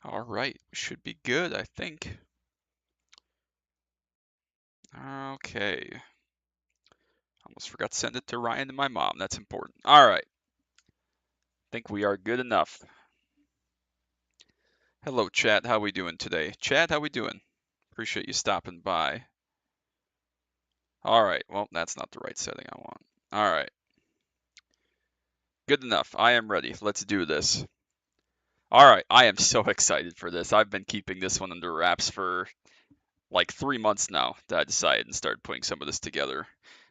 All right, we should be good, I think. Okay. Almost forgot to send it to Ryan and my mom. That's important. All right. Think we are good enough. Hello, chat. How we doing today? Chad, how we doing? Appreciate you stopping by. All right. Well, that's not the right setting I want. All right. Good enough. I am ready. Let's do this. All right. I am so excited for this. I've been keeping this one under wraps for like 3 months now that I decided and started putting some of this together.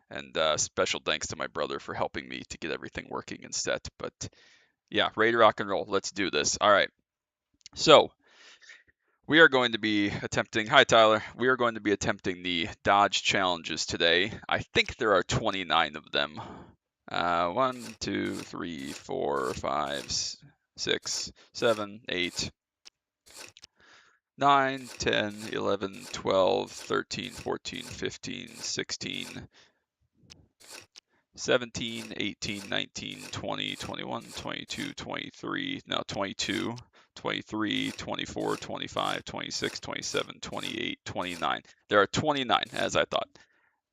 And special thanks to my brother for helping me to get everything working and set. But yeah, ready to rock and roll. Let's do this. All right. So we are going to be attempting, hi Tyler, we are going to be attempting the Dodge challenges today. I think there are 29 of them. 1, 2, 3, 4, 5, 6, 7, 8, 9, 10, 11, 12, 13, 14, 15, 16, 17, 18, 19, 20, 21, 22, 23, no, 22, 23, 24, 25, 26, 27, 28, 29. There are 29, as I thought.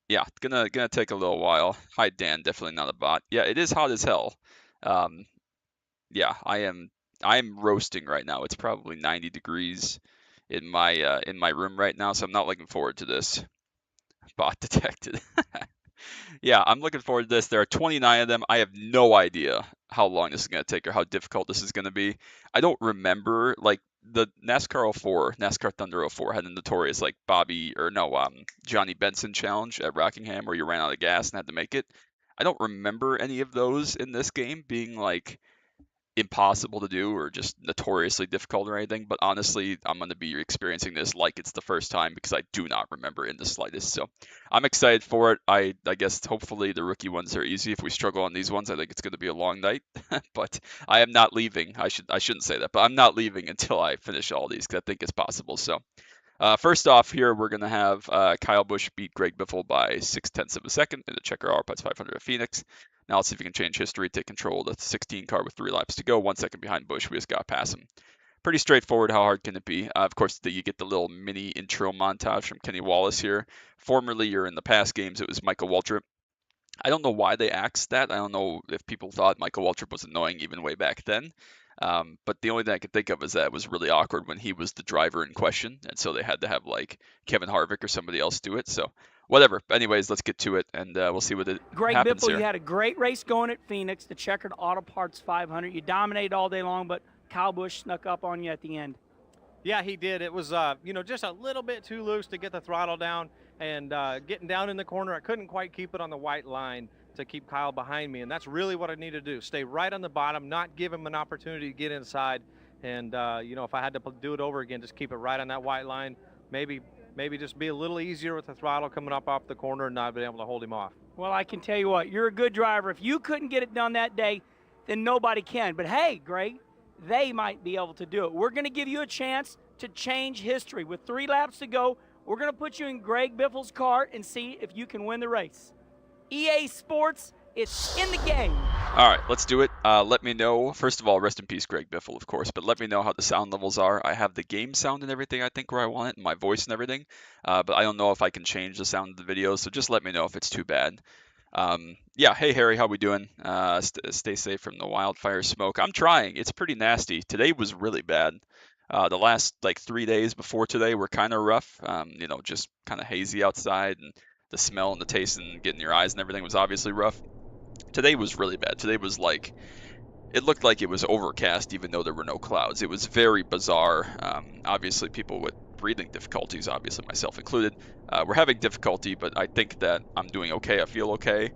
Yeah, gonna take a little while. Hi, Dan, definitely not a bot. Yeah, it is hot as hell. Um, yeah, I'm roasting right now. It's probably 90 degrees in my room right now, so I'm not looking forward to this. Bot detected. Yeah, I'm looking forward to this. There are 29 of them. I have no idea how long this is going to take or how difficult this is going to be. I don't remember, like, the NASCAR 04, NASCAR Thunder 04 had a notorious, like, Johnny Benson challenge at Rockingham where you ran out of gas and had to make it. I don't remember any of those in this game being, like, impossible to do or just notoriously difficult or anything, but honestly, I'm going to be experiencing this like it's the first time because I do not remember in the slightest. So I'm excited for it. I guess hopefully the rookie ones are easy. If we struggle on these ones, I think it's going to be a long night. But I am not leaving. I shouldn't say that, but I'm not leaving until I finish all these because I think it's possible. So first off, here we're going to have Kyle Busch beat Greg Biffle by 6/10 of a second in the Checker R-Puts 500 at Phoenix. Now let's see if we can change history, take control of the 16 car with 3 laps to go, 1 second behind Busch. We just got past him. Pretty straightforward. How hard can it be? Of course, you get the little mini intro montage from Kenny Wallace here. Formerly, or in the past games, it was Michael Waltrip. I don't know why they axed that. I don't know if people thought Michael Waltrip was annoying even way back then. But the only thing I could think of is that it was really awkward when he was the driver in question, and so they had to have like Kevin Harvick or somebody else do it. So whatever. Anyways, let's get to it, and we'll see what Greg happens Biffle, here. you had a great race going at Phoenix, the Checkered Auto Parts 500. You dominated all day long, but Kyle Busch snuck up on you at the end. Yeah, he did. It was, just a little bit too loose to get the throttle down, and getting down in the corner, I couldn't quite keep it on the white line to keep Kyle behind me, and that's really what I need to do. Stay right on the bottom, not give him an opportunity to get inside, and, if I had to do it over again, just keep it right on that white line. Maybe just be a little easier with the throttle coming up off the corner and not being able to hold him off. Well, I can tell you what, you're a good driver. If you couldn't get it done that day, then nobody can. But hey, Greg, they might be able to do it. We're going to give you a chance to change history. With 3 laps to go, we're going to put you in Greg Biffle's car and see if you can win the race. EA Sports, it's in the game. All right, let's do it. Let me know. First of all, rest in peace, Greg Biffle, of course. But let me know how the sound levels are. I have the game sound and everything, I think, where I want it, and my voice and everything. But I don't know if I can change the sound of the video, so just let me know if it's too bad. Yeah, hey Harry, how we doing? Stay safe from the wildfire smoke. I'm trying. It's pretty nasty. Today was really bad. The last like 3 days before today were kind of rough. Just kind of hazy outside, and the smell and the taste and getting your eyes and everything was obviously rough. Today was really bad. Today was like, it looked like it was overcast even though there were no clouds. It was very bizarre. Obviously people with breathing difficulties, obviously myself included, were having difficulty, but I think that I'm doing okay. I feel okay.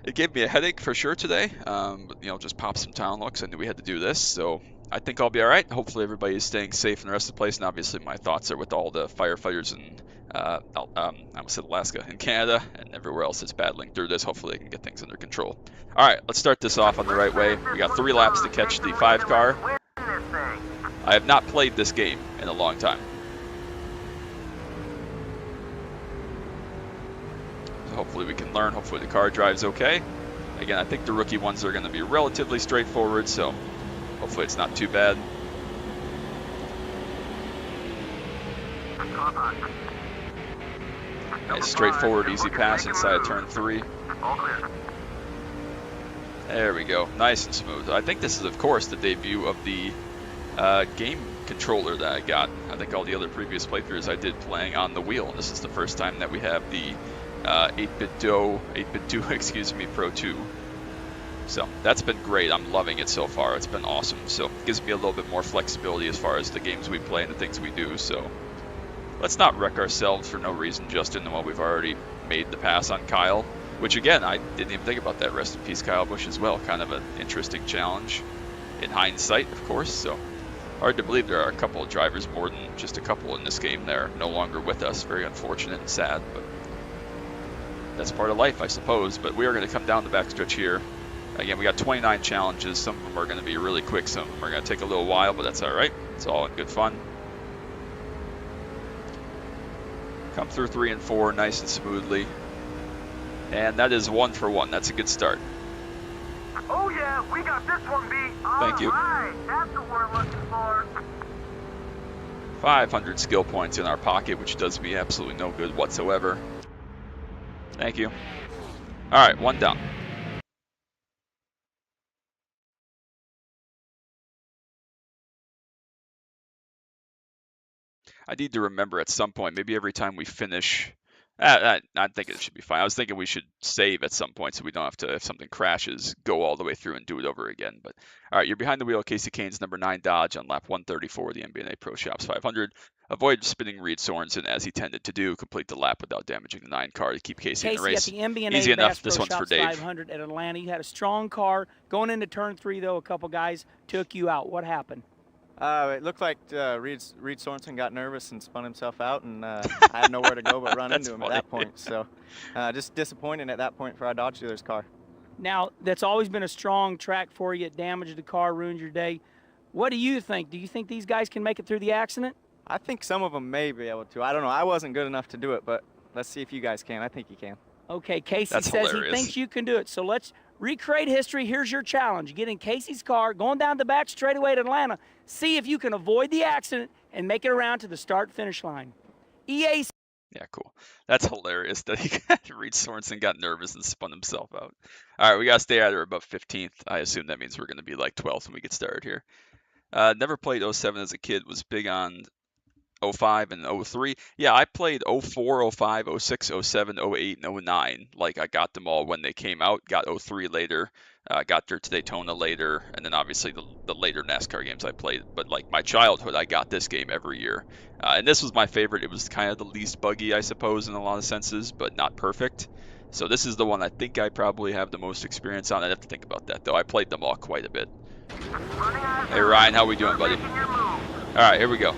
It gave me a headache for sure today, but just popped some Tylenol. I knew we had to do this, so I think I'll be all right. Hopefully everybody is staying safe in the rest of the place, and obviously my thoughts are with all the firefighters in, I almost said Alaska, in Canada, and everywhere else that's battling through this. Hopefully they can get things under control. All right, let's start this off on the right way. We got 3 laps to catch the 5 car. I have not played this game in a long time. Hopefully we can learn. Hopefully the car drives okay. Again, I think the rookie ones are going to be relatively straightforward, so hopefully it's not too bad. Nice straightforward, easy pass inside of turn 3. There we go. Nice and smooth. I think this is, of course, the debut of the game controller that I got. I think all the other previous playthroughs I did playing on the wheel, and this is the first time that we have the 8-bit Do, excuse me, Pro 2. So that's been great. I'm loving it so far. It's been awesome. So it gives me a little bit more flexibility as far as the games we play and the things we do. So let's not wreck ourselves for no reason, Justin, while we've already made the pass on Kyle. Which again, I didn't even think about that. Rest in peace, Kyle Busch, as well. Kind of an interesting challenge in hindsight, of course. So hard to believe there are a couple of drivers, more than just a couple in this game. They're no longer with us. Very unfortunate and sad, but that's part of life, I suppose. But we are going to come down the backstretch here. Again, we got 29 challenges. Some of them are going to be really quick. Some of them are going to take a little while, but that's all right. It's all in good fun. Come through 3 and 4 nice and smoothly. And that is 1 for 1. That's a good start. Oh yeah, we got this one beat. Thank you. Right, that's what we're looking for. 500 skill points in our pocket, which does me absolutely no good whatsoever. Thank you. All right, 1 down. I need to remember at some point, maybe every time we finish. I think it should be fine. I was thinking we should save at some point so we don't have to, if something crashes, go all the way through and do it over again. But all right, you're behind the wheel, Casey Kane's number 9 Dodge on lap 134 of the MBNA Pro Shops 500. Avoid spinning Reed Sorensen as he tended to do. Complete the lap without damaging the 9 car to keep Casey in the race. At the MBNA Easy enough. Bass This Pro one's for Shops Dave. 500 at Atlanta. You had a strong car. Going into turn 3, though, a couple guys took you out. What happened? It looked like Reed Sorensen got nervous and spun himself out, and I had nowhere to go but run into him at that point. So just disappointing at that point for our Dodge dealer's car. Now, that's always been a strong track for you. It damaged the car, ruined your day. What do you think? Do you think these guys can make it through the accident? I think some of them may be able to. I don't know. I wasn't good enough to do it, but let's see if you guys can. I think you can. Okay, Casey That's says hilarious. he thinks you can do it. So let's recreate history. Here's your challenge. Get in Casey's car, going down the back straightaway at Atlanta. See if you can avoid the accident and make it around to the start-finish line. EA. Yeah, cool. That's hilarious that Reed Sorensen got nervous and spun himself out. All right, we got to stay either above 15th. I assume that means we're going to be like 12th when we get started here. Never played 07 as a kid. Was big on 05 and 03. Yeah, I played 04, 05, 06, 07, 08, and 09. Like, I got them all when they came out. Got 03 later. Got Dirt to Daytona later. And then obviously the later NASCAR games I played. But like my childhood, I got this game every year. And this was my favorite. It was kind of the least buggy, I suppose, in a lot of senses, but not perfect. So this is the one I think I probably have the most experience on. I'd have to think about that, though. I played them all quite a bit. Hey, Ryan, how we doing, buddy? All right, here we go.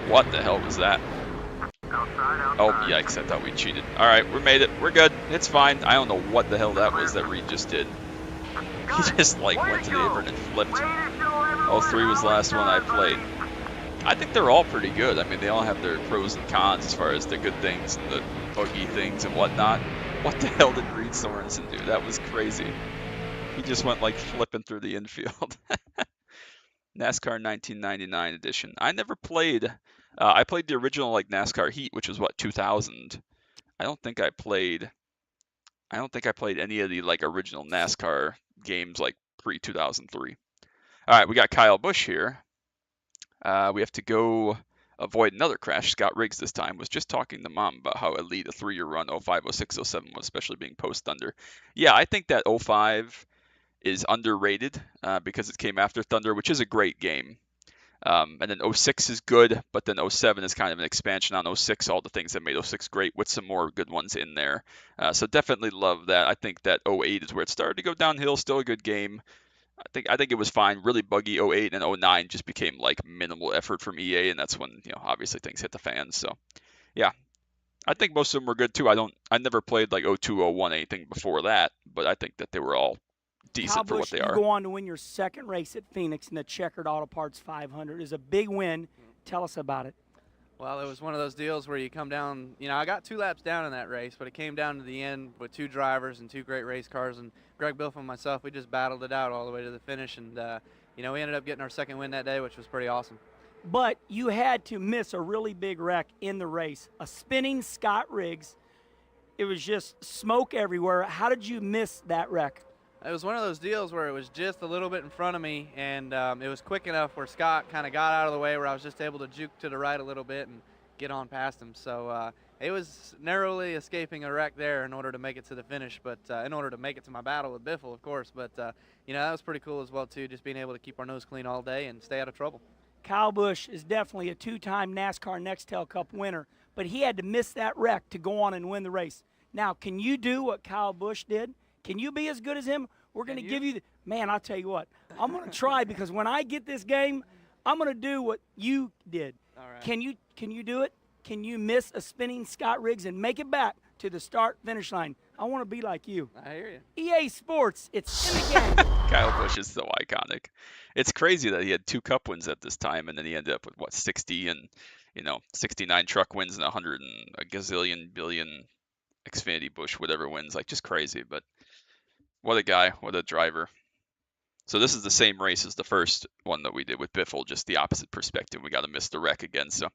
What the hell was that? Oh, yikes, I thought we cheated. All right, we made it. We're good. It's fine. I don't know what the hell that was that Reed just did. He just, like, went to the apron and flipped. 03 was the last one I played. I think they're all pretty good. I mean, they all have their pros and cons as far as the good things and the buggy things and whatnot. What the hell did Reed Sorensen do? That was crazy. He just went, like, flipping through the infield. NASCAR 1999 edition. I never played... I played the original like NASCAR Heat, which was what 2000. I don't think I played any of the like original NASCAR games like pre-2003. All right, we got Kyle Busch here. We have to go avoid another crash. Scott Riggs this time was just talking to Mom about how elite a 3-year run 05, 06, 07 was, especially being post-Thunder. Yeah, I think that 05 is underrated because it came after Thunder, which is a great game. And then 06 is good, but then 07 is kind of an expansion on 06, all the things that made 06 great with some more good ones in there. So definitely love that. I think that 08 is where it started to go downhill, still a good game. I think it was fine, really buggy. 08 and 09 just became like minimal effort from EA, and that's when, obviously things hit the fan. So yeah, I think most of them were good too. I never played like 02, 01, anything before that, but I think that they were all decent for what they are. You go on to win your second race at Phoenix in the Checkered Auto Parts 500. Is a big win. Tell us about it. Well, it was one of those deals where you come down, I got 2 laps down in that race, but it came down to the end with 2 drivers and 2 great race cars, and Greg Biffle and myself, we just battled it out all the way to the finish, and, we ended up getting our 2nd win that day, which was pretty awesome. But you had to miss a really big wreck in the race. A spinning Scott Riggs. It was just smoke everywhere. How did you miss that wreck? It was one of those deals where it was just a little bit in front of me, and it was quick enough where Scott kind of got out of the way where I was just able to juke to the right a little bit and get on past him. So it was narrowly escaping a wreck there in order to make it to the finish, but in order to make it to my battle with Biffle, of course. But, that was pretty cool as well, too, just being able to keep our nose clean all day and stay out of trouble. Kyle Busch is definitely a 2-time NASCAR Nextel Cup winner, but he had to miss that wreck to go on and win the race. Now, can you do what Kyle Busch did? Can you be as good as him? We're going to give you – man, I'll tell you what. I'm going to try because when I get this game, I'm going to do what you did. All right. Can you do it? Can you miss a spinning Scott Riggs and make it back to the start-finish line? I want to be like you. I hear you. EA Sports, it's in the game. Kyle Busch is so iconic. It's crazy that he had 2 Cup wins at this time, and then he ended up with, 60 and, 69 truck wins and 100 and a gazillion, billion Xfinity Busch, whatever wins. Like, just crazy, but what a guy, what a driver. So this is the same race as the first one that we did with Biffle, just the opposite perspective. We got to miss the wreck again, so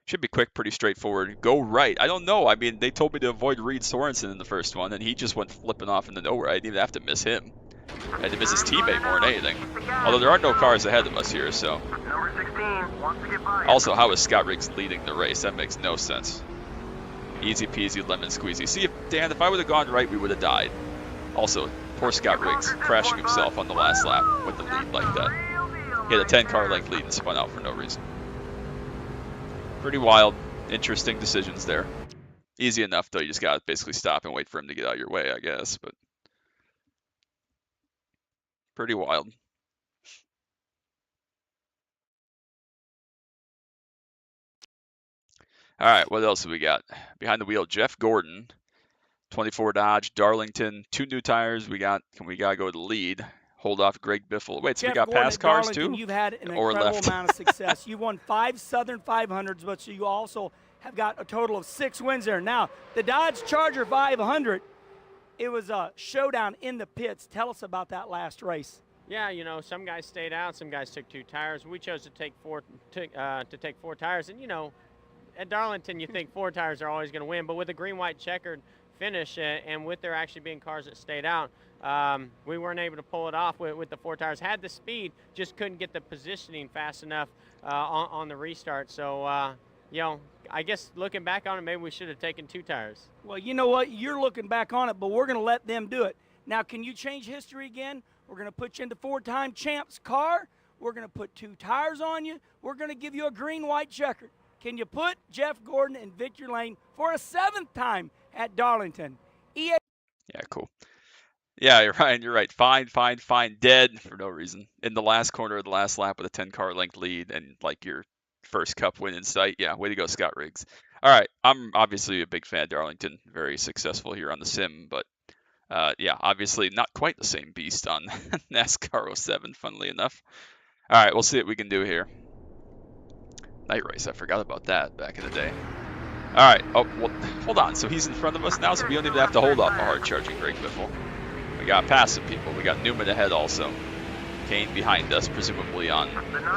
should be quick, pretty straightforward. Go right. I don't know. I mean, they told me to avoid Reed Sorensen in the first one, and he just went flipping off into nowhere. I didn't even have to miss him. I had to miss his teammate more than anything. Although there are no cars ahead of us here, so. Number 16 wants to get by. Also, how is Scott Riggs leading the race? That makes no sense. Easy peasy, lemon squeezy. See, Dan, if I would have gone right, we would have died. Also, poor Scott Riggs crashing himself on the last lap with the lead like that. He had a 10-car length lead and spun out for no reason. Pretty wild, interesting decisions there. Easy enough, though. You just got to basically stop and wait for him to get out of your way, I guess. But pretty wild. All right, what else have we got? Behind the wheel, Jeff Gordon, 24 Dodge, Darlington, 2 new tires. We got to go to the lead. Hold off Greg Biffle. Wait, so Jeff we got Gordon past at cars Darlington, too? You've had an Or incredible left? amount of success. You won 5 Southern 500s, but you also have got a total of 6 wins there. Now, the Dodge Charger 500, it was a showdown in the pits. Tell us about that last race. Yeah, some guys stayed out, some guys took 2 tires. We chose to take 4 tires, and at Darlington, you think 4 tires are always going to win, but with a green-white checkered finish and with there actually being cars that stayed out, we weren't able to pull it off with the 4 tires. Had the speed, just couldn't get the positioning fast enough on the restart. So, I guess looking back on it, maybe we should have taken 2 tires. Well, you know what? You're looking back on it, but we're going to let them do it. Now, can you change history again? We're going to put you in the 4-time champ's car. We're going to put 2 tires on you. We're going to give you a green-white checkered. Can you put Jeff Gordon in victory lane for a 7th time at Darlington? EA. Yeah, cool. Yeah, you're right. You're right. Fine. Dead for no reason. In the last corner of the last lap with a 10-car length lead and like your first Cup win in sight. Yeah, way to go, Scott Riggs. All right, I'm obviously a big fan of Darlington. Very successful here on the sim, but yeah, obviously not quite the same beast on NASCAR 07, funnily enough. All right, we'll see what we can do here. Night race, I forgot about that back in the day. All right, oh, well, hold on. So he's in front of us now, so we don't even have to hold off a hard-charging Greg Biffle. We got passive people. We got Newman ahead also. Kane behind us, presumably on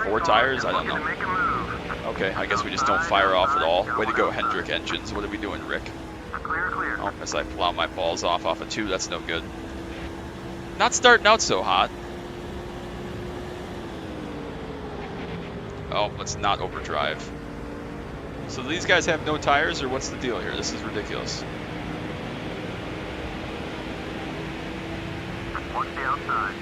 4 tires? I don't know. Okay, I guess we just don't fire off at all. Way to go, Hendrick Engines. What are we doing, Rick? Clear. Oh, as I plow my balls off a 2, that's no good. Not starting out so hot. Oh, let's not overdrive. So these guys have no tires, or what's the deal here? This is ridiculous. Watch the outside.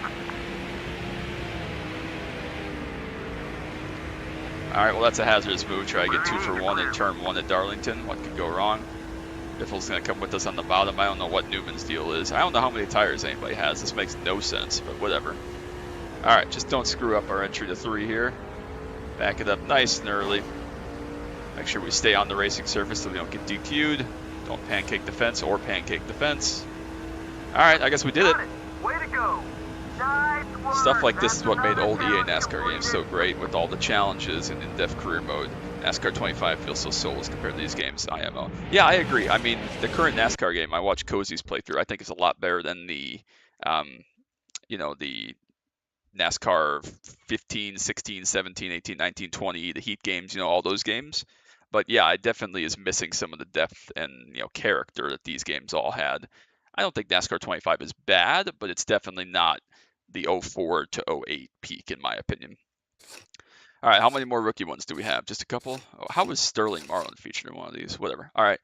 All right, well, that's a hazardous move. Try to get 2 for 1 in turn 1 at Darlington. What could go wrong? Biffle's going to come with us on the bottom. I don't know what Newman's deal is. I don't know how many tires anybody has. This makes no sense, but whatever. All right, just don't screw up our entry to 3 here. Back it up nice and early. Make sure we stay on the racing surface so we don't get DQ'd. Don't pancake the fence or pancake the fence. All right, I guess we did it. Way to go. Nice work. Stuff like this is what made That's old EA another NASCAR games so great with all the challenges and in-depth career mode. NASCAR 25 feels so soulless compared to these games. IMO. Yeah, I agree. I mean, the current NASCAR game, I watched Cozy's playthrough. I think it's a lot better than the, the NASCAR 15, 16, 17, 18, 19, 20, the Heat games, all those games. But yeah, it definitely is missing some of the depth and character that these games all had. I don't think NASCAR 25 is bad, but it's definitely not the 04 to 08 peak in my opinion. All right, how many more rookie ones do we have? Just a couple? Oh, how was Sterling Marlin featured in one of these? Whatever. All right.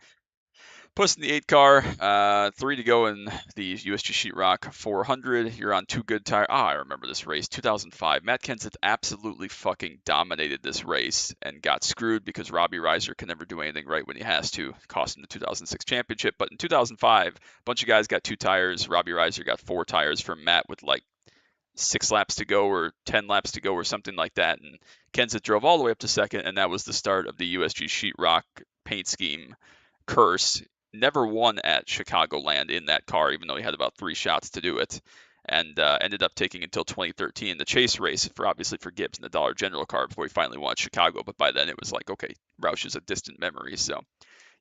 Put us in the 8 car, 3 to go in the USG Sheetrock 400. You're on 2 good tires. I remember this race, 2005. Matt Kenseth absolutely fucking dominated this race and got screwed because Robbie Reiser can never do anything right when he has to. Cost him the 2006 championship. But in 2005, a bunch of guys got 2 tires. Robbie Reiser got 4 tires from Matt with like 6 laps to go or 10 laps to go or something like that. And Kenseth drove all the way up to second, and that was the start of the USG Sheetrock paint scheme curse. Never won at Chicagoland in that car, even though he had about 3 shots to do it, and ended up taking until 2013 the chase race obviously for Gibbs in the Dollar General car before he finally won at Chicago. But by then it was like, okay, Roush is a distant memory. So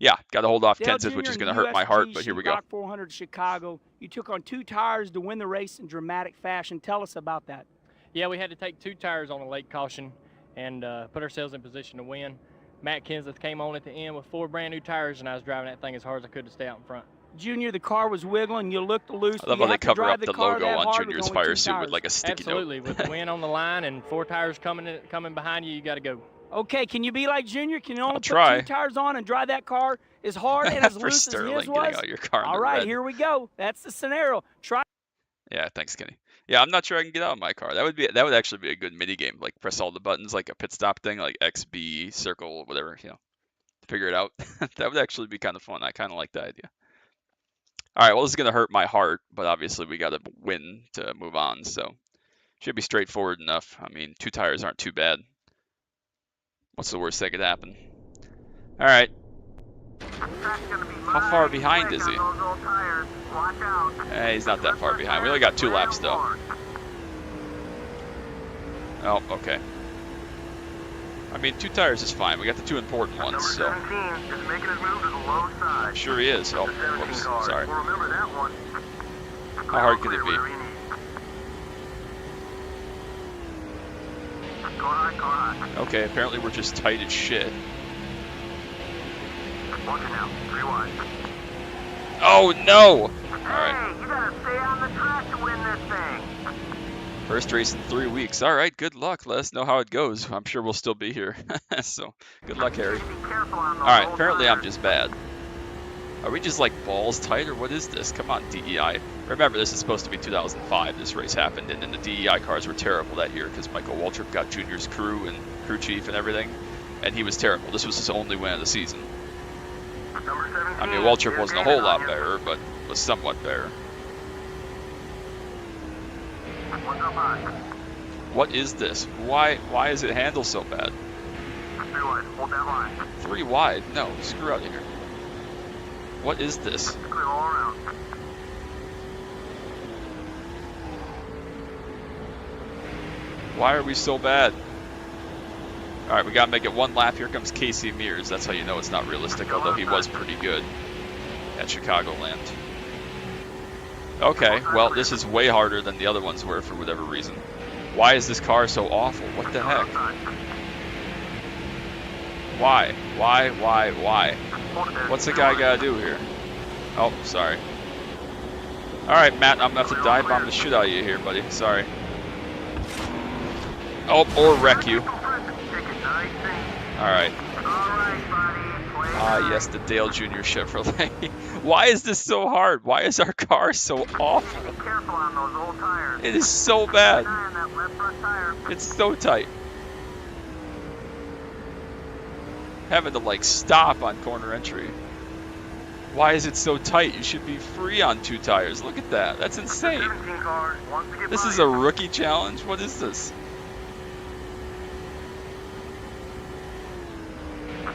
yeah, got to hold off Dale Kenseth, Jr. which is in going to hurt my heart, but here we go. Sheetrock 400 Chicago. You took on 2 tires to win the race in dramatic fashion. Tell us about that. Yeah, we had to take 2 tires on a late caution and put ourselves in position to win. Matt Kenseth came on at the end with 4 brand new tires, and I was driving that thing as hard as I could to stay out in front. Junior, the car was wiggling. You looked loose. I love how they cover up the logo on Junior's fire suit with like a sticky Absolutely. note. With the win on the line and 4 tires coming behind you, you got to go. Okay, can you be like Junior? Can you only put try. 2 tires on and drive that car as hard and as For loose Sterling as his getting was? out your car All under right, red. here we go. That's the scenario. Try. Yeah, thanks, Kenny. Yeah, I'm not sure I can get out of my car. That would actually be a good mini game. Like press all the buttons, like a pit stop thing, like X, B, circle, whatever. Figure it out. That would actually be kind of fun. I kind of like the idea. All right, well, this is going to hurt my heart, but obviously we got to win to move on, so should be straightforward enough. I mean, 2 tires aren't too bad. What's the worst that could happen? All right. How far behind is he? He's not that far behind. We only got 2 laps, though. Oh, okay. I mean, 2 tires is fine. We got the 2 important ones, so. Sure he is. Oh, whoops. Sorry. How hard can it be? Okay, apparently we're just tight as shit. Oh, no! Alright. You gotta stay on the track to win this thing. First race in 3 weeks. All right, good luck. Let us know how it goes. I'm sure we'll still be here. So, good luck, Harry. All right, apparently I'm just bad. Are we just like balls tight, or what is this? Come on, DEI. Remember, this is supposed to be 2005. This race happened, and then the DEI cars were terrible that year because Michael Waltrip got Junior's crew and crew chief and everything, and he was terrible. This was his only win of the season. I mean, Waltrip wasn't a whole lot better, but was somewhat better. What is this? Why is it handled so bad? 3 wide. Hold that line. 3 wide? No, screw out of here. What is this? Clear all around. Why are we so bad? All right, we gotta make it 1 lap. Here comes Casey Mears. That's how you know it's not realistic, although he was pretty good at Chicagoland. Okay, well, this is way harder than the other ones were for whatever reason. Why is this car so awful? What the heck? Why? Why? What's the guy gotta do here? Oh, sorry. Alright, Matt, I'm gonna have to dive bomb the shit out of you here, buddy. Sorry. Oh, or wreck you. Alright. Ah, yes, the Dale Jr. Chevrolet. Why is this so hard? Why is our car so awful? Be careful on those old tires. It is so bad. On that left front tire. It's so tight. Having to like stop on corner entry. Why is it so tight? You should be free on 2 tires. Look at that. That's insane. 17 car wants to get This by is you. a rookie challenge? What is this?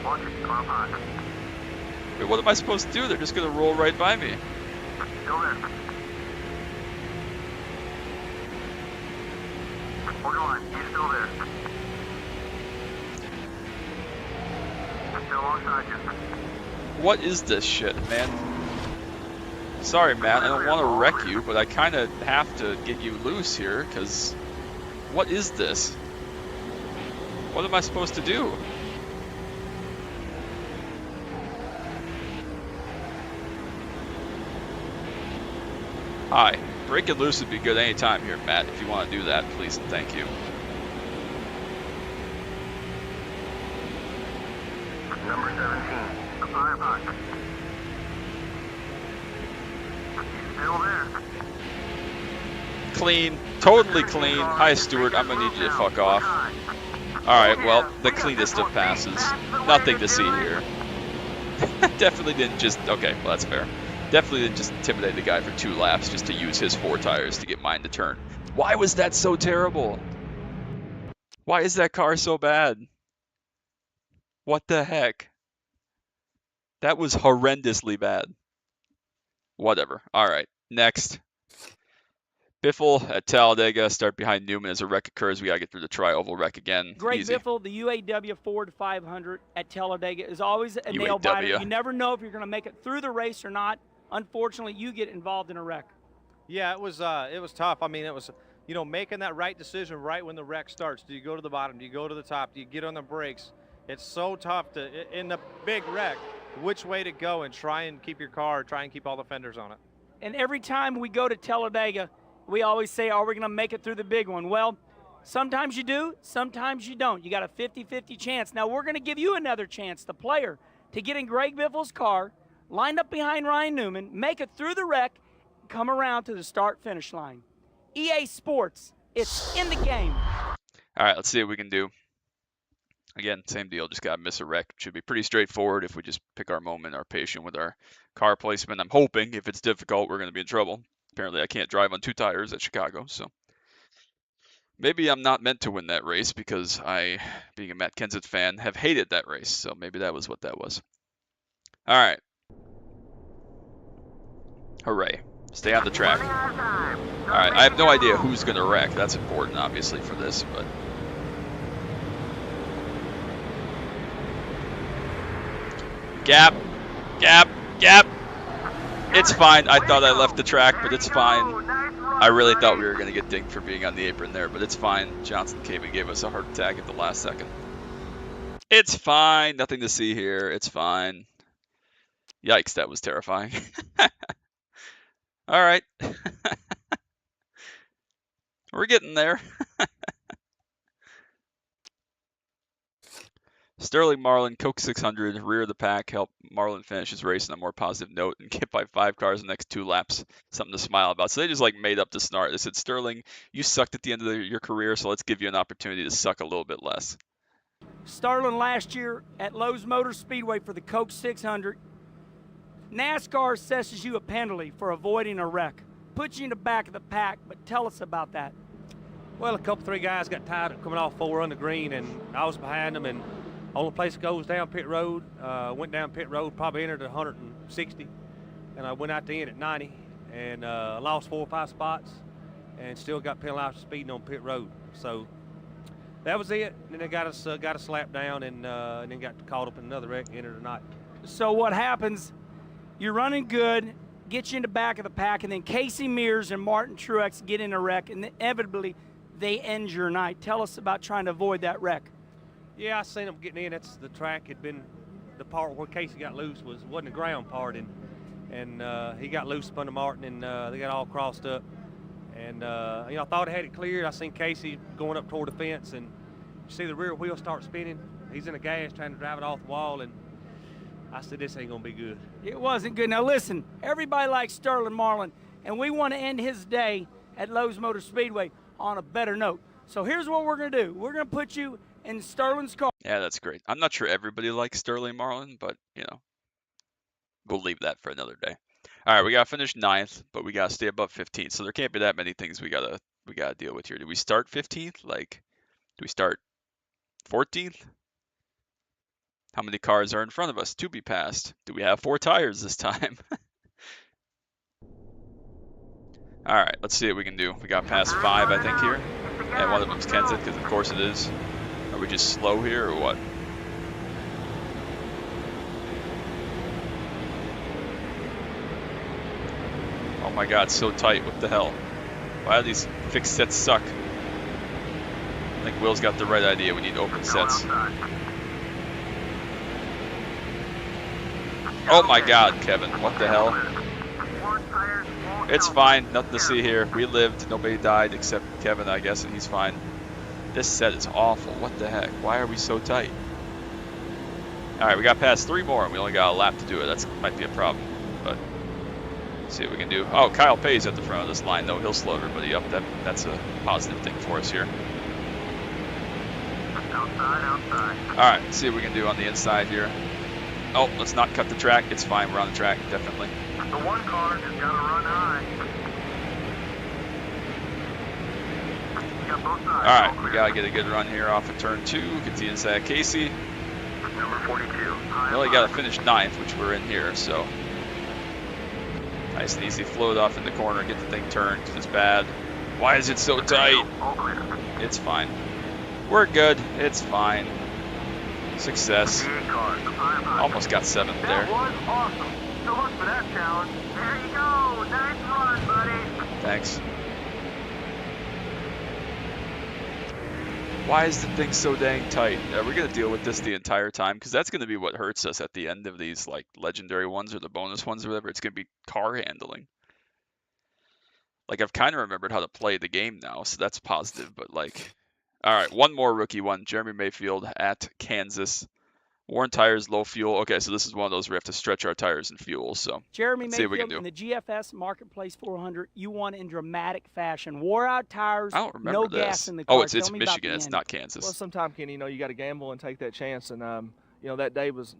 Watch it, car behind. Wait, what am I supposed to do? They're just gonna roll right by me. Still there. Hold your line. He's still there. Sergeant. What is this shit, man? Sorry, Matt, I don't want to wreck you, but I kind of have to get you loose here, because what is this? What am I supposed to do? Hi. Breaking loose would be good anytime here, Matt. If you want to do that, please and thank you. Number 17. The firefight. Still there. Clean. Totally clean. Hi, Stuart. I'm going to need you to fuck off. Alright, well, the cleanest of passes. Nothing to see here. Definitely didn't just... Okay, well, that's fair. Definitely didn't just intimidate the guy for 2 laps just to use his 4 tires to get mine to turn. Why was that so terrible? Why is that car so bad? What the heck? That was horrendously bad. Whatever. Alright, next. Biffle at Talladega, start behind Newman as a wreck occurs. We got to get through the tri-oval wreck again. Greg Easy. Biffle, the UAW Ford 500 at Talladega is always a nail UAW. biter. You never know if you're going to make it through the race or not. Unfortunately, you get involved in a wreck. Yeah, it was tough. I mean, it was, you know, making that right decision right when the wreck starts. Do you go to the bottom? Do you go to the top? Do you get on the brakes? It's so tough to, in the big wreck, which way to go and try and keep your car, try and keep all the fenders on it. And every time we go to Talladega, we always say, are we going to make it through the big one? Well, sometimes you do, sometimes you don't. You got a 50-50 chance. Now, we're going to give you another chance, the player, to get in Greg Biffle's car, lined up behind Ryan Newman, make it through the wreck, come around to the start-finish line. EA Sports, it's in the game. All right, let's see what we can do. Again, same deal, just got to miss a wreck. Should be pretty straightforward if we just pick our moment, are patient with our car placement. I'm hoping if it's difficult, we're going to be in trouble. Apparently, I can't drive on 2 tires at Chicago, so maybe I'm not meant to win that race because I, being a Matt Kenseth fan, have hated that race. So maybe that was what that was. All right. Hooray. Stay on the track. All right, I have no idea who's going to wreck. That's important, obviously, for this, but... Gap, gap, gap. It's fine. I thought I left the track, but it's fine. I really thought we were going to get dinged for being on the apron there, but it's fine. Johnson came and gave us a heart attack at the last second. It's fine. Nothing to see here. It's fine. Yikes, that was terrifying. All right. We're getting there. Sterling Marlin, Coke 600, rear of the pack, help Marlin finish his race on a more positive note and get by 5 cars in the next 2 laps. Something to smile about. So they just like made up the snark. They said, Sterling, you sucked at the end of your career, so let's give you an opportunity to suck a little bit less. Sterling last year at Lowe's Motor Speedway for the Coke 600. NASCAR assesses you a penalty for avoiding a wreck. Puts you in the back of the pack, but tell us about that. Well, a couple, 3 guys got tired of coming off 4 on the green, and I was behind them, and only place goes down pit road. Went down pit road, probably entered at 160, and I went out the end at 90, and lost 4 or 5 spots, and still got penalized for speeding on pit road. So that was it. And then they got a slap down, and then got caught up in another wreck, and entered the night. So what happens? You're running good, get you in the back of the pack, and then Casey Mears and Martin Truex get in a wreck, and inevitably they end your night. Tell us about trying to avoid that wreck. Yeah, I seen them getting in. That's the track had been the part where Casey got loose wasn't the ground part, and he got loose up under Martin, and they got all crossed up. And you know, I thought I had it cleared. I seen Casey going up toward the fence, and you see the rear wheel start spinning. He's in the gas trying to drive it off the wall, and I said, this ain't gonna be good. It wasn't good. Now listen, everybody likes Sterling Marlin, and we want to end his day at Lowe's Motor Speedway on a better note. So here's what we're gonna do. We're gonna put you in Sterling's car. Yeah, that's great. I'm not sure everybody likes Sterling Marlin, but, you know, we'll leave that for another day. All right, we got to finish 9th, but we got to stay above 15th. So there can't be that many things we gotta deal with here. Do we start 15th? Like, do we start 14th? How many cars are in front of us to be passed? Do we have 4 tires this time? All right, let's see what we can do. We got past 5, I think, here. And one of them's Kenseth, because of course it is. Are we just slow here or what? Oh my god, so tight. What the hell? Why do these fixed sets suck? I think Will's got the right idea. We need open sets. Oh my god, Kevin. What the hell? It's fine. Nothing to see here. We lived. Nobody died except Kevin, I guess, and he's fine. This set is awful. What the heck? Why are we so tight? Alright, we got past 3 more, and we only got a lap to do it. That might be a problem, but let's see what we can do. Oh, Kyle Pay's at the front of this line, though. He'll slow everybody up. That's a positive thing for us here. Outside. Alright, let's see what we can do on the inside here. Oh, let's not cut the track. It's fine. We're on the track, definitely. The one car has got to run high. Got both sides. Alright, we got to get a good run here off of turn 2. Get the inside Casey. Number 42. We only got to finish 9th, which we're in here, so. Nice and easy. Float off in the corner, get the thing turned. It's bad. Why is it so tight? All clear. It's fine. We're good. It's fine. Success. 58 cars. Almost got 7th there. That was awesome. So much for that challenge. There you go. Nice run, buddy. Thanks. Why is the thing so dang tight? We're going to deal with this the entire time because that's going to be what hurts us at the end of these like legendary ones or the bonus ones or whatever. It's going to be car handling. Like I've kind of remembered how to play the game now, so that's positive. But like, all right, one more rookie one. Jeremy Mayfield at Kansas. Worn tires, low fuel. Okay, so this is one of those where we have to stretch our tires and fuel. So Jeremy let's see what we Mayfield can in do. the GFS Marketplace 400, you won in dramatic fashion. Wore out tires, I don't remember no this. gas in the car. Oh, it's Tell me about Michigan. the It's end. not Kansas. Well, sometimes, Kenny, you got to gamble and take that chance. And, that day was,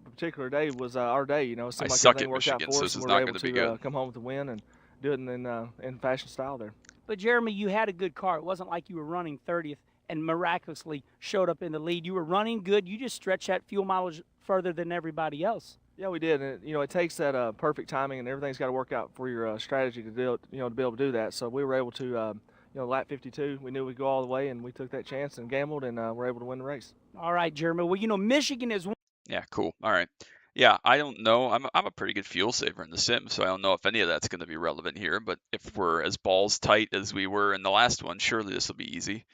particular day was our day. It seemed like suck everything at worked out Michigan, for so us, this and is we not were gonna able be to good. come home with a win and do it in fashion style there. But Jeremy, you had a good car. It wasn't like you were running 30th and miraculously showed up in the lead. You were running good. You just stretched that fuel mileage further than everybody else. Yeah, we did. And it takes that perfect timing, and everything's got to work out for your strategy to do to be able to do that. So we were able to, lap 52. We knew we'd go all the way, and we took that chance and gambled, and were able to win the race. All right, Jeremy. Well, Michigan is. Yeah, cool. All right. Yeah, I don't know. I'm a pretty good fuel saver in the sim, so I don't know if any of that's going to be relevant here. But if we're as balls tight as we were in the last one, surely this will be easy.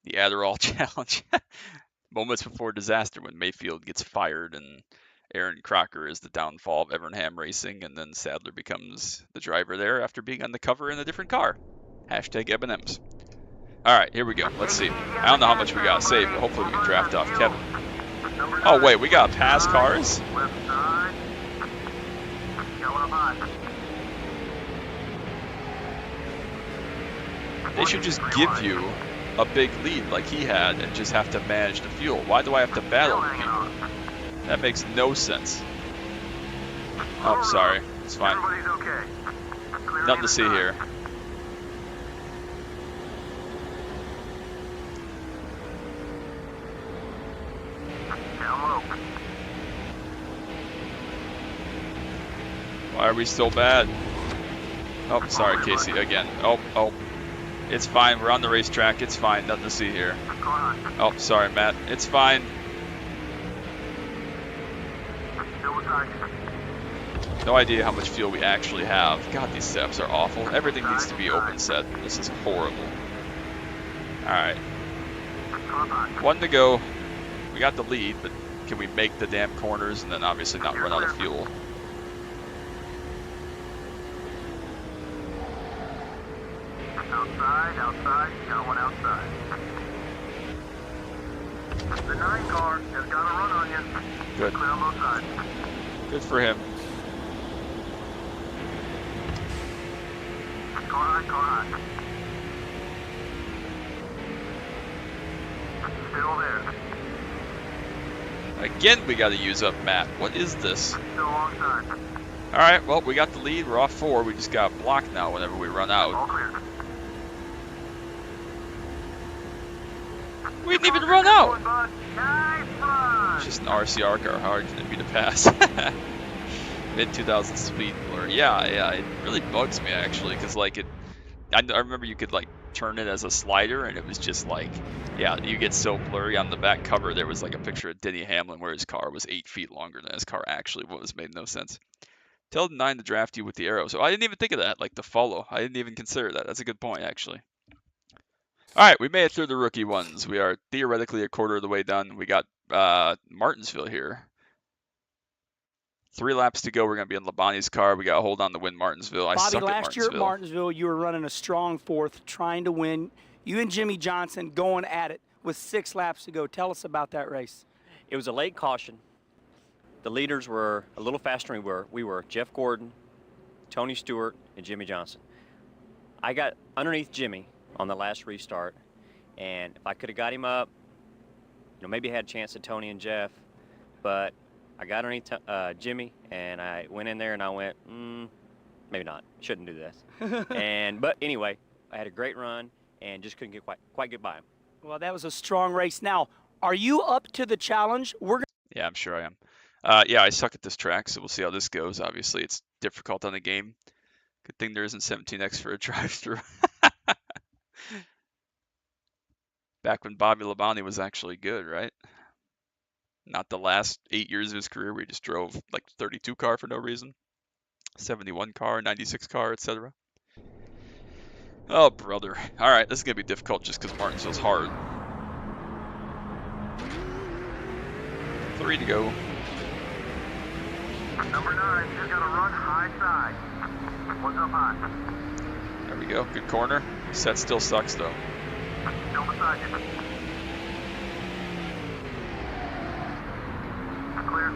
The Adderall challenge. Moments before disaster when Mayfield gets fired and Aaron Crocker is the downfall of Evernham Racing, and then Sadler becomes the driver there after being on the cover in a different car. Hashtag M&Ms. All right, here we go. Let's see. I don't know how much we got to save, but hopefully we can draft off Kevin. Oh, wait, we got to pass cars? Left side. Going up high. They should just give you a big lead like he had and just have to manage the fuel. Why do I have to battle with people? That makes no sense. Oh, sorry. It's fine. Everybody's okay. Clear Nothing to see here. Down low. Why are we so bad? Oh, sorry, Casey, again. Oh. It's fine. We're on the racetrack. It's fine. Nothing to see here. Oh, sorry, Matt. It's fine. No idea how much fuel we actually have. God, these setups are awful. Everything needs to be open set. This is horrible. Alright. 1 to go. We got the lead, but can we make the damn corners and then obviously not run out of fuel? Outside, got one outside. The 9 car has got a run on you. Good. Clear on both sides. Good for him. Car high. Still there. Again, we got to use up Matt. What is this? Still alongside. Alright, well, we got the lead. We're off 4. We just got blocked now whenever we run out. All clear. We didn't even run out! Nice run. It's just an RCR car. How hard can it be to pass? Mid-2000 speed blur. Yeah, it really bugs me actually, because like I remember you could like turn it as a slider, and it was just like, yeah, you get so blurry. On the back cover there was like a picture of Denny Hamlin where his car was 8 feet longer than his car actually was. Made no sense. Tell 9 to draft you with the arrow. So I didn't even think of that, like the follow. I didn't even consider that. That's a good point, actually. All right, we made it through the rookie ones. We are theoretically a quarter of the way done. We got Martinsville here. 3 laps to go. We're going to be in Labonte's car. We got to hold on to win Martinsville. I Bobby, suck at last year at Martinsville. Martinsville, you were running a strong 4th, trying to win. You and Jimmy Johnson going at it with 6 laps to go. Tell us about that race. It was a late caution. The leaders were a little faster than we were. We were Jeff Gordon, Tony Stewart, and Jimmy Johnson. I got underneath Jimmy on the last restart, and if I could have got him up, maybe had a chance at Tony and Jeff, but I got underneath Jimmy, and I went in there and I went, maybe not, shouldn't do this. But anyway, I had a great run and just couldn't quite get by him. Well, that was a strong race. Now, are you up to the challenge? Yeah, I'm sure I am. Yeah, I suck at this track, so we'll see how this goes. Obviously, it's difficult on the game. Good thing there isn't 17X for a drive-through. Back when Bobby Labonte was actually good, right? Not the last 8 years of his career where he just drove like 32 car for no reason. 71 car, 96 car, etc. Oh, brother. All right, this is going to be difficult just because Martinsville's hard. 3 to go. Number 9, she's got to run high side. What's up high? There we go. Good corner. Set still sucks, though. Still beside you. Clear.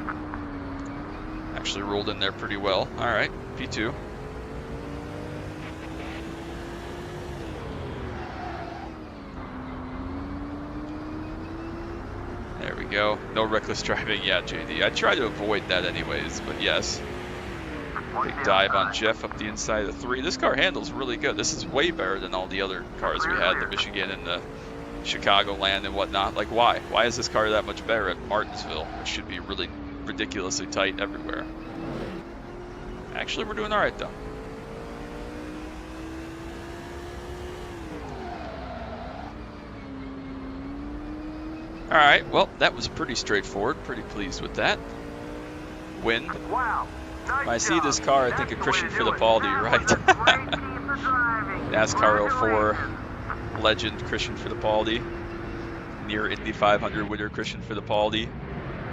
Actually rolled in there pretty well. All right, P2. There we go. No reckless driving yet, JD. I try to avoid that anyways, but yes. Big dive on Jeff up the inside of the 3. This car handles really good. This is way better than all the other cars we had, the Michigan and the Chicagoland and whatnot. Like, why? Why is this car that much better at Martinsville? It should be really ridiculously tight everywhere. Actually, we're doing all right, though. All right, well, that was pretty straightforward. Pretty pleased with that. Win. Wow. Nice When I see job. this car, I That's think of the way Christian to do it. Fittipaldi, That right? was a great team for driving. NASCAR 04 Congratulations. legend Christian Fittipaldi. Near Indy 500 winner Christian Fittipaldi.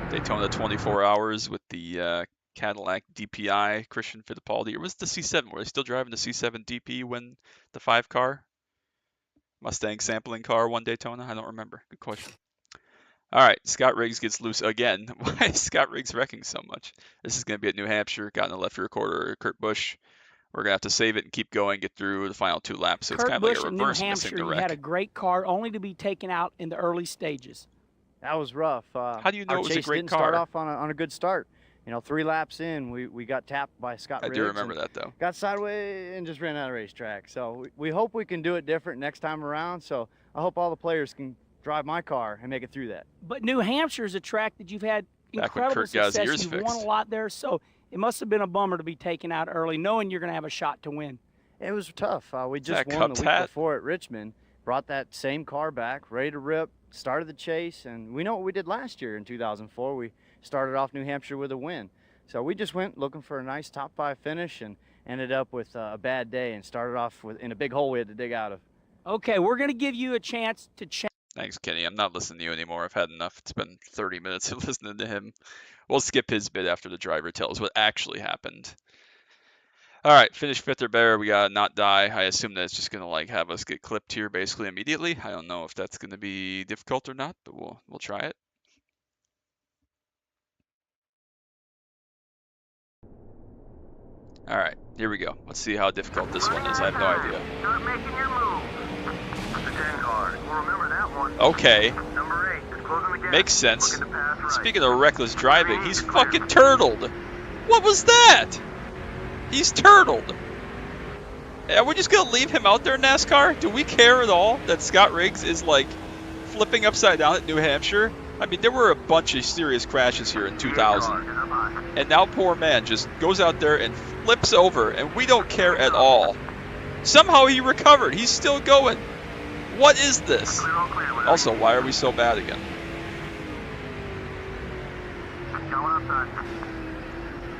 Daytona 24 hours with the Cadillac DPI Christian Fittipaldi. Or was it the C7? Were they still driving the C7 DP when the 5 car? Mustang sampling car won Daytona? I don't remember. Good question. All right, Scott Riggs gets loose again. Why is Scott Riggs wrecking so much? This is going to be at New Hampshire. Got in the left rear quarter, Kurt Busch. We're going to have to save it and keep going, get through the final 2 laps. So it's Kurt kind of Busch like a in New reverse Hampshire, missing the you wreck. had a great car, only to be taken out in the early stages. That was rough. How do you know our it was a chase great didn't car? start off on a good start. 3 laps in, we got tapped by Scott I Riggs. do remember that, though. Got sideways and just ran out of racetrack. So we hope we can do it different next time around. So I hope all the players can drive my car and make it through that. But New Hampshire is a track that you've had Back when incredible Kurt got his success. ears You've fixed. won a lot there, so it must have been a bummer to be taken out early, knowing you're going to have a shot to win. It was tough. We just that won the Cubs week hat? before at Richmond, brought that same car back, ready to rip, started the chase, and we know what we did last year in 2004. We started off New Hampshire with a win. So we just went looking for a nice top 5 finish and ended up with a bad day and started off in a big hole we had to dig out of. Okay, we're going to give you a chance to change. Thanks, Kenny. I'm not listening to you anymore. I've had enough. It's been 30 minutes of listening to him. We'll skip his bit after the driver tells what actually happened. All right, finish 5th or better. We got to not die. I assume that's just going to have us get clipped here basically immediately. I don't know if that's going to be difficult or not, but we'll try it. All right, here we go. Let's see how difficult this one is. I have no idea. Start making your move. The 10 car. Well, remember that one. Okay, Number 8 is closing the gap. makes sense. Looking to pass right. Speaking of reckless driving, he's fucking turtled. What was that? He's turtled. Are we just gonna leave him out there in NASCAR? Do we care at all that Scott Riggs is flipping upside down at New Hampshire? I mean, there were a bunch of serious crashes here in 2000. And now poor man just goes out there and flips over, and we don't care at all. Somehow he recovered. He's still going. What is this? Also, why are we so bad again?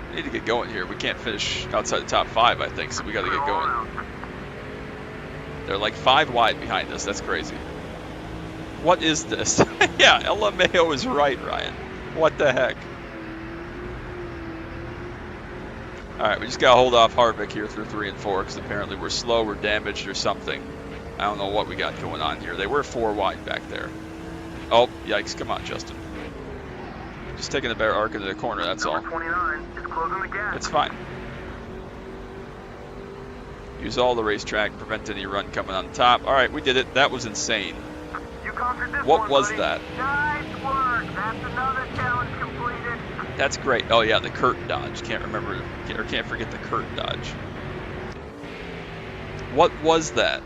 We need to get going here. We can't finish outside the top 5, I think, so we got to get going. They're like 5 wide behind us. That's crazy. What is this? Yeah, LMAO is right, Ryan. What the heck? All right, we just got to hold off Harvick here through 3 and 4 because apparently we're slow, we're damaged, or something. I don't know what we got going on here. They were 4 wide back there. Oh, yikes. Come on, Justin. Just taking a better arc into the corner, that's all. 29 is closing the gap. It's fine. Use all the racetrack, prevent any run coming on top. All right, we did it. That was insane. You conquered this What one, was buddy. that? Nice work. That's another challenge completed. That's great. Oh yeah, the curtain dodge. Can't remember, or can't forget the curtain dodge. What was that?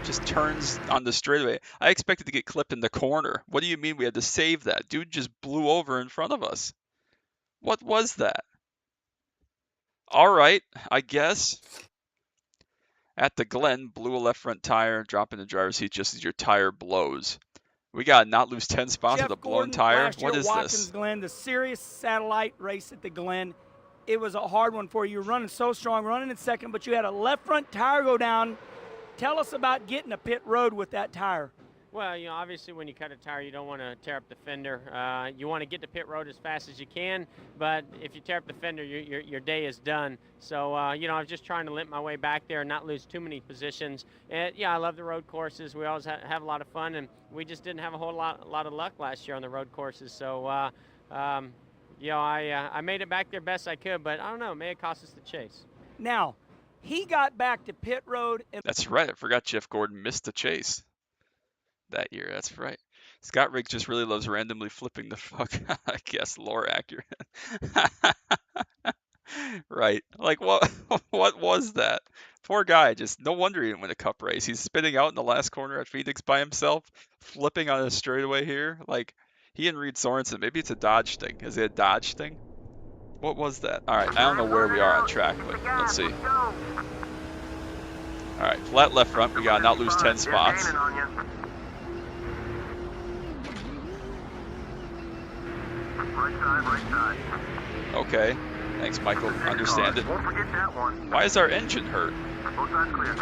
Just turns on the straightaway. I expected to get clipped in the corner. What do you mean we had to save that? Dude just blew over in front of us. What was that? All right, I guess. At the Glen, blew a left front tire, drop in the driver's seat just as your tire blows. We got to not lose 10 spots Jeff with a blown Gordon, tire. last year What is Watkins this? Glen, the Sirius satellite race at the Glen. It was a hard one for you. You were running so strong, running in second, but you had a left front tire go down. Tell us about getting a pit road with that tire. Well, you know, obviously when you cut a tire, you don't want to tear up the fender. You want to get to pit road as fast as you can, but if you tear up the fender, your day is done. So, you know, I was just trying to limp my way back there and not lose too many positions. And, yeah, I love the road courses. We always have a lot of fun, and we just didn't have a whole lot of luck last year on the road courses. So, you know, I made it back there best I could, but I don't know, it may have cost us the chase. Now, he got back to pit road. And That's right. I forgot Jeff Gordon missed the chase that year. That's right. Scott Riggs just really loves randomly flipping the fuck, I guess, lore accurate. Right. Like, what What was that? Poor guy. Just no wonder he didn't win a cup race. He's spinning out in the last corner at Phoenix by himself, flipping on a straightaway here. Like, he and Reed Sorensen. Maybe it's a Dodge thing. Is it a Dodge thing? What was that? All right. I don't know where we are on track, but let's see. All right. Flat left front. We got to not lose 10 spots. Right side. Okay. Thanks, Michael. Understand it. Won't forget that one. Why is our engine hurt? Both sides clear.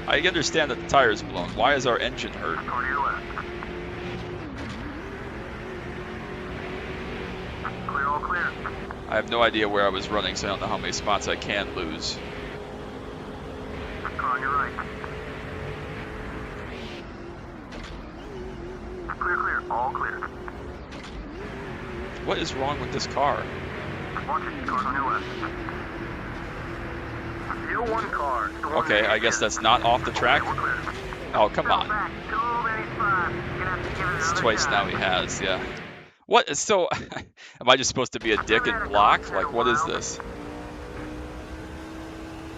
I understand that the tire's blown. Why is our engine hurt? Car to your left. Clear, all clear. I have no idea where I was running, so I don't know how many spots I can lose. Car on your right. Clear, all clear. What is wrong with this car? Watch it, cars on your left. The 01 car. The one Okay, that I guess hit that's not off the track. We're clear. Oh, come on. Back. Too many spots. You're gonna have to give it It's another twice shot. now he has, yeah. What? So, am I just supposed to be a dick and block? Like, what is this?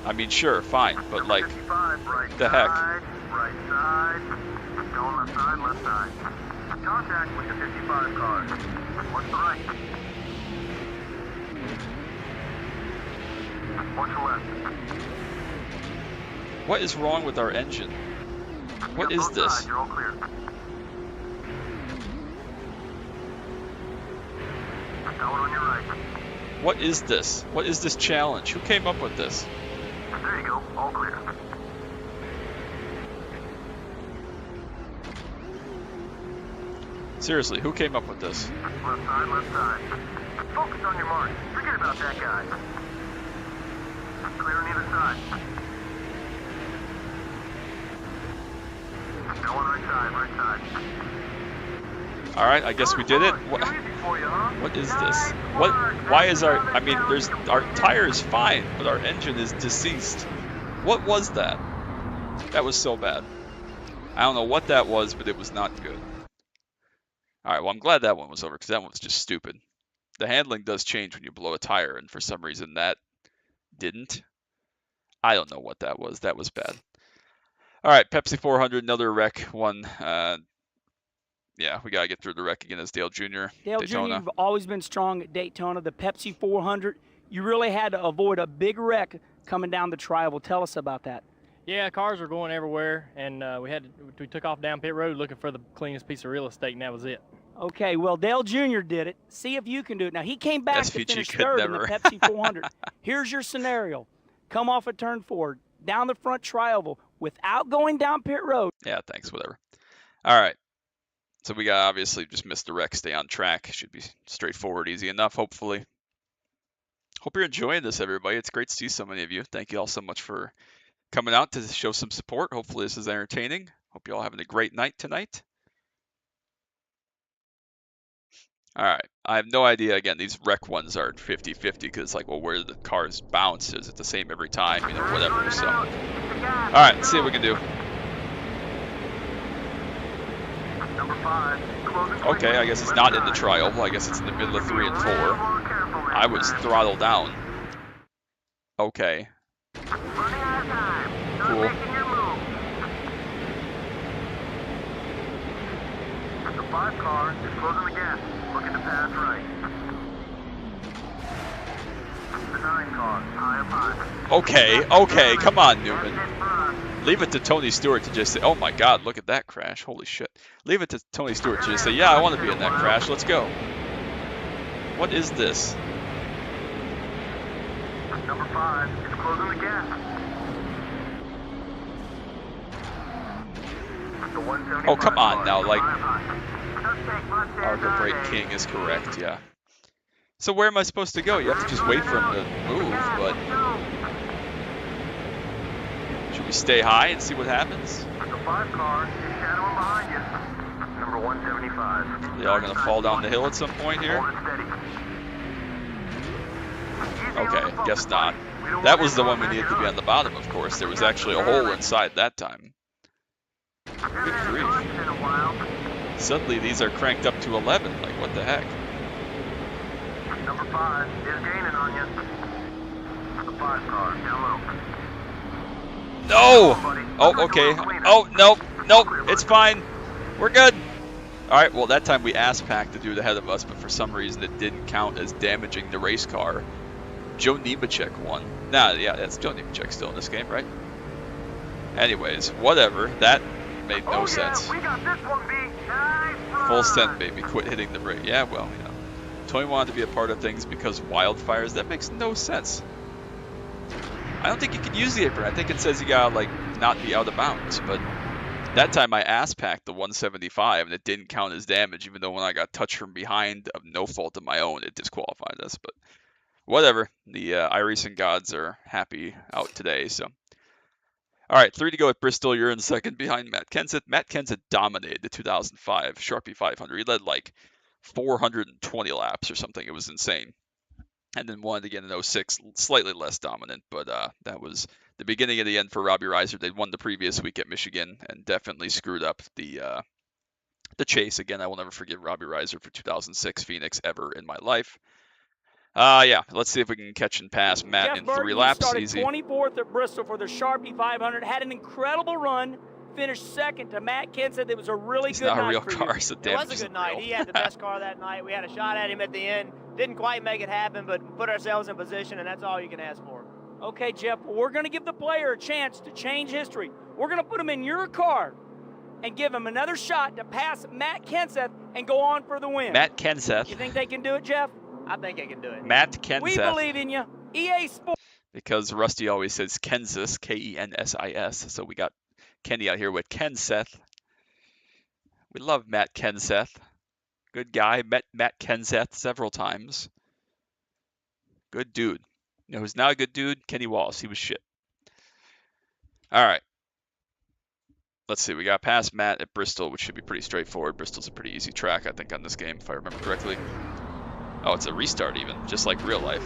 I mean, sure, fine, but like, 55, right the heck? side, right side. Going left side, left side. Contact with the 55 car. Watch the right. Watch the left. What is wrong with our engine? What Yep, is both this? sides, you're all clear. Going on your right. What is this? What is this challenge? Who came up with this? There you go, all clear. Seriously, who came up with this? Left side, left side. Focus on your mark. Forget about that guy. Clear on the other side. Going right side, right side. All right, I guess we did it. What, Too easy for you, huh? what is this? What? Why is our? I mean, our tire is fine, but our engine is deceased. What was that? That was so bad. I don't know what that was, but it was not good. All right, well, I'm glad that one was over because that one was just stupid. The handling does change when you blow a tire, and for some reason that didn't. I don't know what that was. That was bad. All right, Pepsi 400, another wreck one. Yeah, we got to get through the wreck again as Dale Jr. Dale Daytona. Jr., you've always been strong at Daytona. The Pepsi 400, you really had to avoid a big wreck coming down the tri-oval. Tell us about that. Yeah, cars were going everywhere, and we took off down pit road looking for the cleanest piece of real estate, and that was it. Okay, well, Dale Jr. did it. See if you can do it. Now, he came back to SVG finish could third in never. the Pepsi 400. Here's your scenario. Come off a turn 4, down the front tri-oval without going down pit road. Yeah, thanks, whatever. All right. So we got obviously just missed the wreck, stay on track. Should be straightforward, easy enough, hopefully. Hope you're enjoying this, everybody. It's great to see so many of you. Thank you all so much for coming out to show some support. Hopefully this is entertaining. Hope you all having a great night tonight. All right. I have no idea. Again, these wreck ones are 50-50 because, like, well, where the cars bounce, is it the same every time? You know, whatever. So, all right, let's see what we can do. Number 5. Okay, I guess it's not in the trial. I guess it's in the middle of 3 and 4. I was throttled down. Okay. Cool. The 5 car is closing the gap, looking to pass right. The 9 car, high up high. Okay, come on, Newman. Leave it to Tony Stewart to just say, oh my God, look at that crash. Holy shit. Leave it to Tony Stewart to just say, yeah, I want to be in that crash. Let's go. What is this? Number 5 is closing the gap. Oh, come on now, like, Argo Brake King is correct, yeah. So where am I supposed to go? You have to just wait for him to move, but... Should we stay high and see what happens? The 5 car is shadowing behind you. Number 175. They all gonna fall down the hill at some point here? Okay, guess not. That was the one we needed to be on the bottom, of course. There was actually a hole inside that time. Good grief. Suddenly these are cranked up to 11. Like, what the heck? Number 5 is gaining on you. The 5 car, down low. No! Oh, okay. Oh, nope, it's fine. We're good. All right, well, that time we ass-packed the dude ahead of us, but for some reason it didn't count as damaging the race car. Joe Nemechek won. Nah, yeah, that's Joe Nemechek still in this game, right? Anyways, whatever. That made no sense. We got this one, B. Nice. Full send, baby. Quit hitting the brake. Yeah, well, you know. Tony wanted to be a part of things because wildfires. That makes no sense. I don't think you can use the apron. I think it says you gotta, like, not be out of bounds. But that time I ass-packed the 175 and it didn't count as damage, even though when I got touched from behind of no fault of my own, it disqualified us. But whatever. The iRacing gods are happy out today, so. All right, 3 to go at Bristol. You're in second behind Matt Kenseth. Matt Kenseth dominated the 2005 Sharpie 500. He led like 420 laps or something. It was insane. And then won again in 06, slightly less dominant, but that was the beginning of the end for Robbie Reiser. They'd won the previous week at Michigan and definitely screwed up the chase. Again, I will never forgive Robbie Reiser for 2006 Phoenix ever in my life. Yeah, let's see if we can catch and pass Matt in 3 laps. Started Easy. 24th at Bristol for the Sharpie 500. Had an incredible run. Finished second to Matt Kenseth. It was a really good night It's not a real for car, you. so It damage was a isn't good night. real. He had the best car that night. We had a shot at him at the end. Didn't quite make it happen, but put ourselves in position, and that's all you can ask for. Okay, Jeff, we're going to give the player a chance to change history. We're going to put him in your car and give him another shot to pass Matt Kenseth and go on for the win. Matt Kenseth. You think they can do it, Jeff? I think they can do it. Matt Kenseth. We believe in you. EA Sports. Because Rusty always says Kensis, Kensis. So we got Kenny out here with Kenseth. We love Matt Kenseth. Good guy. Met Matt Kenseth several times. Good dude. You know who's not a good dude? Kenny Wallace. He was shit. All right. Let's see. We got past Matt at Bristol, which should be pretty straightforward. Bristol's a pretty easy track, I think, on this game, if I remember correctly. Oh, it's a restart even, just like real life.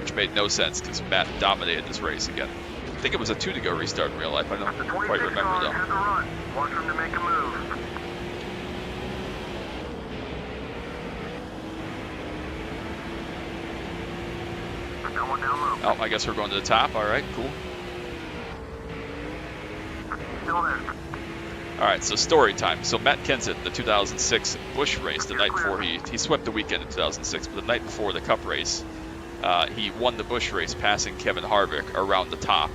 Which made no sense because Matt dominated this race again. I think it was a 2-to-go restart in real life. I don't quite remember though. Watch him to make a move. Oh, I guess we're going to the top. All right, cool. Still there. All right, so story time. So Matt Kenseth, the 2006 Busch race, the night before he swept the weekend in 2006, but the night before the Cup race, he won the Busch race, passing Kevin Harvick around the top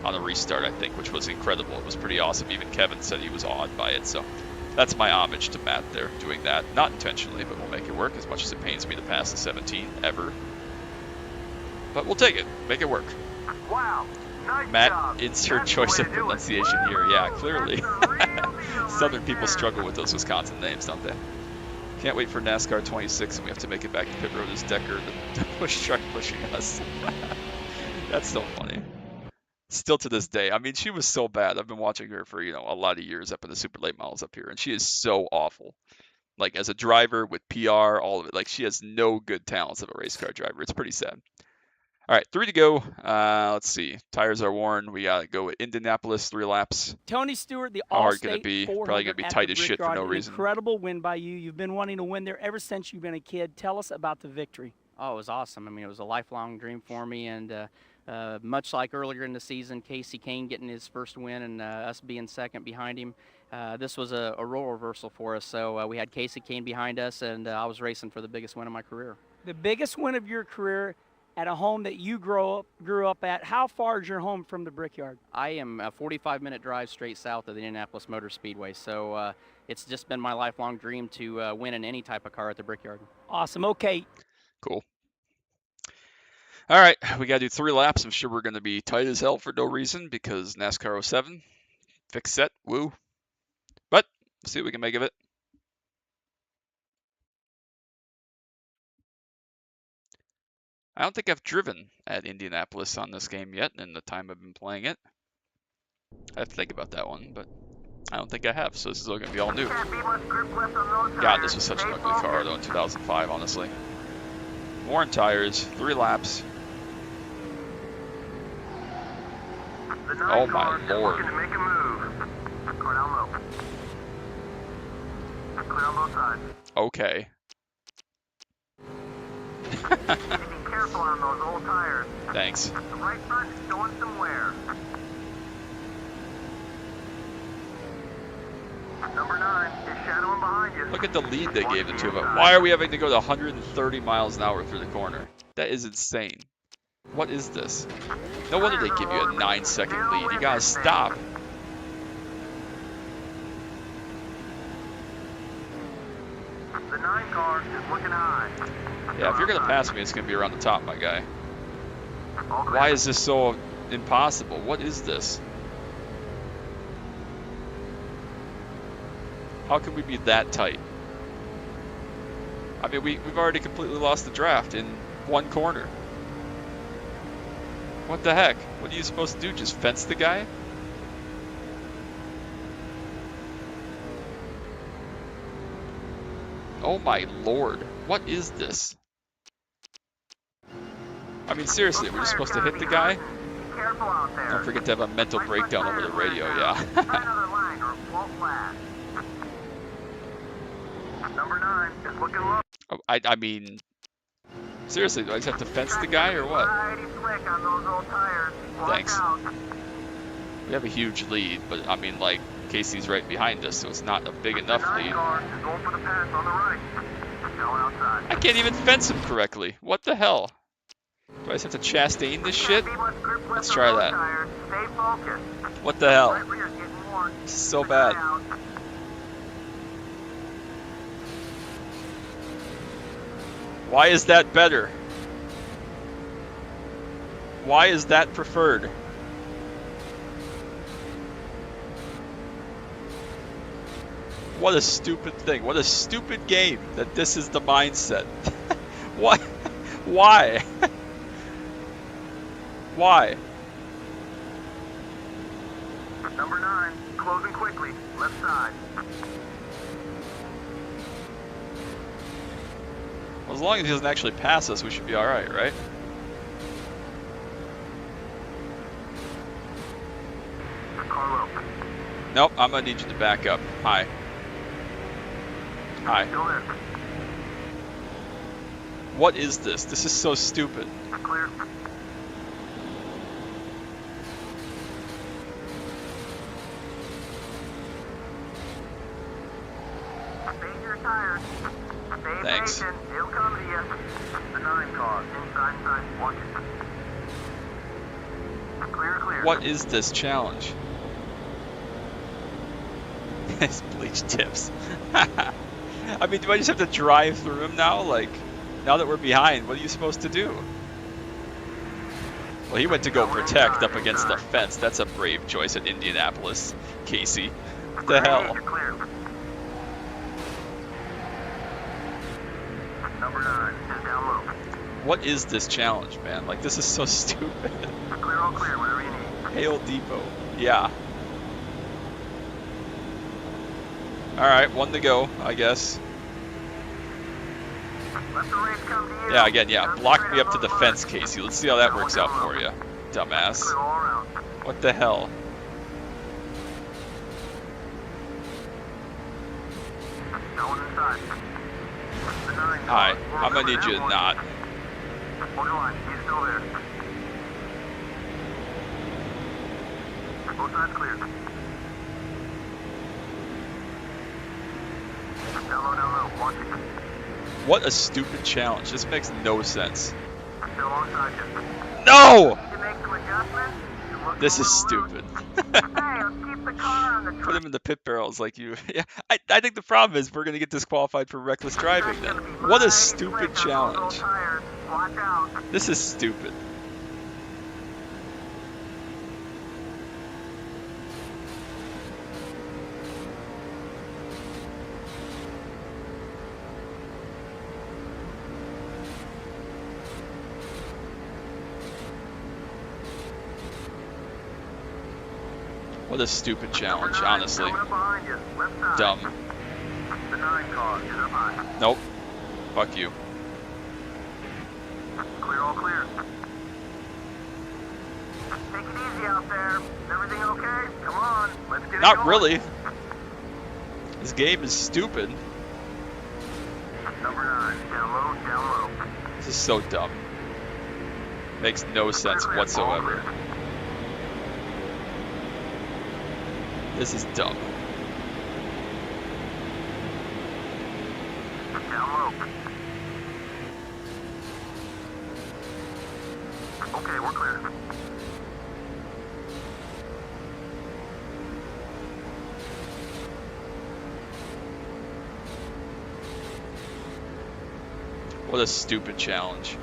on a restart, I think, which was incredible. It was pretty awesome. Even Kevin said he was awed by it. So That's my homage to Matt there, doing that. Not intentionally, but we'll make it work, as much as it pains me to pass the 17 ever. But we'll take it. Make it work. Wow. Nice Matt, job. insert That's choice the of way to do it. pronunciation here. Yeah, clearly. That's the real deal Southern right people there. struggle with those Wisconsin names, don't they? Can't wait for NASCAR 26, and we have to make it back to pit road as Decker, the push truck pushing us. That's so funny. Still to this day. I mean, she was so bad. I've been watching her for, a lot of years up in the super late models up here, and she is so awful. Like, as a driver with PR, all of it. Like, she has no good talents of a race car driver. It's pretty sad. All right, 3 to go. Let's see. Tires are worn. We got to go with Indianapolis, 3 laps. Tony Stewart, the How hard can it Allstate be? 400 Probably going to be at tight the as shit for Brickyard, no an reason. Incredible win by you. You've been wanting to win there ever since you've been a kid. Tell us about the victory. Oh, it was awesome. I mean, it was a lifelong dream for me, and much like earlier in the season, Casey Kane getting his first win and us being second behind him, this was a role reversal for us. So we had Casey Kane behind us, and I was racing for the biggest win of my career. The biggest win of your career at a home that you grew up at. How far is your home from the Brickyard? I am a 45-minute drive straight south of the Indianapolis Motor Speedway, so it's just been my lifelong dream to win in any type of car at the Brickyard. Awesome. Okay. Cool. All right, we got to do 3 laps. I'm sure we're going to be tight as hell for no reason because NASCAR 07. Fix set. Woo. But let's see what we can make of it. I don't think I've driven at Indianapolis on this game yet in the time I've been playing it. I have to think about that one, but I don't think I have, so this is all going to be all new. God, this was such an ugly car, though, in 2005, honestly. Worn tires, 3 laps. Oh, my Lord. Okay. Careful on those old tires. Thanks. The right front is showing some wear. Number 9 is shadowing behind you. Look at the lead they gave the two of them. Why are we having to go to 130 miles an hour through the corner? That is insane. What is this? No wonder they give you a 9-second lead. You gotta stop. The 9 car is looking high. Yeah, if you're gonna pass me, it's gonna be around the top, my guy. Why is this so impossible? What is this? How can we be that tight? I mean, we've already completely lost the draft in 1 corner. What the heck? What are you supposed to do? Just fence the guy? Oh my Lord. What is this? I mean, seriously, we're just supposed to hit the guy? Don't forget to have a mental breakdown over the radio, yeah. Number 9 is looking low. Oh, I mean, seriously, do I just have to fence the guy or what? Thanks. We have a huge lead, but I mean, like, Casey's right behind us, so it's not a big enough lead. I can't even fence him correctly. What the hell? Do I just have to Chastain this shit? Let's try that. What the hell? This is so bad. Why is that better? Why is that preferred? What a stupid thing. What a stupid game that this is the mindset. What? Why? Why? Number 9, closing quickly, left side. Well, as long as he doesn't actually pass us, we should be alright, right? Carlo. Nope, I'm gonna need you to back up. Hi. Hi. What is this? This is so stupid. Clear. Stay your tires. Stay Thanks. patient. It'll come to you. The 9 car, inside, watch it. Clear. What is this challenge? His bleach tips. I mean, do I just have to drive through him now? Like, now that we're behind, what are you supposed to do? Well, he went to go protect up against the fence. That's a brave choice at Indianapolis, Casey. What the hell? Number 9 is down low. What is this challenge, man? Like, this is so stupid. Clear, all clear, whatever you need. Hale Depot. Yeah. Alright, one to go, I guess. Let the race come to you. Yeah, again, yeah. Block me up to the fence, Casey. Let's see how that works out for you, dumbass. Clear all around. What the hell? No one inside. The 9 Hi, car. I'm gonna need you to not. Hold your line, he's still there. Both sides clear. Down low, watch it. What a stupid challenge. This makes no sense. Still alongside you. No! Need to make some adjustments? You look This a is little loose. stupid. Hey, let's keep the car on the Put track. him in the pit barrels like you. Yeah, I think the problem is we're gonna get disqualified for reckless driving then. What a stupid challenge. Watch out. This is stupid. What a stupid challenge, honestly. Coming up behind you, left side. Dumb. The 9 car is up high. Nope. Fuck you. Clear, all clear. Take it easy out there. Is everything okay? Come on, let's get it Not going. really. This game is stupid. Number 9, down low, down low. This is so dumb. Makes no sense whatsoever. This is dumb. Down low. Okay, we're clear. What a stupid challenge.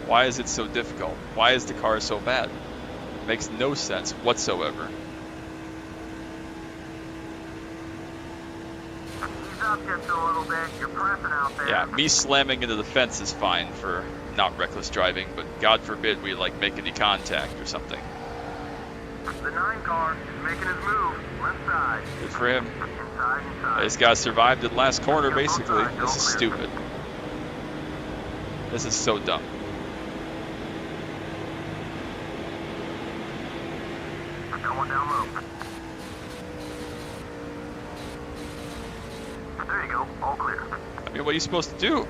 Why is it so difficult? Why is the car so bad? Makes no sense whatsoever. Ease up just a little bit. You're pressing out there. Yeah, me slamming into the fence is fine for not reckless driving, but God forbid we like make any contact or something. The 9 car is making his move. Left side. Good for him. Inside, inside. This guy survived the last corner basically. This is stupid. This is so dumb. Got one down low. There you go. All clear. I mean, what are you supposed to do?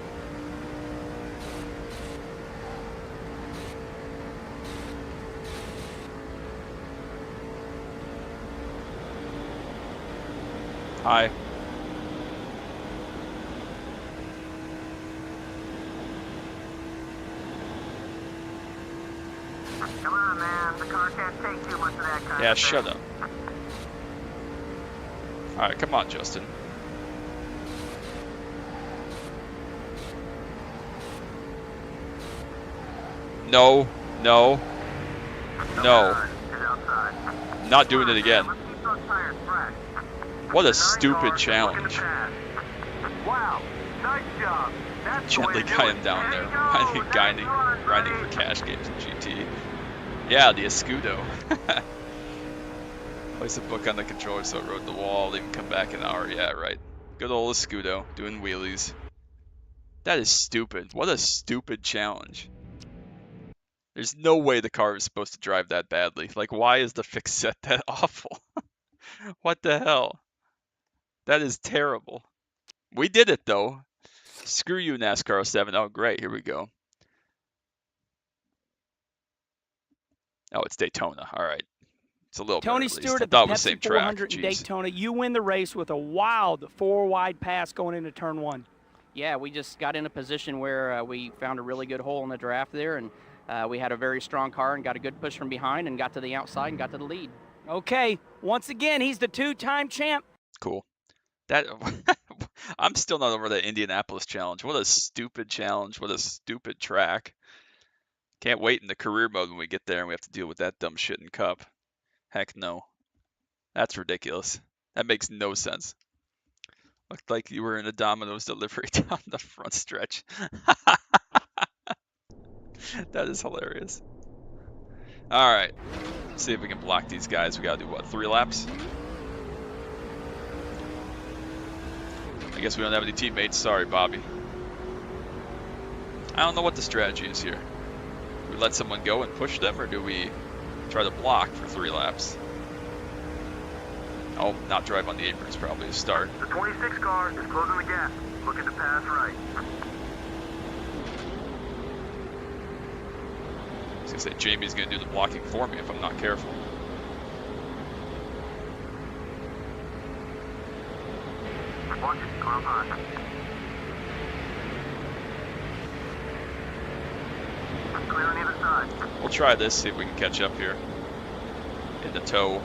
Hi. Come on, man. The car can't take too much of that kind Yeah, of shut thing. up. Alright, come on, Justin. No, no, no. Is outside. Not doing it again. Let's keep those tires fresh. What a stupid challenge. Wow, nice job. That's the way Gently to do guide it. him down There there. you go. I think Nice run, grinding buddy. for cash games in GT. Yeah, the Escudo. Place a book on the controller so it rode the wall, even come back an hour. Yeah, right. Good old Escudo, doing wheelies. That is stupid. What a stupid challenge. There's no way the car is supposed to drive that badly. Like, why is the fix set that awful? What the hell? That is terrible. We did it, though. Screw you, NASCAR 07. Oh, great. Here we go. Oh, it's Daytona. All right. It's a little Tony better, at least. Stewart I at the thought it was the Pepsi same track. 400 in Jeez. Daytona. You win the race with a wild 4-wide pass going into turn 1. Yeah, we just got in a position where we found a really good hole in the draft there, and we had a very strong car and got a good push from behind and got to the outside and got to the lead. Okay, once again, he's the 2-time champ. Cool. That I'm still not over the Indianapolis challenge. What a stupid challenge. What a stupid track. Can't wait in the career mode when we get there and we have to deal with that dumb shit in Cup. Heck no. That's ridiculous. That makes no sense. Looked like you were in a Domino's delivery down the front stretch. That is hilarious. All right. See if we can block these guys. We got to do what, 3 laps? I guess we don't have any teammates. Sorry, Bobby. I don't know what the strategy is here. Do we let someone go and push them, or do we try to block for 3 laps? Oh, not drive on the aprons probably to start. The 26 car is closing the gap. Looking to pass right. I was going to say, Jamie's going to do the blocking for me if I'm not careful. Watch it, car high. Clear on either side. We'll try this, see if we can catch up here. In the toe.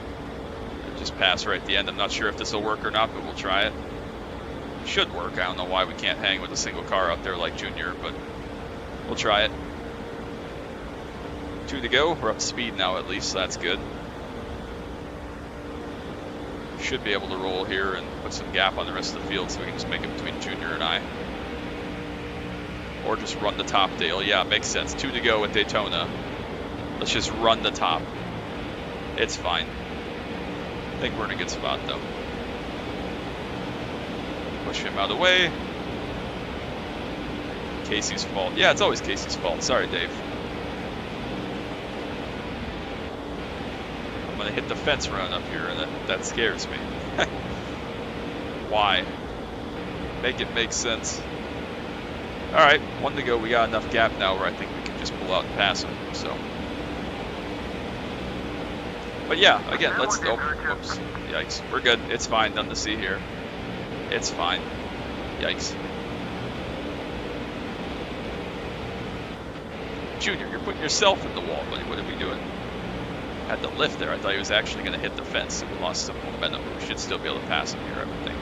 And just pass right at the end. I'm not sure if this will work or not, but we'll try it. Should work. I don't know why we can't hang with a single car out there like Junior, but we'll try it. 2 to go. We're up to speed now at least, so that's good. Should be able to roll here and put some gap on the rest of the field so we can just make it between Junior and I. Or just run the top, Dale. Yeah, makes sense. 2 to go at Daytona. Let's just run the top. It's fine. I think we're in a good spot, though. Push him out of the way. Casey's fault. Yeah, it's always Casey's fault. Sorry, Dave. I'm going to hit the fence running up here, and that scares me. Why? Make it make sense. All right, 1 to go. We got enough gap now where I think we can just pull out and pass him. So, but yeah, again, let's go. Whoops, yikes. We're good. It's fine. Nothing to see here. It's fine. Yikes. Junior, you're putting yourself in the wall, buddy. What are we doing? Had the lift there. I thought he was actually going to hit the fence. We lost some momentum, but we should still be able to pass him here, I would think.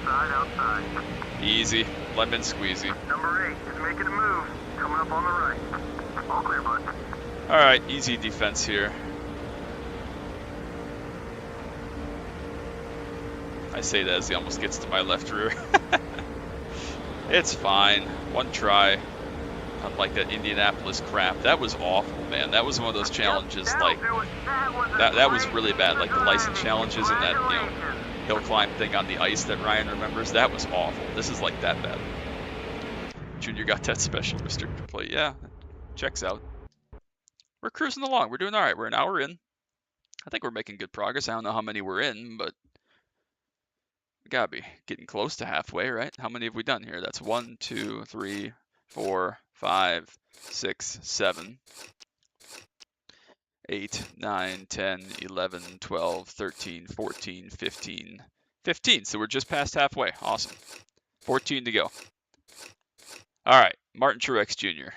Outside. Easy. Lemon squeezy. Number 8 is making a move. Coming up on the right. All clear, bud. All right, easy defense here. I say that as he almost gets to my left rear. It's fine. 1 try. Unlike that Indianapolis crap. That was awful, man. That was one of those challenges, like, that was really bad. Like the license challenges and that, you know, hill climb thing on the ice that Ryan remembers. That was awful. This is like that bad. Junior got that special restrictor plate. Yeah, checks out. We're cruising along. We're doing all right. We're an hour in. I think we're making good progress. I don't know how many we're in, but we gotta be getting close to halfway, right? How many have we done here? That's 1, 2, 3, 4, 5, 6, 7, 8, 9, 10, 11, 12, 13, 14, 15. 15, so we're just past halfway. Awesome. 14 to go. All right, Martin Truex Jr.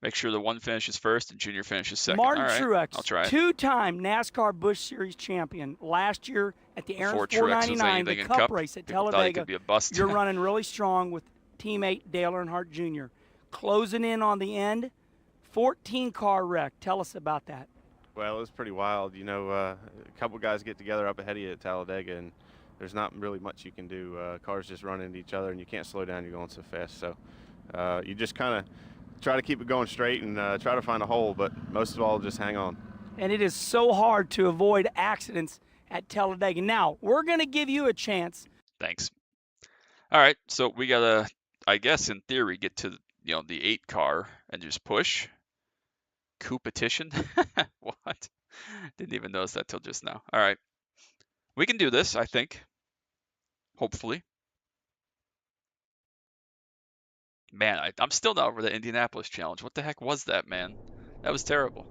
Make sure the 1 finishes first and Junior finishes second. Martin All right, Truex, I'll try it. 2-time NASCAR Busch Series champion. Last year at the Aaron 499, the Cup race at Talladega, you're running really strong with teammate Dale Earnhardt Jr. Closing in on the end, 14-car wreck. Tell us about that. Well, it was pretty wild. You know, a couple guys get together up ahead of you at Talladega, and there's not really much you can do. Cars just run into each other, and you can't slow down. You're going so fast. So you just kind of try to keep it going straight and try to find a hole, but most of all, just hang on. And it is so hard to avoid accidents at Talladega. Now, we're going to give you a chance. Thanks. All right, so we got to, I guess in theory, get to, you know, the 8 car and just push. Competition? What? Didn't even notice that till just now. All right. We can do this, I think. Hopefully. Man, I'm still not over the Indianapolis challenge. What the heck was that, man? That was terrible.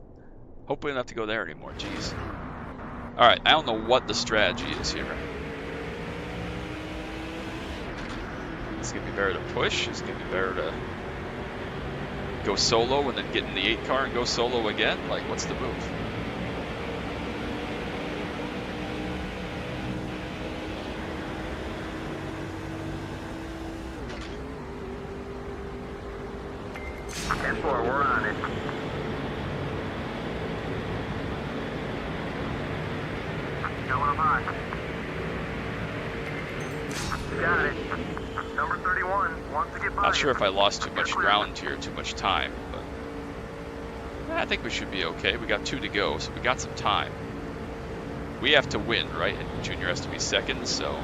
Hope we don't have to go there anymore. Jeez. All right, I don't know what the strategy is here. It's going to be better to push. It's going to be better to go solo and then get in the 8 car and go solo again? Like, what's the move? We're on it. Going up high. Got it. Number 31 wants to get by. Not sure if I lost too much ground here, too much time, but I think we should be okay. We got 2 to go, so we got some time. We have to win, right? And Junior has to be second, so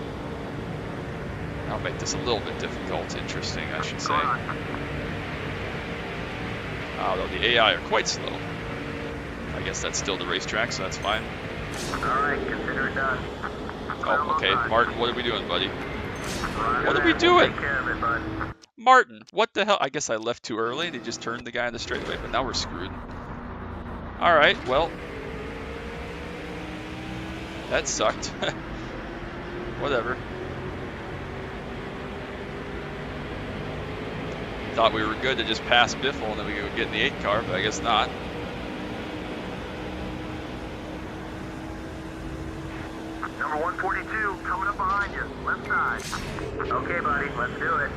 that'll make this a little bit difficult, interesting, I should say. Although the AI are quite slow. I guess that's still the racetrack, so that's fine. Alright, consider it done. Oh, okay. Martin, what are we doing, buddy? What are we doing? Take care of it, bud. Martin, what the hell? I guess I left too early and he just turned the guy in the straightaway, but now we're screwed. Alright, well. That sucked. Whatever. Thought we were good to just pass Biffle and then we could get in the 8 car, but I guess not. Number 142 coming up behind you, left side. Okay, buddy, let's do it.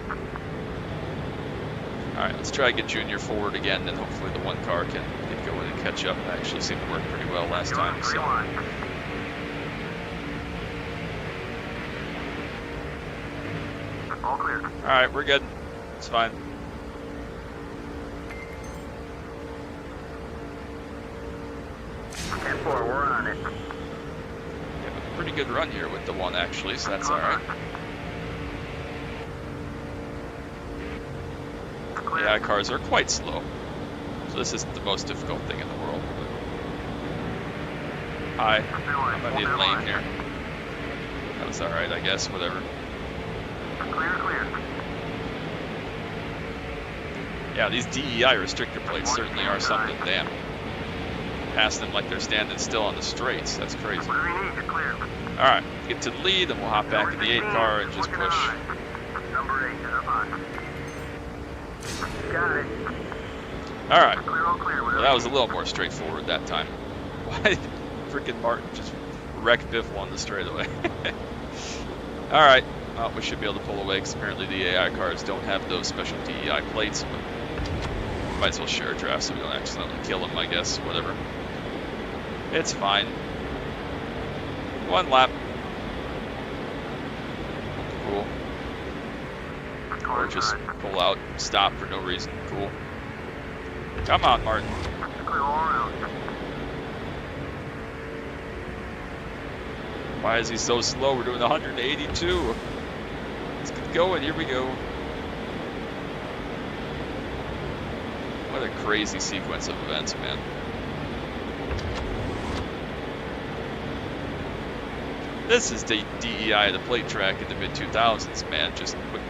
Alright, let's try to get Junior forward again, and hopefully the 1 car can get going and catch up. That actually seemed to work pretty well last time. So. All clear. Alright, we're good. It's fine. 10-4, we're on it. We have a pretty good run here with the 1 actually, so that's alright. AI cars are quite slow, so this isn't the most difficult thing in the world. Hi, I might need a lane here. That was alright, I guess, whatever. Clear. Yeah, these DEI restrictor plates certainly are something, damn. Passing them like they're standing still on the straights, that's crazy. Alright, get to the lead, and we'll hop back in the 8 car and just push. Number 8 is up high. Got it. Alright, well that was a little more straightforward that time. Why did freaking Martin just wreck Biffle on the straightaway? Alright, well, we should be able to pull away because apparently the AI cars don't have those special DEI plates, but might as well share a draft so we don't accidentally kill them, I guess, whatever. It's fine. 1 lap. Cool. Or just pull out, stop for no reason. Cool. Come on, Martin. Why is he so slow? We're doing 182. Let's get going. Here we go. What a crazy sequence of events, man. This is the DEI, the plate track in the mid-2000s, man. Just put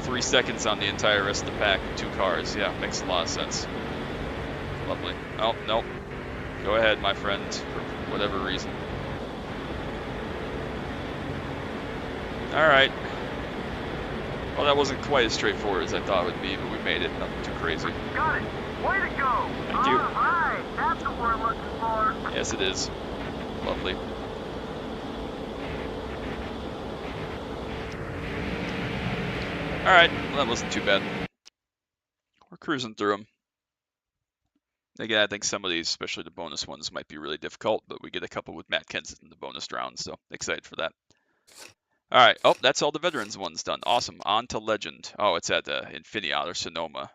3 seconds on the entire rest of the pack with 2 cars. Yeah, makes a lot of sense. Lovely. Oh, nope. Go ahead, my friend, for whatever reason. Alright. Well, that wasn't quite as straightforward as I thought it would be, but we made it. Nothing too crazy. Got it. Way to go. Thank you. All right. That's what we're looking for. Yes, it is. Lovely. Alright, well, that wasn't too bad. We're cruising through them. Again, I think some of these, especially the bonus ones, might be really difficult, but we get a couple with Matt Kenseth in the bonus round, so excited for that. Alright, oh, that's all the veterans ones done. Awesome. On to Legend. Oh, it's at Infineon or Sonoma.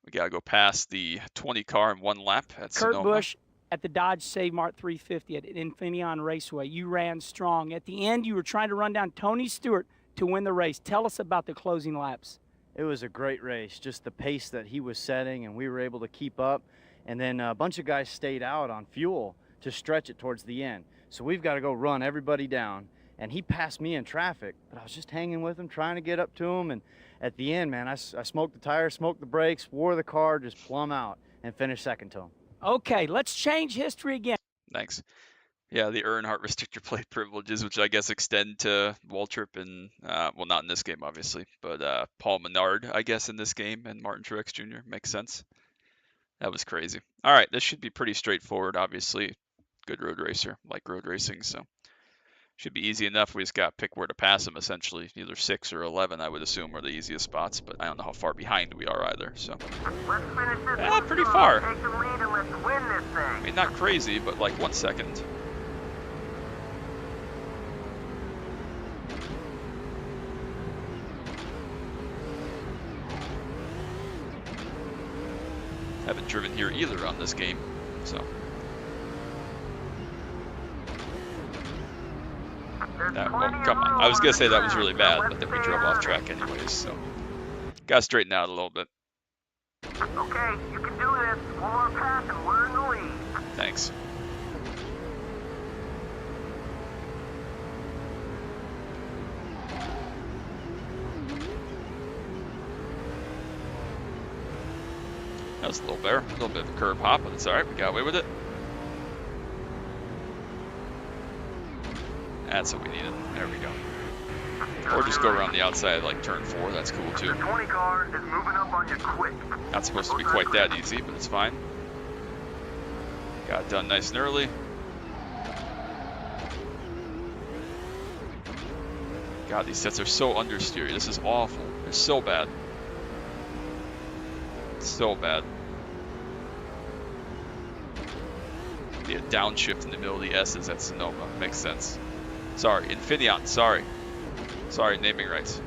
We gotta go past the 20 car in 1 lap at Kurt Sonoma. Busch at the Dodge Save Mart 350 at Infineon Raceway. You ran strong. At the end, you were trying to run down Tony Stewart to win the race. Tell us about the closing laps. It was a great race, just the pace that he was setting, and we were able to keep up. And then a bunch of guys stayed out on fuel to stretch it towards the end. So we've got to go run everybody down. And he passed me in traffic, but I was just hanging with him, trying to get up to him. And at the end, man, I smoked the tires, smoked the brakes, wore the car just plumb out, and finished second to him. Okay, let's change history again. Thanks. Yeah, the Earnhardt restrictor plate privileges, which I guess extend to Waltrip and, well, not in this game, obviously, but Paul Menard, I guess, in this game, and Martin Truex Jr. Makes sense. That was crazy. All right, this should be pretty straightforward, obviously. Good road racer, like road racing, so should be easy enough. We just got to pick where to pass him, essentially. Either 6 or 11, I would assume, are the easiest spots, but I don't know how far behind we are either, so. Pretty far. Take the lead and let's win this thing. I mean, not crazy, but like 1 second. Haven't driven here either on this game, so. Well, come on. I was going to say that was really bad, but then we drove off track anyways, so. Got to straighten out a little bit. Okay, you can do this. One more pass and we're in the lead. Thanks. That was a little bit of a curb hop, but it's all right. We got away with it. That's what we needed. There we go. Or just go around the outside like turn 4. That's cool too. The 20 car is moving up on you quick. Not supposed to be quite that easy, but it's fine. Got it done nice and early. God, these sets are so understeery. This is awful. They're so bad. So bad. Be a downshift in the middle of the S's at Sonoma. Makes sense. Sorry, Infineon. Sorry. Sorry, naming rights.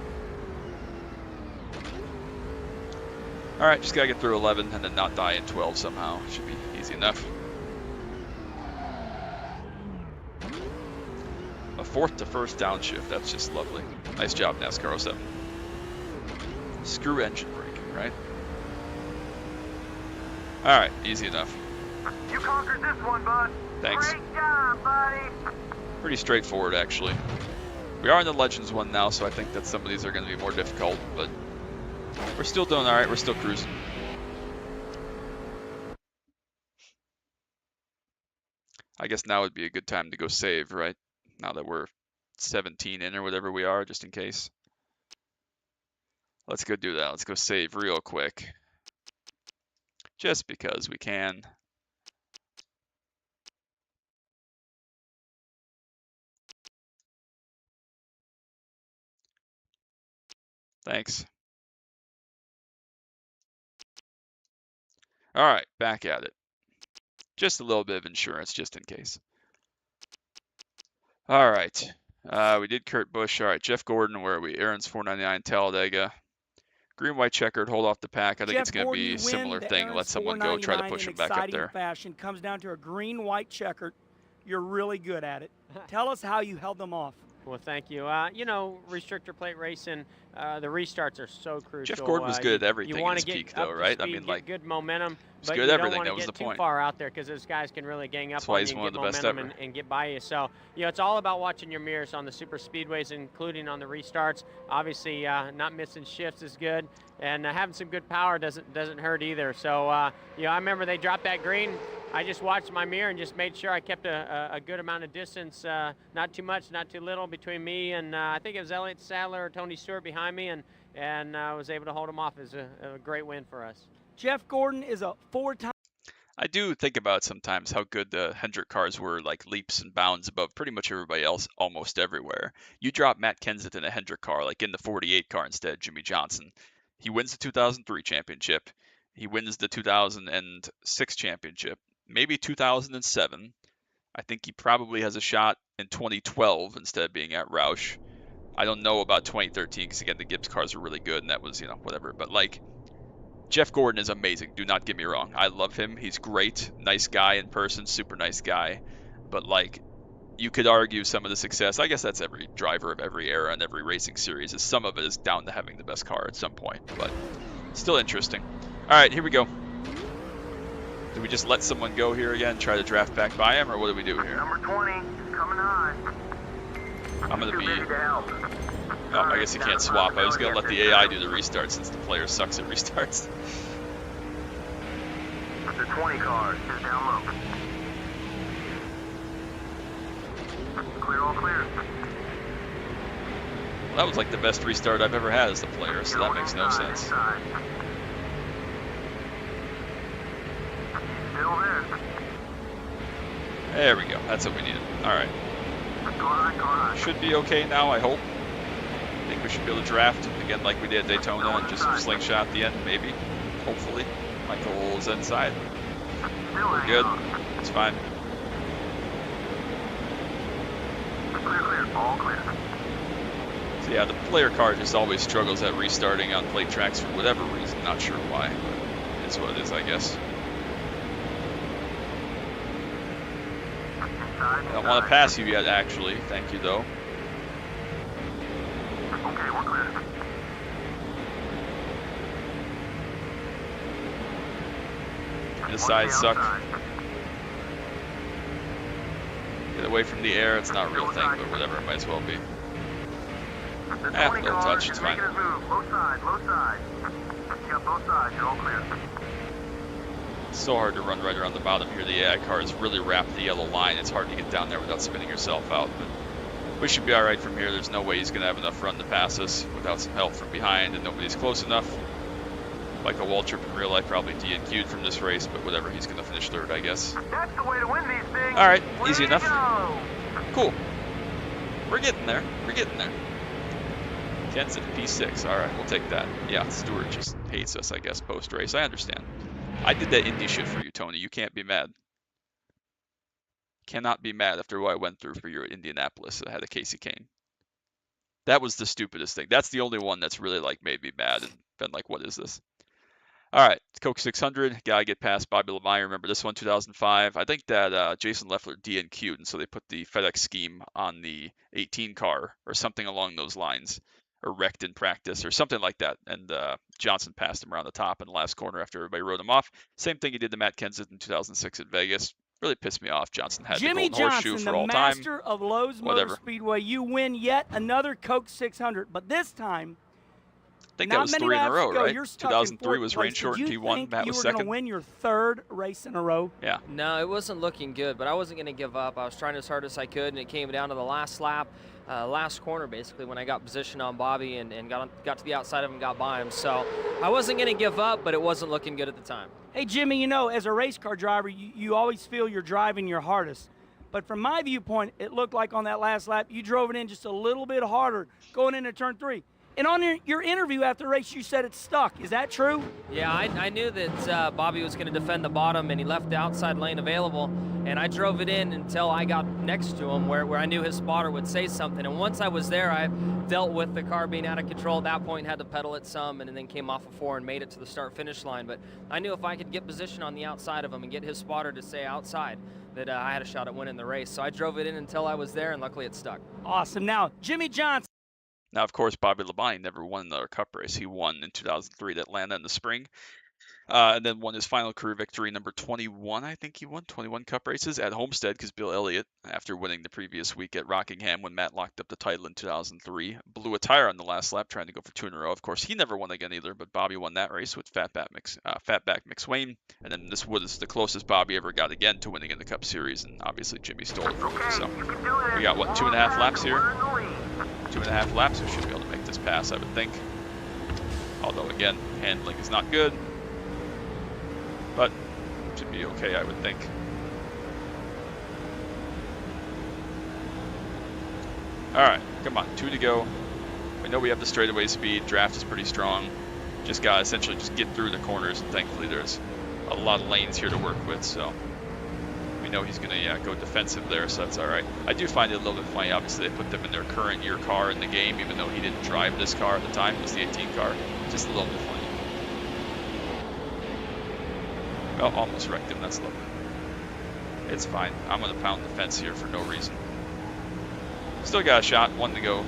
Alright, just gotta get through 11 and then not die in 12 somehow. Should be easy enough. A 4th to 1st downshift. That's just lovely. Nice job, NASCAR 07. Screw engine braking, right? Alright, easy enough. You conquered this one, bud. Thanks. Great job, buddy. Pretty straightforward, actually. We are in the Legends one now, so I think that some of these are going to be more difficult, but we're still doing alright. We're still cruising. I guess now would be a good time to go save, right? Now that we're 17 in or whatever we are, just in case. Let's go do that. Let's go save real quick. Just because we can. Thanks. All right, back at it. Just a little bit of insurance, just in case. All right. We did Kurt Busch. All right, Jeff Gordon, where are we? Aaron's 499, Talladega. Green, white, checkered, hold off the pack. I think it's going to be a similar thing. Let someone go, try to push him back up there. Fashion comes down to a green, white, checkered. You're really good at it. Tell us how you held them off. Well, thank you. You know, restrictor plate racing, the restarts are so crucial. Jeff Gordon was good at everything in his peak, though, right? Speed, I mean, like good momentum, but good you at don't everything. want to That was get the too point. far out there because those guys can really gang up That's why on he's you one and of get the best momentum ever. and get by you. So, you know, it's all about watching your mirrors on the super speedways, including on the restarts. Obviously, not missing shifts is good, and having some good power doesn't hurt either. So, you know, I remember they dropped that green. I just watched my mirror and just made sure I kept a good amount of distance, not too much, not too little, between me and I think it was Elliott Sadler or Tony Stewart behind me, and I was able to hold him off. It was a great win for us. Jeff Gordon is a 4-time. I do think about sometimes how good the Hendrick cars were, like leaps and bounds above pretty much everybody else almost everywhere. You drop Matt Kenseth in a Hendrick car, like in the 48 car instead, Jimmy Johnson. He wins the 2003 championship. He wins the 2006 championship. Maybe 2007. I think he probably has a shot in 2012 instead of being at Roush. I don't know about 2013 because, again, the Gibbs cars were really good and that was, you know, whatever. But, like, Jeff Gordon is amazing. Do not get me wrong. I love him. He's great. Nice guy in person. Super nice guy. But, like, you could argue some of the success. I guess that's every driver of every era and every racing series. Is some of it is down to having the best car at some point. But still interesting. All right, here we go. Do we just let someone go here again, try to draft back by him, or what do we do here? Number 20 is coming on. I'm going to be... Oh, I guess you can't swap. I was going to let the AI do the restart since the player sucks at restarts. The 20 car is down low. clear. That was like the best restart I've ever had as a player, so that makes no sense. Still there. There we go. That's what we needed. All right. Should be okay now, I hope. I think we should be able to draft again like we did at Daytona and just slingshot at the end, maybe. Hopefully. Michael is inside. We're good. It's fine. Clear, all clear. So yeah, the player car just always struggles at restarting on plate tracks for whatever reason. Not sure why, but it's what it is, I guess. I don't want to pass you yet, actually. Thank you, though. Okay, we're clear. The sides suck. Get away from the air. It's not a real thing, but whatever. It might as well be. Little touch. It's fine. Low side, low side. You got both sides. You're all clear. It's so hard to run right around the bottom here. The AI car is really wrapped the yellow line. It's hard to get down there without spinning yourself out. But we should be all right from here. There's no way he's going to have enough run to pass us without some help from behind, and nobody's close enough. Michael Waltrip in real life probably DNQ'd from this race, but whatever. He's going to finish third, I guess. That's the way to win these things. All right, easy enough. Cool. We're getting there. We're getting there. Jensen P6. All right, we'll take that. Yeah, Stewart just hates us, I guess, post-race. I understand. I did that Indy shit for you, Tony. You can't be mad. Cannot be mad after what I went through for your Indianapolis that had a Casey Kane. That was the stupidest thing. That's the only one that's really like made me mad and been like, what is this? All right, Coke 600. Gotta get past Bobby Lamire. Remember this one, 2005. I think that Jason Leffler DNQ'd, and so they put the FedEx scheme on the 18 car or something along those lines, or wrecked in practice or something like that. And Johnson passed him around the top in the last corner after everybody wrote him off. Same thing he did to Matt Kenseth in 2006 at Vegas. Really pissed me off. Johnson had Jimmy the golden horseshoe Johnson, for the all time. master of Lowe's Motor Whatever. Speedway. You win yet another Coke 600, but this time, I think not that was many 3 in a laps row, ago, right? you're stuck in 2003 fourth was place. rain short Did and you T1. think Matt you was were going second. to win your third race in a row? Yeah. No, it wasn't looking good, but I wasn't going to give up. I was trying as hard as I could, and it came down to the last lap, last corner, basically, when I got positioned on Bobby and got to the outside of him and got by him. So I wasn't going to give up, but it wasn't looking good at the time. Hey, Jimmy, you know, as a race car driver, you always feel you're driving your hardest. But from my viewpoint, it looked like on that last lap, you drove it in just a little bit harder going into turn 3. And on your interview after the race, you said it's stuck. Is that true? Yeah, I knew that Bobby was going to defend the bottom, and he left the outside lane available. And I drove it in until I got next to him where I knew his spotter would say something. And once I was there, I dealt with the car being out of control at that point and had to pedal it some, and then came off of 4 and made it to the start-finish line. But I knew if I could get position on the outside of him and get his spotter to say outside, that I had a shot at winning the race. So I drove it in until I was there, and luckily it stuck. Awesome. Now, Jimmy Johnson. Now, of course, Bobby Labonte never won another Cup race. He won in 2003 at Atlanta in the spring, and then won his final career victory, number 21, I think he won, 21 Cup races at Homestead, because Bill Elliott, after winning the previous week at Rockingham when Matt locked up the title in 2003, blew a tire on the last lap trying to go for 2 in a row. Of course, he never won again either, but Bobby won that race with Fatback McSwain, and then this was the closest Bobby ever got again to winning in the Cup Series, and obviously Jimmy stole it from him. So we got, what, 2.5 laps here? 2.5 laps, we should be able to make this pass, I would think. Although, again, handling is not good. But should be okay, I would think. Alright, come on, 2 to go. We know we have the straightaway speed. Draft is pretty strong. Just got to essentially just get through the corners, and thankfully there's a lot of lanes here to work with, so we know he's going to go defensive there, so that's all right. I do find it a little bit funny. Obviously, they put them in their current year car in the game, even though he didn't drive this car at the time. It was the 18 car. Just a little bit funny. Well, almost wrecked him. That's lovely. It's fine. I'm going to pound the fence here for no reason. Still got a shot. 1 to go.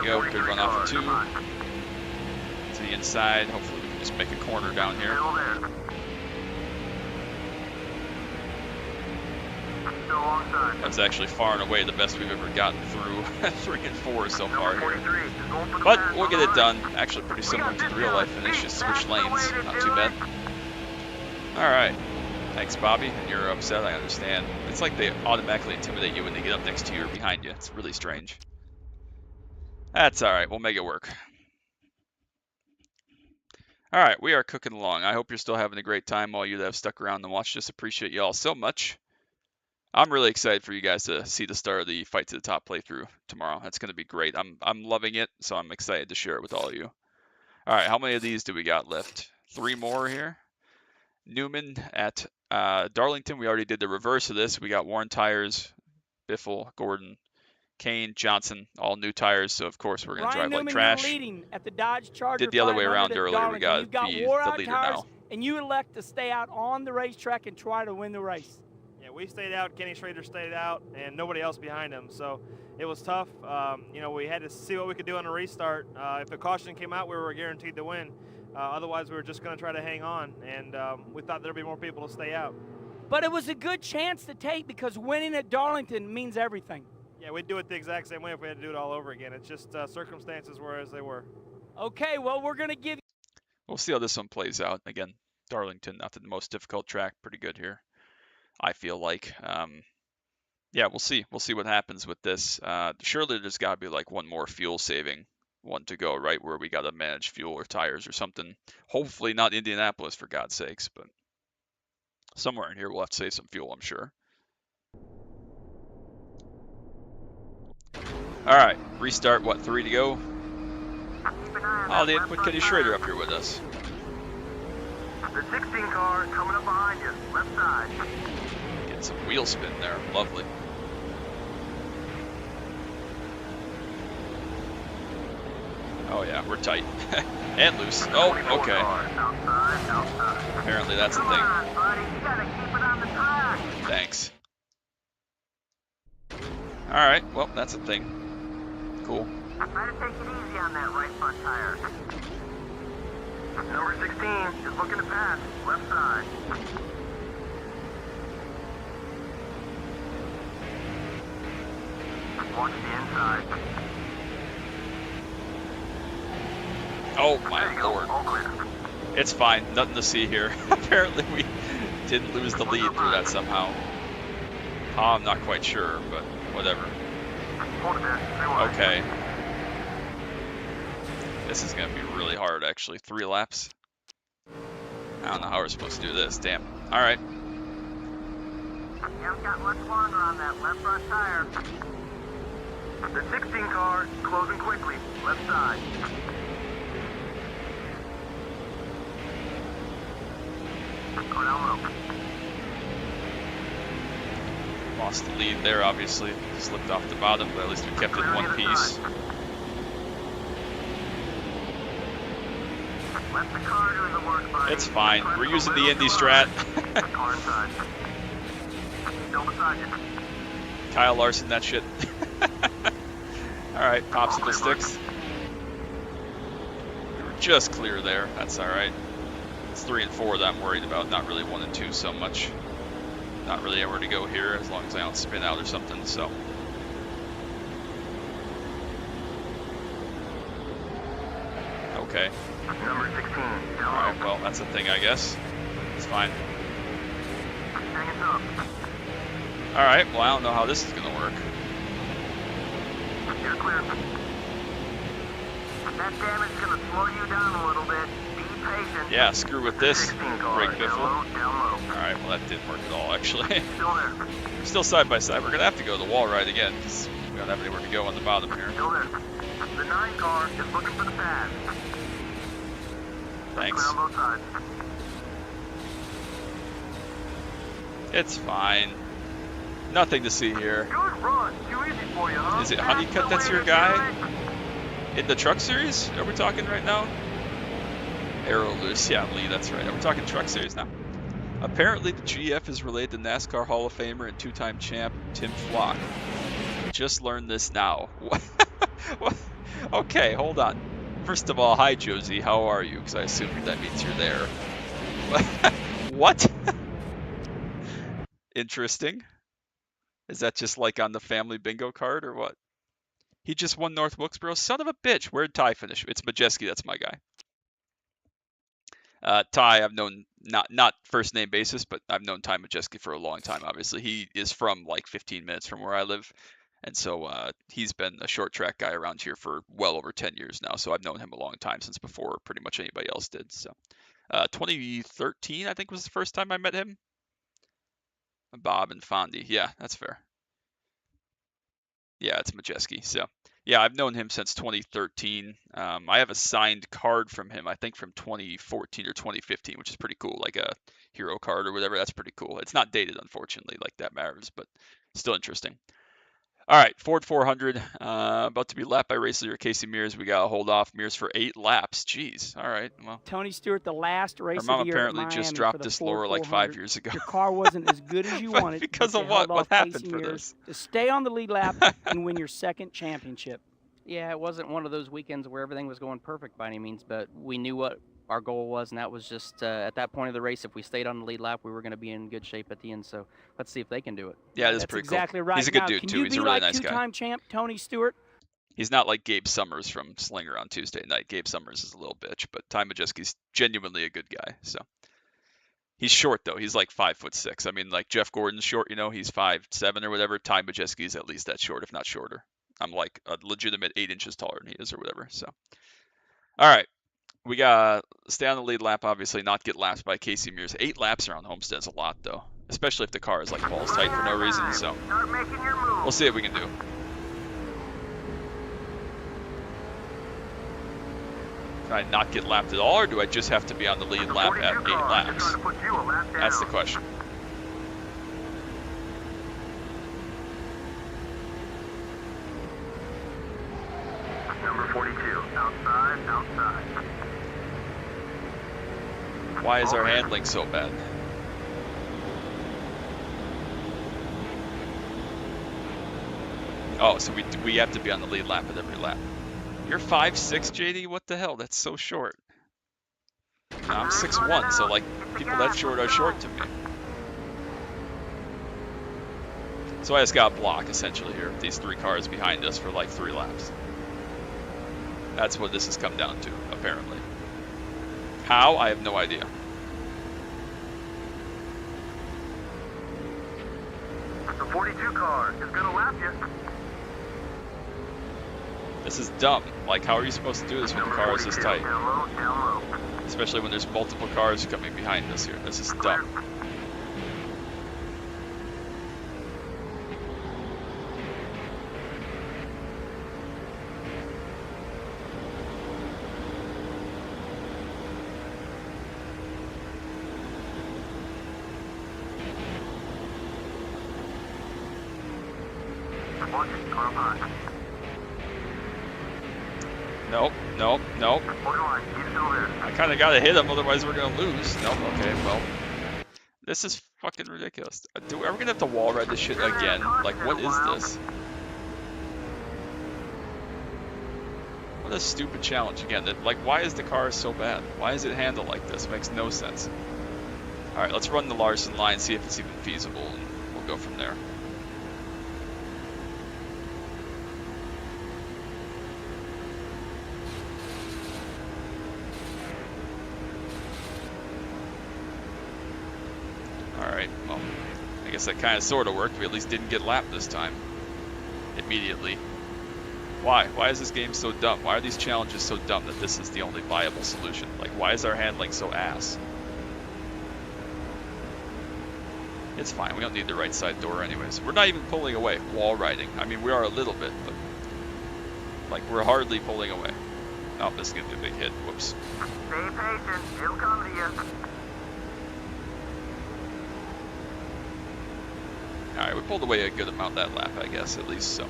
Go, good run off of 2 to the inside. Hopefully we can just make a corner down here. still alongside. That's actually far and away the best we've ever gotten through 3 and 4 so far Number here. 43 is going for the But pass we'll on get the it right. done. Actually pretty similar to the real life finish, just switch lanes. Not too bad. Alright. Thanks, Bobby. And you're upset, I understand. It's like they automatically intimidate you when they get up next to you or behind you. It's really strange. That's alright. We'll make it work. Alright, we are cooking along. I hope you're still having a great time, all you that have stuck around and watched this. Appreciate you all so much. I'm really excited for you guys to see the start of the Fight to the Top playthrough tomorrow. That's going to be great. I'm loving it, so I'm excited to share it with all of you. Alright, how many of these do we got left? 3 more here. Newman at Darlington. We already did the reverse of this. We got Warren tires, Biffle, Gordon, Kane, Johnson, all new tires. So of course we're gonna drive Ryan Newman, like trash. you're leading at the Dodge Charger. Did the other way 500 around at earlier. We Darlington. got You've got be wore the out leader tires, now. and you elect to stay out on the racetrack and try to win the race. Yeah, we stayed out. Kenny Schrader stayed out, and nobody else behind him. So it was tough. You know, we had to see what we could do on the restart. If the caution came out, we were guaranteed to win. Otherwise, we were just going to try to hang on, and we thought there'd be more people to stay out. But it was a good chance to take because winning at Darlington means everything. Yeah, we'd do it the exact same way if we had to do it all over again. It's just circumstances were as they were. Okay, well, we're going to give. We'll see how this one plays out. Again, Darlington, not the most difficult track. Pretty good here, I feel like. Yeah, we'll see. We'll see what happens with this. Surely there's got to be like one more fuel-saving one to go, right? Where we got to manage fuel or tires or something. Hopefully not Indianapolis, for God's sakes, but somewhere in here we'll have to save some fuel, I'm sure. All right, restart. What, 3 to go? Oh, they didn't put Kenny Schrader up here with us. The 16 car coming up behind you, left side. Get some wheel spin there. Lovely. Oh yeah, we're tight. And loose. Oh, okay. Apparently that's the thing. Thanks. Alright, well, that's a thing. Cool. Try to take it easy on that right front tire. Number 16 is looking to pass, left side. Watch the inside. Oh my lord. It's fine, nothing to see here. Apparently we didn't lose the lead through that somehow. I'm not quite sure, but whatever. Okay. This is gonna be really hard actually. 3 laps. I don't know how we're supposed to do this, damn. Alright. You haven't got much longer on that left front tire. The 16 car closing quickly, left side. Go down low. Lost the lead there, obviously. Slipped off the bottom, but at least we kept it in one piece. Let the car do the work, buddy. It's fine. We're using the Indy strat. Car inside. Still beside you. Kyle Larson, that shit. Alright, popsicle sticks. We were just clear there. That's alright. It's 3 and 4 that I'm worried about. Not really 1 and 2 so much. Not really anywhere to go here as long as I don't spin out or something, so. Okay. Number 16. Alright, well, that's a thing, I guess. It's fine. Alright, well, I don't know how this is gonna work. You're clear. That damage is gonna slow you down a little bit. Be patient. Yeah, screw with this. Break Biffle. Down low. Alright, well, that didn't work at all, actually. Still there. Still side by side. We're gonna have to go to the wall ride again, because we don't have anywhere to go on the bottom here. Still there. The 9 car is looking for the pass. Thanks. Clear on both sides. It's fine. Nothing to see here. Good run. Too easy for you, huh? Is it Honeycutt that's your guy? In the truck series? Are we talking right now? Arrow loose. Yeah, Lee, that's right. Are we talking truck series now? Apparently the GF is related to NASCAR Hall of Famer and 2-time champ Tim Flock. Just learned this now. What? Okay, hold on. First of all, hi Josie, how are you? Because I assume that means you're there. What? Interesting. Is that just like on the family bingo card or what? He just won North Wilkesboro. Son of a bitch. Where'd Ty finish? It's Majeski. That's my guy. Ty, I've known not first name basis, but I've known Ty Majeski for a long time. Obviously, he is from like 15 minutes from where I live, and so he's been a short track guy around here for well over 10 years now. So I've known him a long time, since before pretty much anybody else did. So 2013, I think, was the first time I met him. Bob and Fondy. Yeah, that's fair. Yeah, it's Majeski. So yeah, I've known him since 2013. I have a signed card from him, I think from 2014 or 2015, which is pretty cool, like a hero card or whatever. That's pretty cool. It's not dated, unfortunately, like that matters, but still interesting. All right, Ford 400, about to be lapped by race leader Casey Mears. We got to hold off Mears for 8 laps. Jeez. All right. Well, Tony Stewart, the last race our mom of the year apparently at just Miami dropped for the this Ford lower like 5 400. years ago. Your car wasn't as good as you But wanted. because but of you what? held What off happened Casey for Mears this? to stay on the lead lap and win your second championship. Yeah, it wasn't one of those weekends where everything was going perfect by any means, but we knew what our goal was, and that was just at that point of the race, if we stayed on the lead lap, we were going to be in good shape at the end. So let's see if they can do it. Yeah, that's pretty exactly cool. right. He's a good Now, dude, can too. you He's be a really like nice guy. two-time champ Tony Stewart? He's not like Gabe Summers from Slinger on Tuesday night. Gabe Summers is a little bitch, but Ty Majeski's genuinely a good guy. So he's short though. He's like 5'6". I mean, like Jeff Gordon's short, he's 5'7" or whatever. Ty Majeski's at least that short, if not shorter. I'm like a legitimate 8 inches taller than he is or whatever. So, all right. We got to stay on the lead lap, obviously, not get lapped by Casey Mears. 8 laps around Homestead is a lot, though, especially if the car is like balls tight for no reason. So we'll see what we can do. Can I not get lapped at all, or do I just have to be on the lead lap at 8 laps? That's the question. Number 42, outside. Why is our handling so bad? Oh, so we have to be on the lead lap at every lap. You're 5'6", JD? What the hell? That's so short. No, I'm 6'1", so like people that short are short to me. So I just got a block essentially here. These 3 cars behind us for like 3 laps. That's what this has come down to, apparently. How? I have no idea. The 42 car is going to lap you. This is dumb. Like, how are you supposed to do this when the car is this tight? Down low. Especially when there's multiple cars coming behind us here. This is dumb. Nope. I kind of got to hit him, otherwise we're going to lose. Nope, okay, well. This is fucking ridiculous. Are we going to have to wall ride this shit again? Like, what is this? What a stupid challenge again. Like, why is the car so bad? Why is it handled like this? It makes no sense. Alright, let's run the Larson line, see if it's even feasible, and we'll go from there. Alright, well, I guess that kind of sort of worked. We at least didn't get lapped this time. Immediately. Why? Why is this game so dumb? Why are these challenges so dumb that this is the only viable solution? Like, why is our handling so ass? It's fine, we don't need the right side door anyways. We're not even pulling away, wall riding. I mean, we are a little bit, but like, we're hardly pulling away. Oh, this is gonna be a big hit, whoops. Stay patient, it'll come to you. Alright, we pulled away a good amount that lap, I guess, at least, so.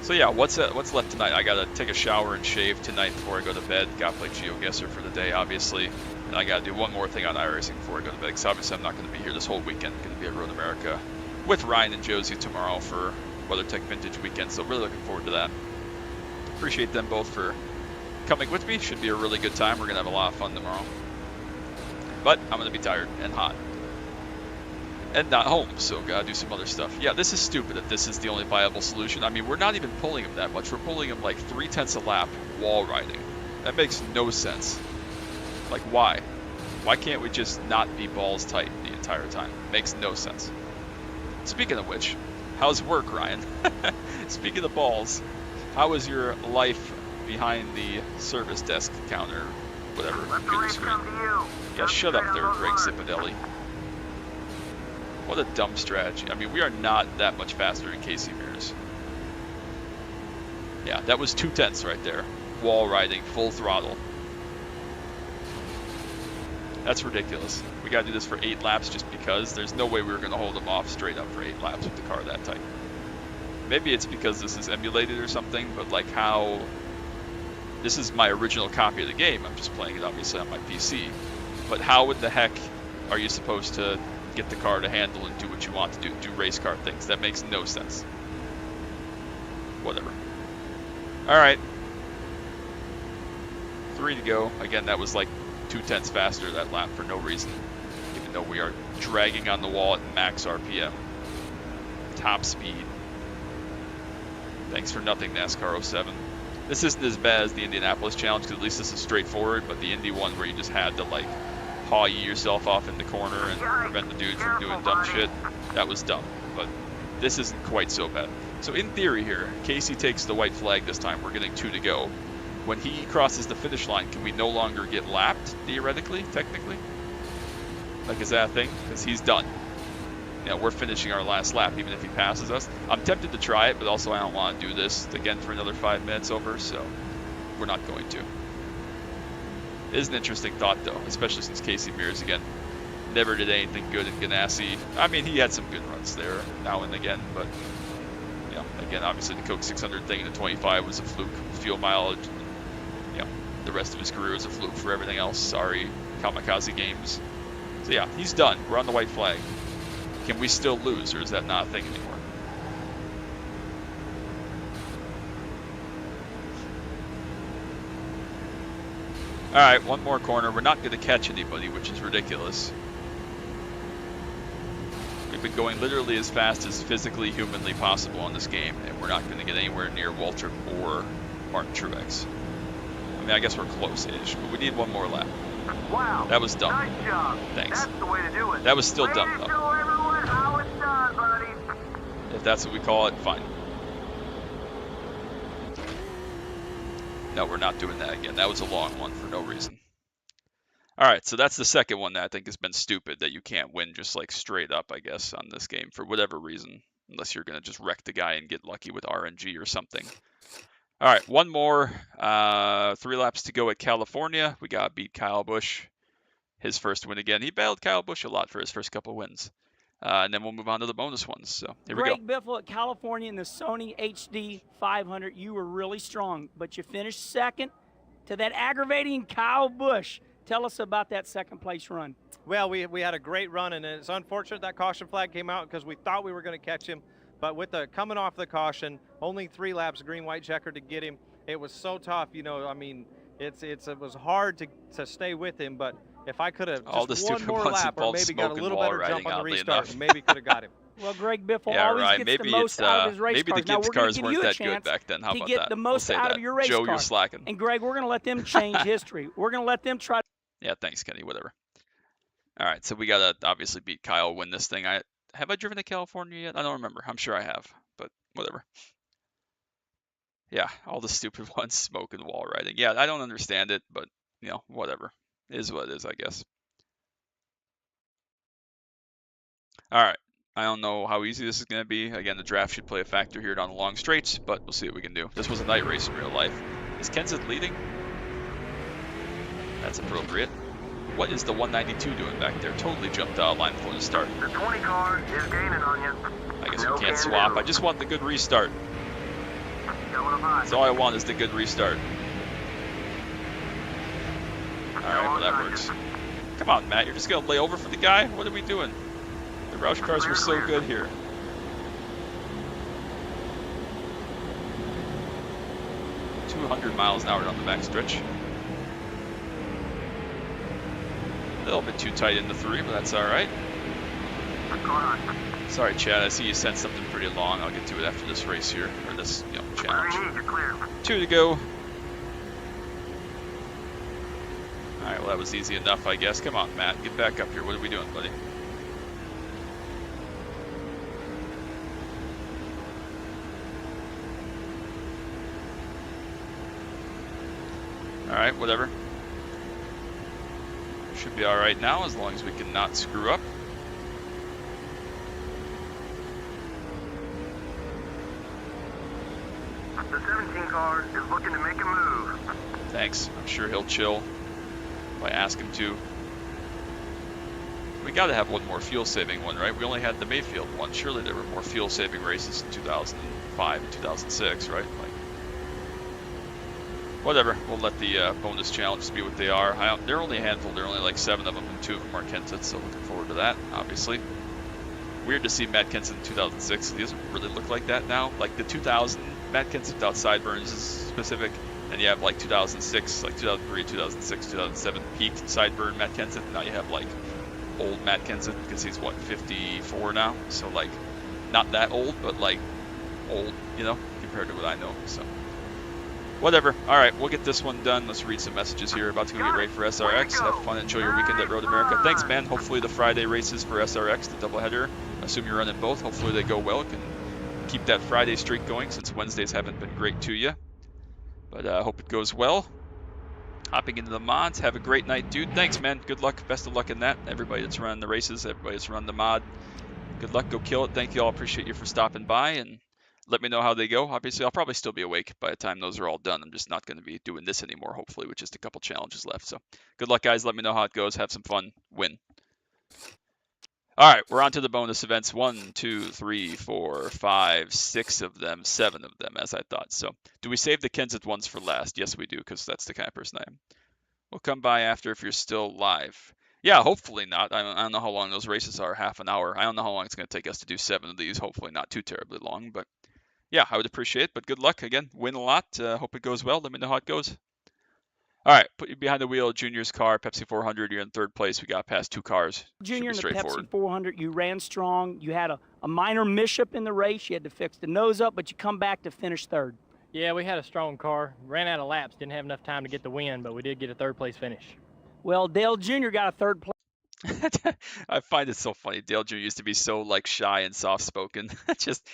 So yeah, what's left tonight? I gotta take a shower and shave tonight before I go to bed. Gotta play GeoGuessr for the day, obviously. And I gotta do one more thing on iRacing before I go to bed, because obviously I'm not gonna be here this whole weekend. I'm gonna be at Road America with Ryan and Josie tomorrow for WeatherTech Vintage Weekend, so really looking forward to that. Appreciate them both for coming with me. Should be a really good time. We're gonna have a lot of fun tomorrow. But I'm gonna be tired and hot. and not home, so gotta do some other stuff. Yeah, this is stupid that this is the only viable solution. I mean, we're not even pulling him that much. We're pulling him like 3/10 a lap wall riding. That makes no sense. Like, why? Why can't we just not be balls tight the entire time? Makes no sense. Speaking of which, how's work, Ryan? Speaking of balls, how was your life behind the service desk counter, whatever, computer screen? Yeah, shut up there, Greg Zipadelli. What a dumb strategy. I mean, we are not that much faster than Casey Mears. Yeah, that was 2/10 right there. Wall riding, full throttle. That's ridiculous. We gotta do this for 8 laps just because. There's no way we were gonna hold them off straight up for 8 laps with the car that tight. Maybe it's because this is emulated or something, but like how... This is my original copy of the game. I'm just playing it obviously on my PC. But how in the heck are you supposed to get the car to handle and do what you want to do race car things? That makes no sense. Whatever. Alright. 3 to go. Again, that was like 2/10 faster that lap for no reason. Even though we are dragging on the wall at max RPM. Top speed. Thanks for nothing, NASCAR 07. This isn't as bad as the Indianapolis Challenge, because at least this is straightforward, but the Indy one where you just had to like paw yourself off in the corner and prevent the dude from doing dumb shit, that was dumb. But this isn't quite so bad. So in theory here, Casey takes the white flag this time. We're getting 2 to go. When he crosses the finish line, can we no longer get lapped, theoretically, technically? Like, is that a thing? Because he's done. You know, we're finishing our last lap, even if he passes us. I'm tempted to try it, but also I don't want to do this again for another 5 minutes over, so we're not going to. It is an interesting thought, though, especially since Casey Mears, again, never did anything good in Ganassi. I mean, he had some good runs there now and again, but, you know, again, obviously the Coke 600 thing in the 25 was a fluke. Fuel mileage, you know, the rest of his career was a fluke for everything else. Sorry, Kamikaze Games. So yeah, he's done. We're on the white flag. Can we still lose, or is that not a thing anymore? Alright, one more corner. We're not going to catch anybody, which is ridiculous. We've been going literally as fast as physically, humanly possible on this game, and we're not going to get anywhere near Waltrip or Martin Truex. I mean, I guess we're close-ish, but we need one more lap. Wow. That was dumb. Nice job. Thanks. That's the way to do it. That was still dumb, Way to though. show everyone how it's done, buddy. If that's what we call it, fine. No, we're not doing that again. That was a long one for no reason. Alright, so that's the second one that I think has been stupid, that you can't win just like straight up, I guess, on this game for whatever reason. Unless you're going to just wreck the guy and get lucky with RNG or something. Alright, one more. 3 laps to go at California. We got to beat Kyle Busch. His first win again. He battled Kyle Busch a lot for his first couple wins. And then we'll move on to the bonus ones. So here we go. Greg Biffle at California in the Sony HD 500. You were really strong, but you finished second to that aggravating Kyle Busch. Tell us about that second place run. Well, we had a great run, and it's unfortunate that caution flag came out because we thought we were going to catch him. But with the coming off the caution, only 3 laps green-white checker to get him. It was so tough, you know. I mean, it was hard to stay with him. But if I could have just one more lap, or maybe got a little better jump on the restart, maybe could have got him. Well, Greg Biffle yeah, always right. gets maybe the most out of his race maybe cars. the Now kids' we're going cars to give weren't you a that good chance back then. How to about get that? the most out of your race Joe, car. you're slacking. And Greg, we're going to let them change history. We're going to let them try. Yeah, thanks, Kenny. Whatever. All right, so we got to obviously beat Kyle, win this thing. Have I driven to California yet? I don't remember. I'm sure I have, but whatever. Yeah, all the stupid ones, smoke and wall riding. Yeah, I don't understand it, but, you know, whatever. It is what it is, I guess. All right. I don't know how easy this is going to be. Again, the draft should play a factor here down the long straights, but we'll see what we can do. This was a night race in real life. Is Kenseth leading? That's appropriate. What is the 192 doing back there? Totally jumped out of line before the start. The 20 car is gaining on you. I guess we can't swap. I just want the good restart. That's all I want is the good restart. Alright, well that works. Come on, Matt. You're just going to lay over for the guy? What are we doing? The Roush cars were so good here. .200 miles an hour on the back stretch. A little bit too tight in the 3, but that's alright. Sorry, Chad. I see you sent something pretty long. I'll get to it after this race here, or this challenge. 2 to go. All right. Well, that was easy enough, I guess. Come on, Matt. Get back up here. What are we doing, buddy? All right. Whatever. Should be all right now, as long as we can not screw up. The 17 car is looking to make a move. Thanks. I'm sure he'll chill if I ask him to. We got to have one more fuel-saving one, right? We only had the Mayfield one. Surely there were more fuel-saving races in 2005 and 2006, right? Like, whatever. We'll let the bonus challenges be what they are. They're only a handful. There are only like 7 of them, and 2 of them are Kenseth, so looking forward to that, obviously. Weird to see Matt Kenseth in 2006. He doesn't really look like that now. Like the 2000 Matt Kenseth without sideburns is specific, and you have like 2006, like 2003, 2006, 2007 peak sideburn Matt Kenseth. Now you have like old Matt Kenseth because he's what, 54 now. So like not that old, but like old, you know, compared to what I know. So whatever. All right, we'll get this one done. Let's read some messages here. About to go get ready for SRX. Have fun. Enjoy your weekend at Road America. Thanks, man. Hopefully the Friday races for SRX, the doubleheader. I assume you're running both. Hopefully they go well. Can keep that Friday streak going since Wednesdays haven't been great to you. But I hope it goes well. Hopping into the mods. Have a great night, dude. Thanks, man. Good luck. Best of luck in that. Everybody that's running the races, everybody that's running the mod. Good luck. Go kill it. Thank you all. Appreciate you for stopping by, and let me know how they go. Obviously, I'll probably still be awake by the time those are all done. I'm just not going to be doing this anymore, hopefully, with just a couple challenges left. So good luck, guys. Let me know how it goes. Have some fun. Win. All right, we're on to the bonus events. 1, 2, 3, 4, 5, 6 of them, 7 of them, as I thought. So do we save the Kenseth ones for last? Yes, we do, because that's the kind of person I am. We'll come by after if you're still live. Yeah, hopefully not. I don't know how long those races are, half an hour. I don't know how long it's going to take us to do 7 of these. Hopefully not too terribly long, but yeah, I would appreciate it. But good luck. Again, win a lot. Hope it goes well. Let me know how it goes. All right, put you behind the wheel of Junior's car, Pepsi 400. You're in 3rd place. We got past 2 cars. Junior in the Pepsi 400, you ran strong. You had a minor mishap in the race. You had to fix the nose up, but you come back to finish 3rd. Yeah, we had a strong car. Ran out of laps. Didn't have enough time to get the win, but we did get a 3rd place finish. Well, Dale Jr. got a 3rd place. I find it so funny. Dale Jr. used to be so like shy and soft-spoken. Just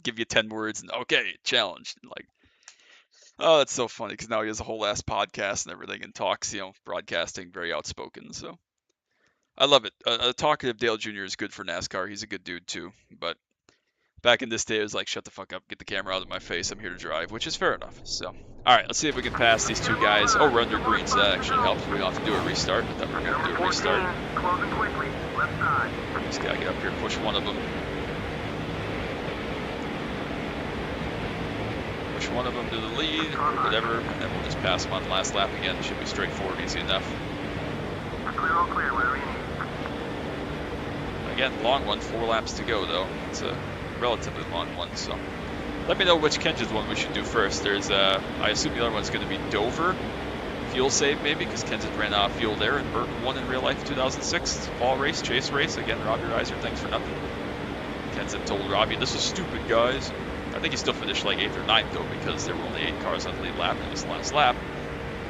give you 10 words and okay, challenge. Like, oh, that's so funny because now he has a whole ass podcast and everything and talks, you know, broadcasting, very outspoken. So I love it. A talkative Dale Jr. is good for NASCAR. He's a good dude too. But back in this day, it was like, shut the fuck up, get the camera out of my face. I'm here to drive, which is fair enough. So, all right, let's see if we can pass these 2 guys. Oh, we're under green, so that actually helps. We don't have to do a restart. I thought we were going to do a restart. Closing quickly, left side. Just gotta get up here, push one of them. Push one of them to the lead, or whatever, and then we'll just pass them on the last lap again. It should be straightforward, easy enough. Clear, all clear, whatever you need. Again, long one, 4 laps to go though. It's a relatively long one, so. Let me know which Kenseth one we should do first. There's, I assume the other one's going to be Dover. Fuel save maybe, because Kenseth ran out of fuel there, and Burton won in real life in 2006. Fall race, chase race. Again, Robbie Reiser, thanks for nothing. Kenseth told Robbie, this is stupid, guys. I think he still finished like 8th or 9th though, because there were only 8 cars on the lead lap. It was the last lap.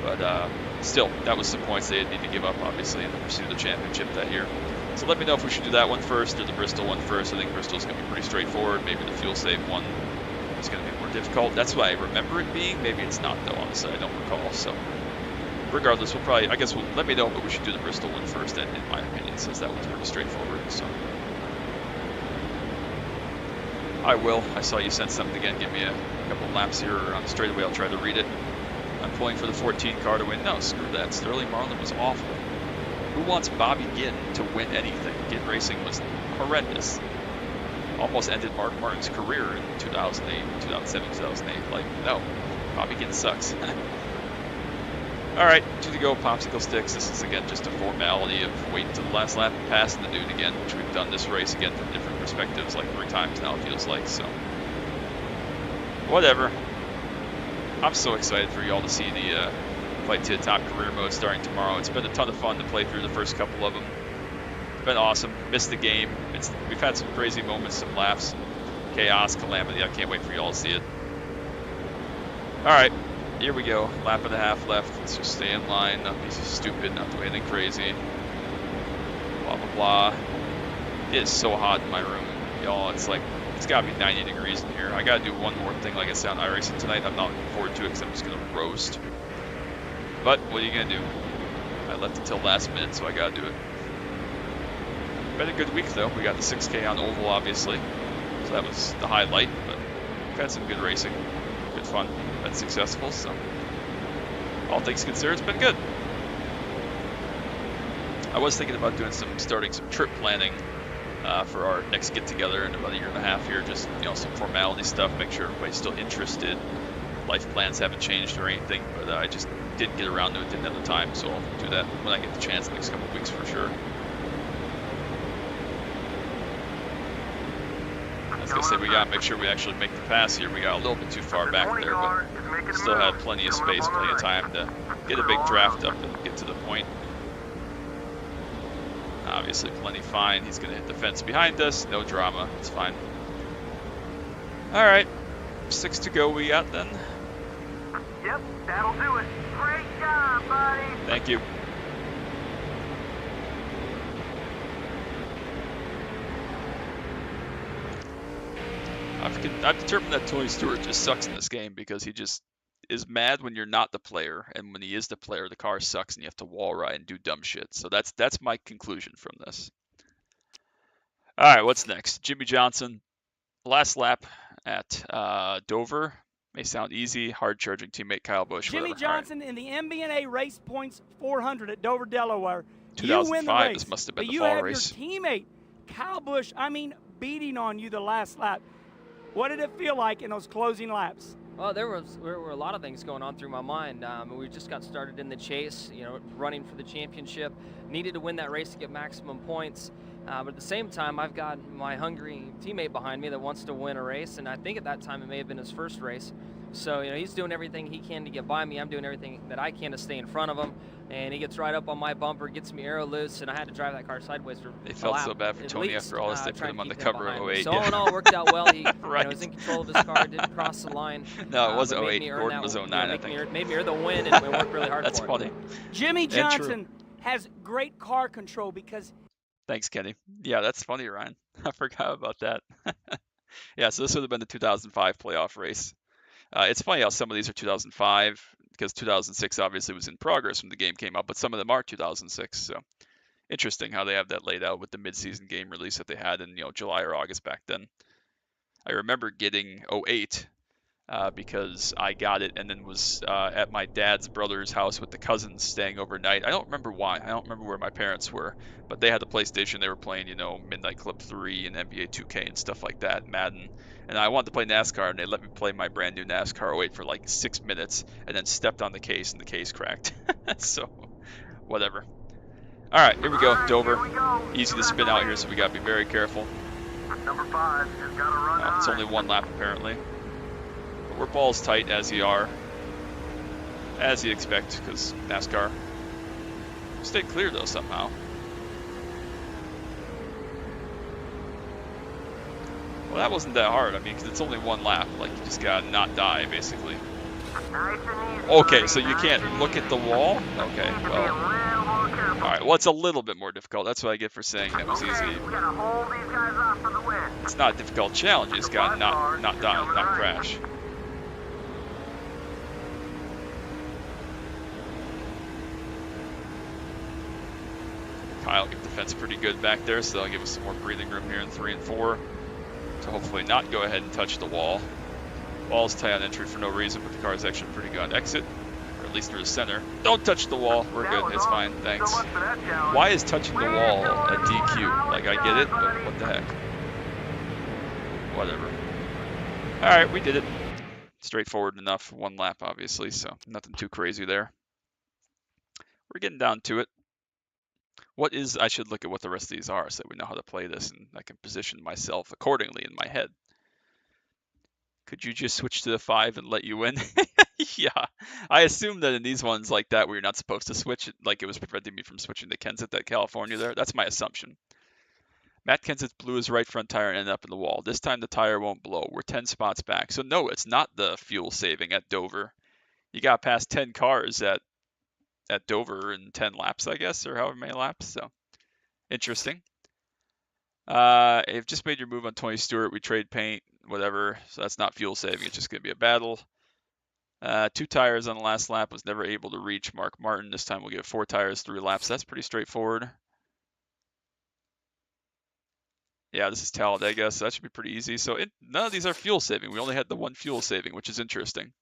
But still, that was some points they didn't need to give up, obviously, in the pursuit of the championship that year. So let me know if we should do that one first or the Bristol one first. I think Bristol's going to be pretty straightforward. Maybe the fuel save one is going to be more difficult. That's what I remember it being. Maybe it's not though, honestly. I don't recall. So regardless, we'll probably, I guess we'll, let me know, but we should do the Bristol one first, in my opinion, since that one's pretty straightforward. So I will. I saw you sent something again. Give me a couple laps here on the straightaway. I'll try to read it. I'm pulling for the 14 car to win. No, screw that. Sterling Marlin was awful. Who wants Bobby Ginn to win anything? Ginn racing was horrendous. Almost ended Mark Martin's career in 2008, 2007, 2008. Like, no. Bobby Ginn sucks. All right, 2 to go, popsicle sticks. This is, again, just a formality of waiting to the last lap and passing the dude again, which we've done this race, again, from different perspectives, like 3 times now, it feels like, so. Whatever. I'm so excited for y'all to see the Fight to the Top career mode starting tomorrow. It's been a ton of fun to play through the first couple of them. been awesome. Missed the game. We've had some crazy moments, some laughs, chaos, calamity. I can't wait for y'all to see it. All right, here we go. Lap and a half left. Let's just stay in line, not be so stupid, not do anything crazy. Blah, blah, blah. It is so hot in my room, y'all. It's like, it's gotta be 90 degrees in here. I gotta do one more thing like I said on iRacing tonight. I'm not looking forward to it because I'm just gonna roast. But what are you gonna do? I left until last minute, so I gotta do it. Been a good week though. We got the 6K on oval, obviously, so that was the highlight. But we've had some good racing, good fun, been successful. So all things considered, it's been good. I was thinking about starting some trip planning for our next get together in about a year and a half here. Just some formality stuff, make sure everybody's still interested. Life plans haven't changed or anything, but I just didn't get around to it, didn't have the time, so I'll do that when I get the chance the next couple of weeks for sure. I was gonna say we gotta make sure we actually make the pass here. We got a little bit too far back there, but still had plenty of space, plenty of time to get a big draft up and get to the point. Obviously plenty fine. He's gonna hit the fence behind us. No drama. It's fine. All right, 6 to go we got then. Yep, that'll do it. Great job, buddy. Thank you. I've determined that Tony Stewart just sucks in this game because he just is mad when you're not the player, and when he is the player, the car sucks and you have to wall ride and do dumb shit. So that's my conclusion from this. All right, what's next? Jimmy Johnson, last lap at Dover. May sound easy, hard-charging teammate Kyle Busch. Jimmy whatever. Johnson in the MBNA Race Points 400 at Dover, Delaware. 2005, you win the race, this must have been but the you fall have race. your teammate Kyle Busch, beating on you the last lap. What did it feel like in those closing laps? Well, there were a lot of things going on through my mind. We just got started in the chase, running for the championship. Needed to win that race to get maximum points. But at the same time, I've got my hungry teammate behind me that wants to win a race, and I think at that time it may have been his first race. So, he's doing everything he can to get by me. I'm doing everything that I can to stay in front of him. And he gets right up on my bumper, gets me aero loose, and I had to drive that car sideways for They felt a lap, so bad for Tony after all this. They put him on the cover of 08. So all in all, it worked out well. He right. was in control of his car, didn't cross the line. No, it wasn't but 08. Gordon was 09, I think. Made me earn the win, and we worked really hard That's for funny. it. Jimmy Johnson has great car control because... Thanks, Kenny. Yeah, that's funny, Ryan. I forgot about that. Yeah, so this would have been the 2005 playoff race. It's funny how some of these are 2005, because 2006 obviously was in progress when the game came out, but some of them are 2006. So interesting how they have that laid out with the mid-season game release that they had in July or August back then. I remember getting 08 because I got it and then was at my dad's brother's house with the cousins staying overnight. I don't remember why. I don't remember where my parents were, but they had the PlayStation. They were playing, Midnight Club 3 and NBA 2K and stuff like that, Madden. And I wanted to play NASCAR, and they let me play my brand new NASCAR 08 for like 6 minutes, and then stepped on the case, and the case cracked. So, whatever. All right, here we go, Dover. Easy to spin out here, so we got to be very careful. Number 5 has got to run It's only one lap, apparently. But we're balls tight, as you are. As you'd expect, because NASCAR. Stayed clear, though, somehow. Well, that wasn't that hard. Because it's only one lap. Like, you just gotta not die, basically. Okay, so you can't look at the wall? Okay, well. Alright, well, it's a little bit more difficult. That's what I get for saying that was easy. It's not a difficult challenge. You just gotta not die, not crash. Kyle get the fence pretty good back there, so that'll give us some more breathing room here in 3 and 4. To hopefully not go ahead and touch the wall. Wall's tight on entry for no reason, but the car is actually pretty good on exit, or at least through the center. Don't touch the wall. We're good. It's fine. Thanks. Why is touching the wall a DQ? Like, I get it, but what the heck? Whatever. All right, we did it. Straightforward enough. One lap, obviously, so nothing too crazy there. We're getting down to it. I should look at what the rest of these are so that we know how to play this and I can position myself accordingly in my head. Could you just switch to the 5 and let you win? Yeah, I assume that in these ones like that where you're not supposed to switch, like it was preventing me from switching to Kenseth at California there. That's my assumption. Matt Kenseth blew his right front tire and ended up in the wall. This time the tire won't blow. We're 10 spots back. So no, it's not the fuel saving at Dover. You got past 10 cars at Dover in 10 laps, I guess, or however many laps. So interesting. You've just made your move on Tony Stewart. We trade paint, whatever. So that's not fuel saving. It's just going to be a battle. 2 tires on the last lap, was never able to reach Mark Martin. This time we'll get 4 tires, 3 laps. That's pretty straightforward. Yeah, this is Talladega, so that should be pretty easy. So none of these are fuel saving. We only had the one fuel saving, which is interesting.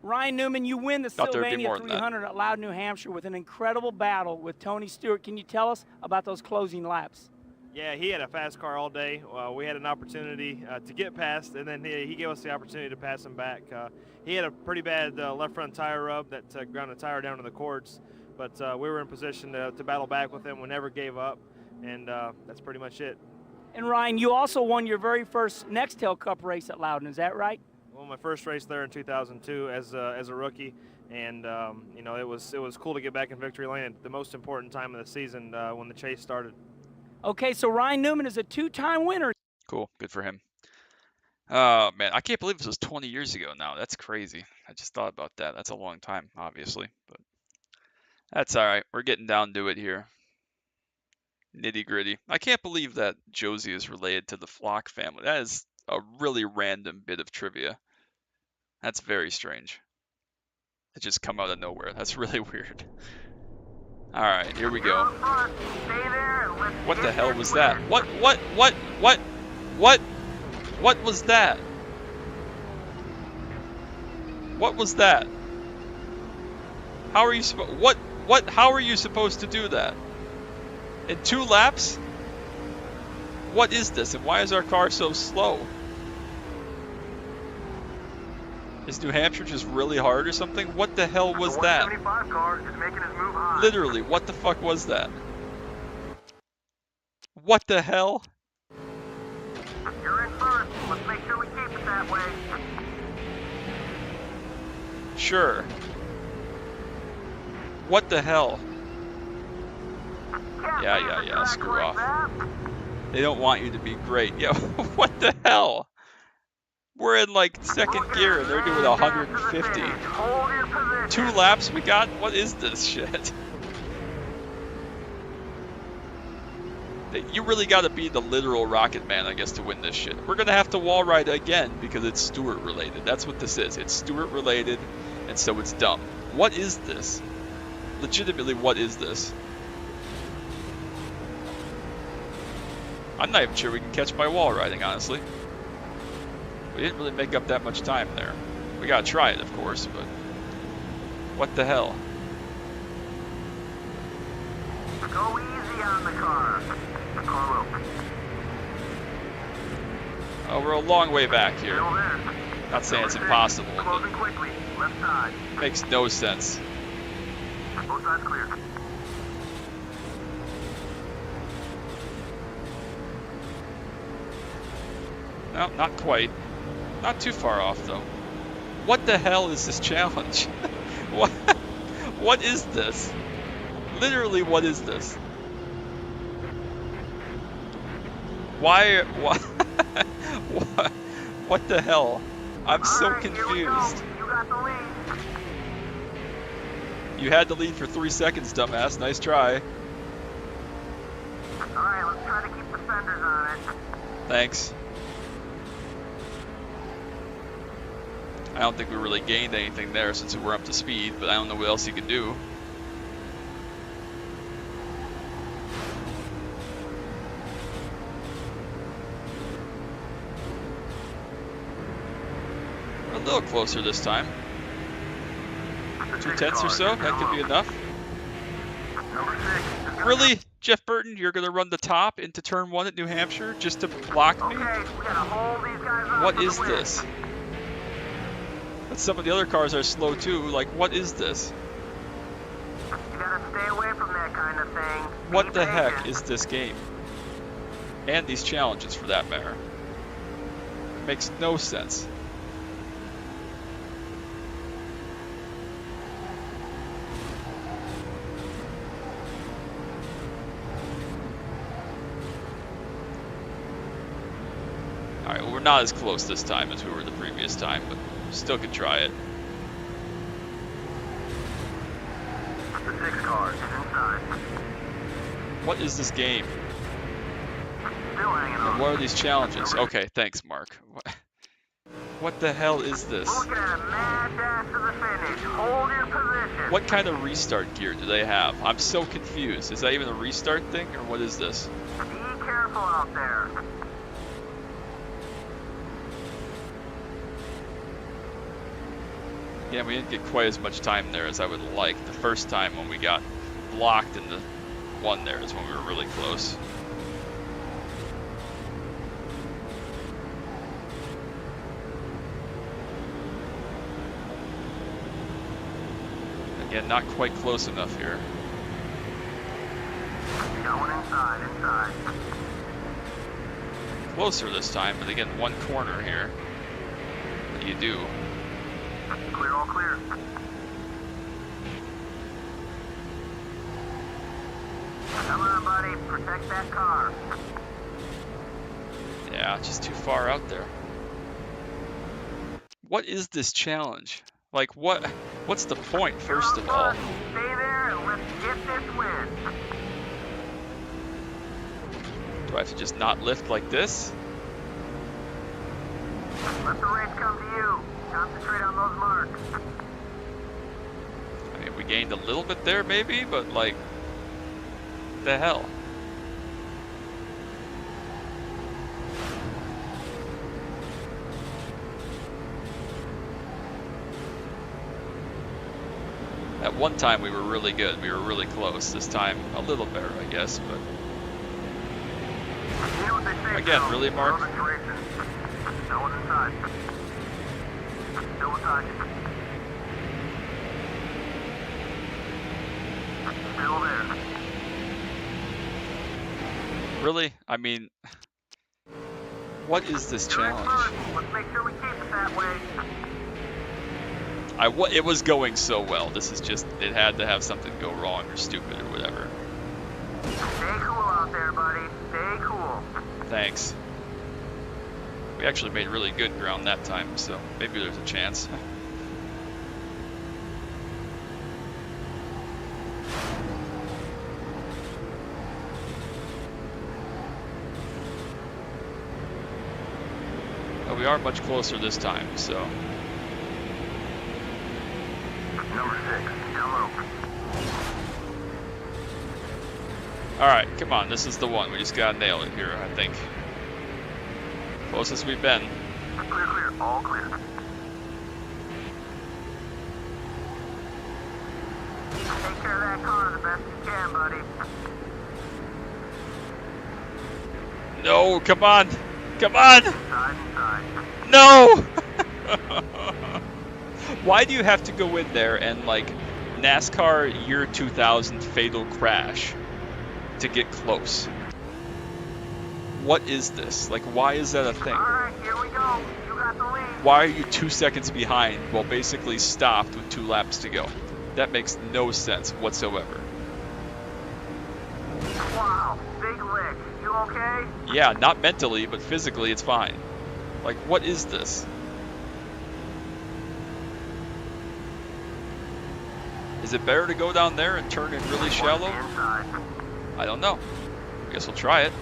Ryan Newman, you win the Thought there'd be Sylvania more than that. 300 at Loudon, New Hampshire with an incredible battle with Tony Stewart. Can you tell us about those closing laps? Yeah, he had a fast car all day. We had an opportunity to get past, and then he gave us the opportunity to pass him back. He had a pretty bad left front tire rub that ground the tire down to the cords, but we were in position to battle back with him. We never gave up, and that's pretty much it. And Ryan, you also won your very first Nextel Cup race at Loudon, is that right? Well, my first race there in 2002 as a rookie, and you know, it was cool to get back in victory lane at the most important time of the season when the chase started. Okay, so Ryan Newman is a 2-time winner. Cool, good for him. Oh man, I can't believe this was 20 years ago now. That's crazy. I just thought about that. That's a long time, obviously, but that's all right. We're getting down to it here. Nitty gritty. I can't believe that Josie is related to the Flock family. That is a really random bit of trivia. That's very strange. It just come out of nowhere. That's really weird. All right, here we go. What the hell was that? What was that? What was that? How are you how are you supposed to do that? In 2 laps? What is this, and why is our car so slow? Is New Hampshire just really hard or something? What the hell was that? The 175 car is making his move high. Literally, what the fuck was that? What the hell? You're in first. Let's make sure we keep it that way. Sure. What the hell? Yeah, screw off. They don't want you to be great. Yo, what the hell? We're in like 2nd gear and they're doing 150. 2 laps we got? What is this shit? You really got to be the literal Rocket Man, I guess, to win this shit. We're going to have to wall ride again because it's Stewart related. That's what this is. It's Stewart related, and so it's dumb. What is this? Legitimately, what is this? I'm not even sure we can catch by wall riding, honestly. We didn't really make up that much time there. We gotta try it, of course, but what the hell? Go easy on the car. Car open. Oh, we're a long way back here. Not saying it's impossible, Closing quickly. Left side. but makes no sense. Both sides clear. No, not quite. Not too far off, though. What the hell is this challenge? What is this? Literally, what is this? Why? What the hell? I'm so confused. You had the lead for 3 seconds, dumbass. Nice try. Alright, let's try to keep the fenders on it. Thanks. I don't think we really gained anything there since we're up to speed, but I don't know what else you can do. We're a little closer this time. 2/10 or so, that could be enough. Really? Jeff Burton, you're going to run the top into turn 1 at New Hampshire just to block me? What is this? But some of the other cars are slow too. Like, what is this? You gotta stay away from that kind of thing. What the heck is this game? And these challenges, for that matter. Makes no sense. we're not as close this time as we were the previous time, but still could try it. The 6 car is inside. What is this game? Still hanging on. What are these challenges? Okay, thanks, Mark. What the hell is this? Looking at a mad dash to the finish. Hold your position. What kind of restart gear do they have? I'm so confused. Is that even a restart thing, or what is this? Be careful out there. Yeah, we didn't get quite as much time there as I would like. The first time when we got blocked in the one there is when we were really close. Again, not quite close enough here. Going inside. Closer this time, but again, one corner here. What do you do? Clear, all clear. Come on, buddy. Protect that car. Yeah, just too far out there. What is this challenge? Like, what's the point, first of all? Stay there and let's get this win. Do I have to just not lift like this? Let the race come to you. Concentrate on those marks. I mean, we gained a little bit there, maybe, but like, the hell? At one time we were really good. We were really close. This time a little better, I guess, but You know what they say, again, Joe. really, Mark? Love is racing. No one inside. Still inside. Still there. Really? I mean, what is this challenge? Let's make sure we keep it that way. It was going so well. This is just, it had to have something go wrong or stupid or whatever. Stay cool out there, buddy. Stay cool. Thanks. We actually made really good ground that time, so maybe there's a chance. But we are much closer this time, so. Number 6, down low. Alright, come on, this is the one. We just gotta nail it here, I think. Closest we've been. Clear, all clear. Take care of that car the best you can, buddy. No, come on! Come on! Inside. No! Why do you have to go in there and like NASCAR year 2000 fatal crash to get close? What is this? Like, why is that a thing? Alright, here we go. You got the lead. Why are you 2 seconds behind while basically stopped with 2 laps to go? That makes no sense whatsoever. Wow, big lick. You okay? Yeah, not mentally, but physically it's fine. Like, what is this? Is it better to go down there and turn in really shallow? I don't know. I guess we'll try it.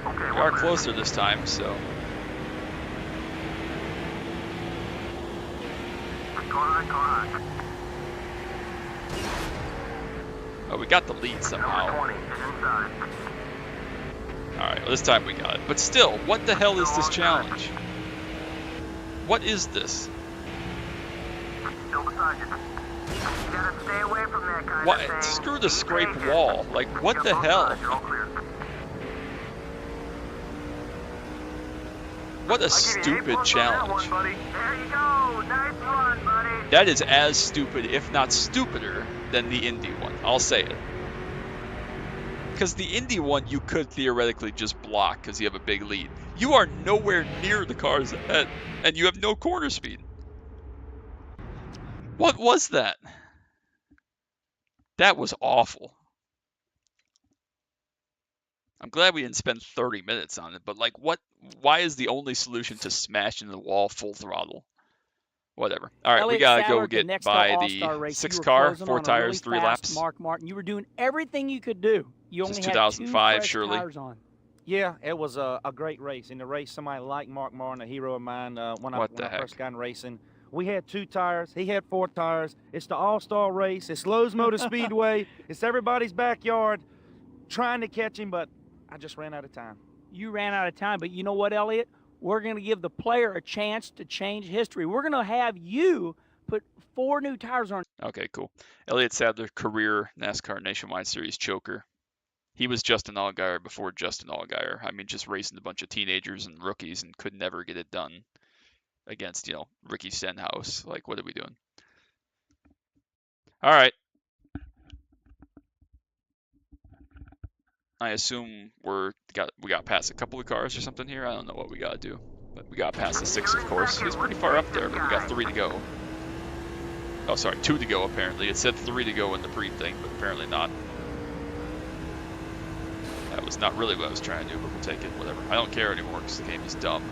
Okay, We are closer this time, so. Go on. Oh, we got the lead somehow. Number 20 is inside. Alright, well, this time we got it. But still, what the hell is this challenge? What is this? Still beside you. You gotta stay away from that kind What? of thing. Screw the scrape wall. Like, what the hell? You're all clear. What a I'll give you 8 stupid plus on that challenge. one, buddy. There you go. Nice run, buddy. That is as stupid, if not stupider, than the Indy one. I'll say it. Because the Indy one, you could theoretically just block because you have a big lead. You are nowhere near the cars ahead, and you have no corner speed. What was that? That was awful. I'm glad we didn't spend 30 minutes on it, but like, why is the only solution to smash into the wall full throttle? Whatever. All right, we Elliott gotta Sadler go at the get Next by the All-Star race, 6 you were car, closing 4 on a really tires, 3 fast laps. Mark Martin. You were doing everything you could do. You This only is had 2005, 2 fresh surely. tires on. Yeah, it was a great race. In the race, somebody like Mark Martin, a hero of mine, when I first got in racing, we had 2 tires. He had 4 tires. It's the All-Star race. It's Lowe's Motor Speedway. It's everybody's backyard trying to catch him, but I just ran out of time. You ran out of time, but you know what, Elliott? We're going to give the player a chance to change history. We're going to have you put 4 new tires on. Okay, cool. Elliott Sadler, career NASCAR Nationwide Series choker. He was Justin Allgaier before Justin Allgaier. I mean, just racing a bunch of teenagers and rookies and could never get it done against, Ricky Stenhouse. Like, what are we doing? All right. I assume we got past a couple of cars or something here. I don't know what we got to do. But we got past the 6, of course. He was pretty far up there, but we got 3 to go. Oh, sorry, 2 to go, apparently. It said 3 to go in the pre-thing, but apparently not. That was not really what I was trying to do, but we'll take it, whatever. I don't care anymore because the game is dumb.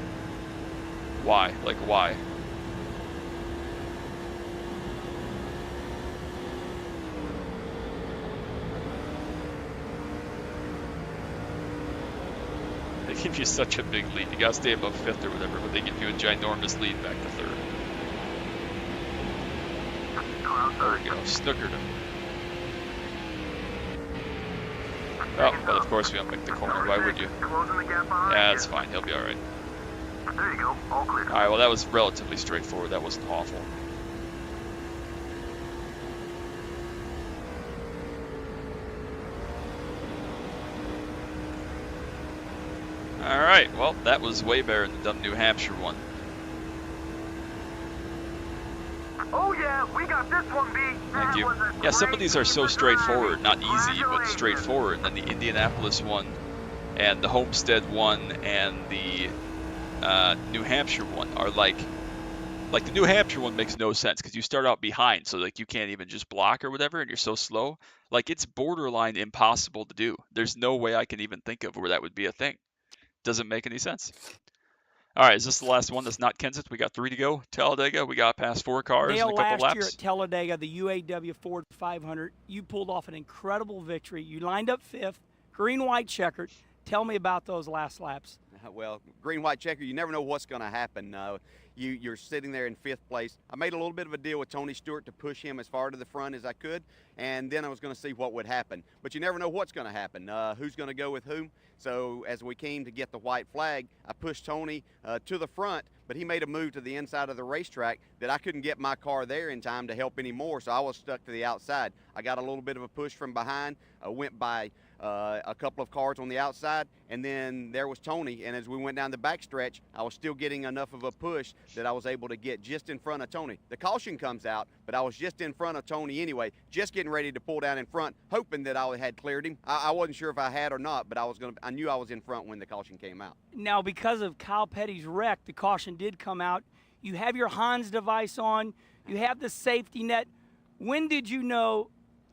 Why? Like, why? They give you such a big lead. You gotta stay above 5th or whatever, but they give you a ginormous lead back to 3rd. There we go, snookered him. Oh, but of course we don't make the corner. Why would you? Yeah, it's fine. He'll be all right. There you go. All clear. All right, well, that was relatively straightforward. That wasn't awful. All right, well, that was way better than the dumb New Hampshire one. Oh yeah, we got this one, B. Thank you. Yeah, some of these are so straightforward, not easy, but straightforward. And then the Indianapolis one, and the Homestead one, and the New Hampshire one are like the New Hampshire one makes no sense because you start out behind, so like you can't even just block or whatever, and you're so slow. Like it's borderline impossible to do. There's no way I can even think of where that would be a thing. Doesn't make any sense. All right, is this the last one that's not Kenseth? We got 3 to go. Talladega, we got past 4 cars Dale, in a couple last year laps. at Talladega, the UAW Ford 500, you pulled off an incredible victory. You lined up 5th, green-white checkered. Tell me about those last laps. Well, green-white checker, you never know what's going to happen. You're sitting there in 5th place. I made a little bit of a deal with Tony Stewart to push him as far to the front as I could, and then I was going to see what would happen. But you never know what's going to happen, who's going to go with whom. So as we came to get the white flag, I pushed Tony to the front, but he made a move to the inside of the racetrack that I couldn't get my car there in time to help anymore, so I was stuck to the outside. I got a little bit of a push from behind, went by a couple of cars on the outside, and then there was Tony, and as we went down the back stretch, I was still getting enough of a push that I was able to get just in front of Tony. The caution comes out, but I was just in front of Tony anyway, just getting ready to pull down in front, hoping that I had cleared him. I wasn't sure if I had or not, but I knew I was in front when the caution came out. Now, because of Kyle Petty's wreck, the caution did come out. You have your Hans device on. You have the safety net. When did you know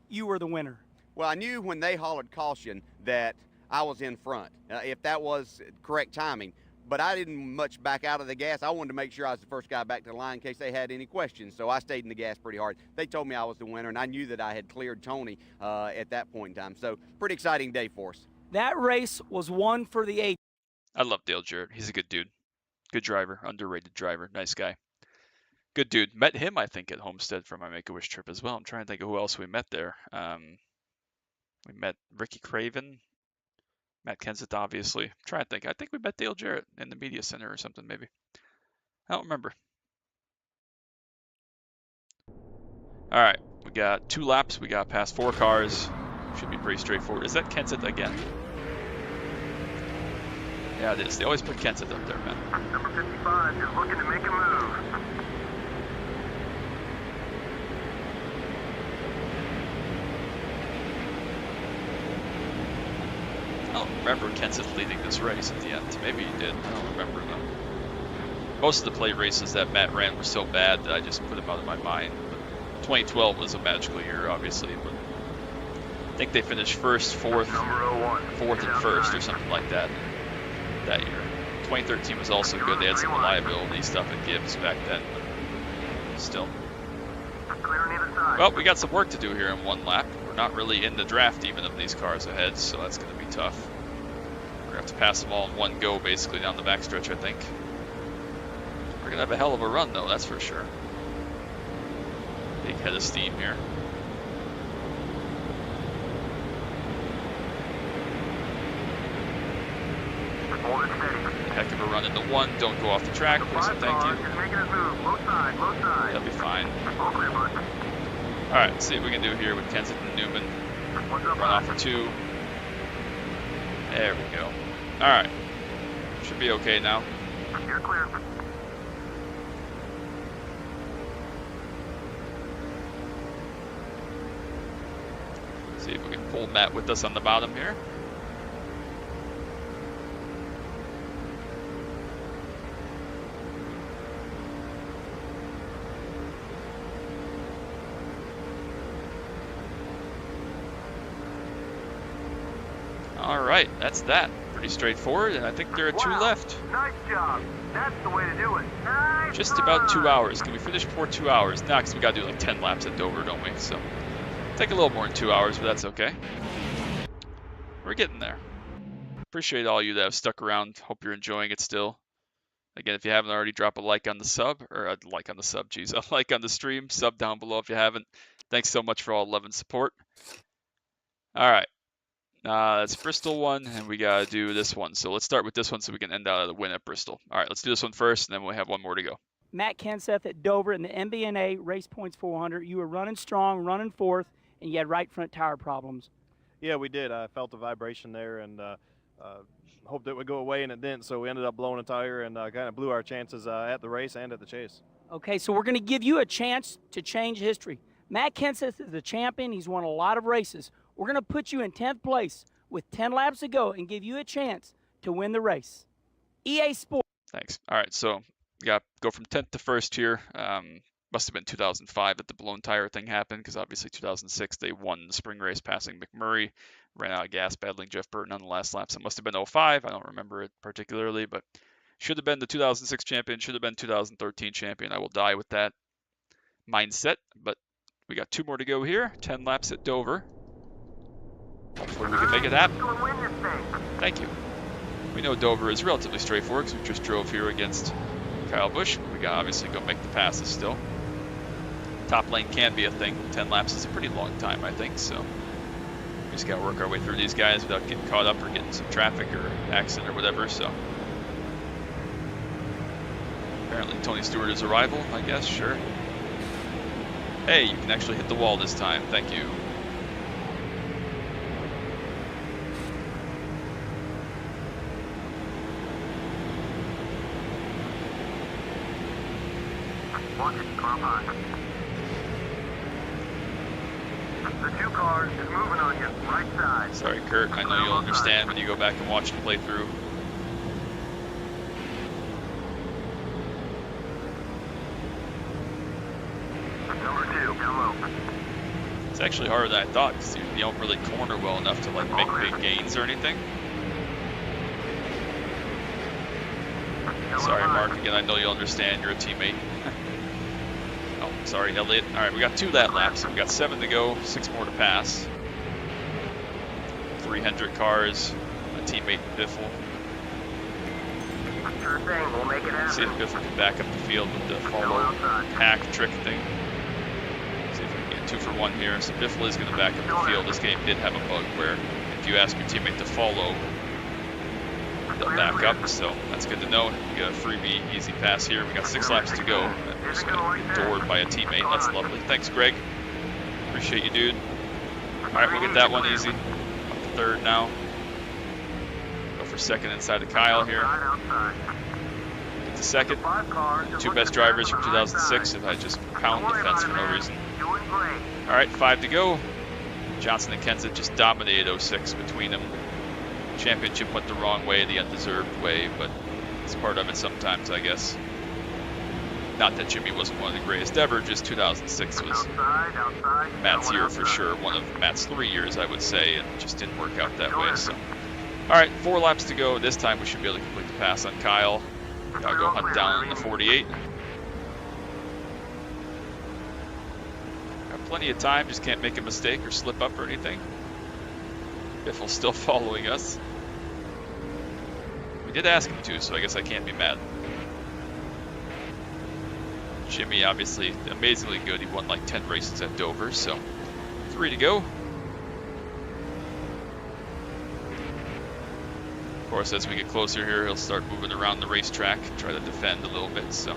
you were the winner? Well, I knew when they hollered caution that I was in front, if that was correct timing. But I didn't much back out of the gas. I wanted to make sure I was the first guy back to the line in case they had any questions. So I stayed in the gas pretty hard. They told me I was the winner, and I knew that I had cleared Tony at that point in time. So pretty exciting day for us. That race was won for the 8. I love Dale Jarrett. He's a good dude. Good driver. Underrated driver. Nice guy. Good dude. Met him, I think, at Homestead for my Make-A-Wish trip as well. I'm trying to think of who else we met there. We met Ricky Craven, Matt Kenseth, obviously. I'm trying to think. I think we met Dale Jarrett in the media center or something, maybe. I don't remember. All right, we got 2 laps. We got past 4 cars. Should be pretty straightforward. Is that Kenseth again? Yeah, it is. They always put Kenseth up there, man. Number 55 is looking to make a move. I don't remember Kenseth leading this race at the end. Maybe he did. I don't remember though. Most of the plate races that Matt ran were so bad that I just put him out of my mind. But 2012 was a magical year, obviously. But I think they finished first, fourth, and first, or something like that that year. 2013 was also good. They had some reliability stuff at Gibbs back then. But still. Well, we got some work to do here in one lap. We're not really in the draft even of these cars ahead, so that's going to be tough. We're going to have to pass them all in one go, basically, down the backstretch, I think. We're going to have a hell of a run, though, that's for sure. Big head of steam here. Heck of a run into one. Don't go off the track, please. Thank you. That'll be fine. Alright, let's see what we can do here with Kenseth and Newman. Run off for 2. There we go. Alright. Should be okay now. You're clear. See if we can pull Matt with us on the bottom here. All right, that's that. Pretty straightforward, and I think there are 2 left. Nice job. That's the way to do it. Nice Just about 2 hours. Can we finish before 2 hours? Nah, because we got to do like 10 laps at Dover, don't we? So, take a little more than 2 hours, but that's okay. We're getting there. Appreciate all you that have stuck around. Hope you're enjoying it still. Again, if you haven't already, drop a like on the sub, or a like on the sub, geez, a like on the stream, sub down below if you haven't. Thanks so much for all the love and support. All right. That's Bristol one, and we gotta do this one. So let's start with this one so we can end out of the win at Bristol. All right, let's do this one first, and then we'll have one more to go. Matt Kenseth at Dover in the MBNA Race Points 400. You were running strong, running fourth, and you had right front tire problems. Yeah, we did. I felt a vibration there and hoped it would go away, and it didn't. So we ended up blowing a tire and kind of blew our chances at the race and at the chase. Okay, so we're going to give you a chance to change history. Matt Kenseth is a champion. He's won a lot of races. We're going to put you in 10th place with 10 laps to go and give you a chance to win the race. EA Sports. Thanks. All right, so we got to go from 10th to 1st here. Must have been 2005 that the blown tire thing happened, because obviously 2006 they won the spring race passing McMurray, ran out of gas battling Jeff Burton on the last lap. So it must have been 05. I don't remember it particularly, but should have been the 2006 champion, should have been 2013 champion. I will die with that mindset, but we got 2 more to go here. 10 laps at Dover. Hopefully we can make it happen. Thank you. We know Dover is relatively straightforward because we just drove here against Kyle Busch. But we got to obviously go make the passes still. Top lane can be a thing. 10 laps is a pretty long time, I think. So we just got to work our way through these guys without getting caught up or getting some traffic or accident or whatever. So apparently Tony Stewart is a rival, I guess. Sure. Hey, you can actually hit the wall this time. Thank you. The 2 cars is moving on you, right side. Sorry, Kurt. I know you'll understand when you go back and watch the playthrough. Number 2, come low. It's actually harder than I thought because you don't really corner well enough to like make big gains or anything. Sorry, Mark. Again, I know you'll understand. You're a teammate. Oh, sorry, Elliot. All right, we got 2 that laps. So we got 7 to go, 6 more to pass. 300 cars, a teammate Biffle. Sure thing, we'll make it happen. See if Biffle can back up the field with the follow hack trick thing. See if we can get 2 for 1 here. So Biffle is going to back up the field. This game did have a bug where if you ask your teammate to follow, they'll back up, so that's good to know. We got a freebie, easy pass here. We got 6 laps to go. We're just going to be adored by a teammate. That's lovely. Thanks, Greg. Appreciate you, dude. All right, we'll get that one easy. Up to 3rd now. Go for 2nd inside of Kyle here. Get to 2nd. 2 best drivers from 2006 if I just pound the fence for no reason. All right, 5 to go. Johnson and Kenseth just dominated 06 between them. Championship went the wrong way, the undeserved way, but it's part of it sometimes, I guess. Not that Jimmy wasn't one of the greatest ever, just 2006 was Matt's year for sure. One of Matt's 3 years, I would say, and it just didn't work out that way. So, all right, 4 laps to go. This time we should be able to complete the pass on Kyle. Gotta go hunt down in the 48. Got plenty of time, just can't make a mistake or slip up or anything. Biffle's still following us. We did ask him to, so I guess I can't be mad. Jimmy, obviously, amazingly good. He won like 10 races at Dover, so 3 to go. Of course, as we get closer here, he'll start moving around the racetrack, try to defend a little bit, so.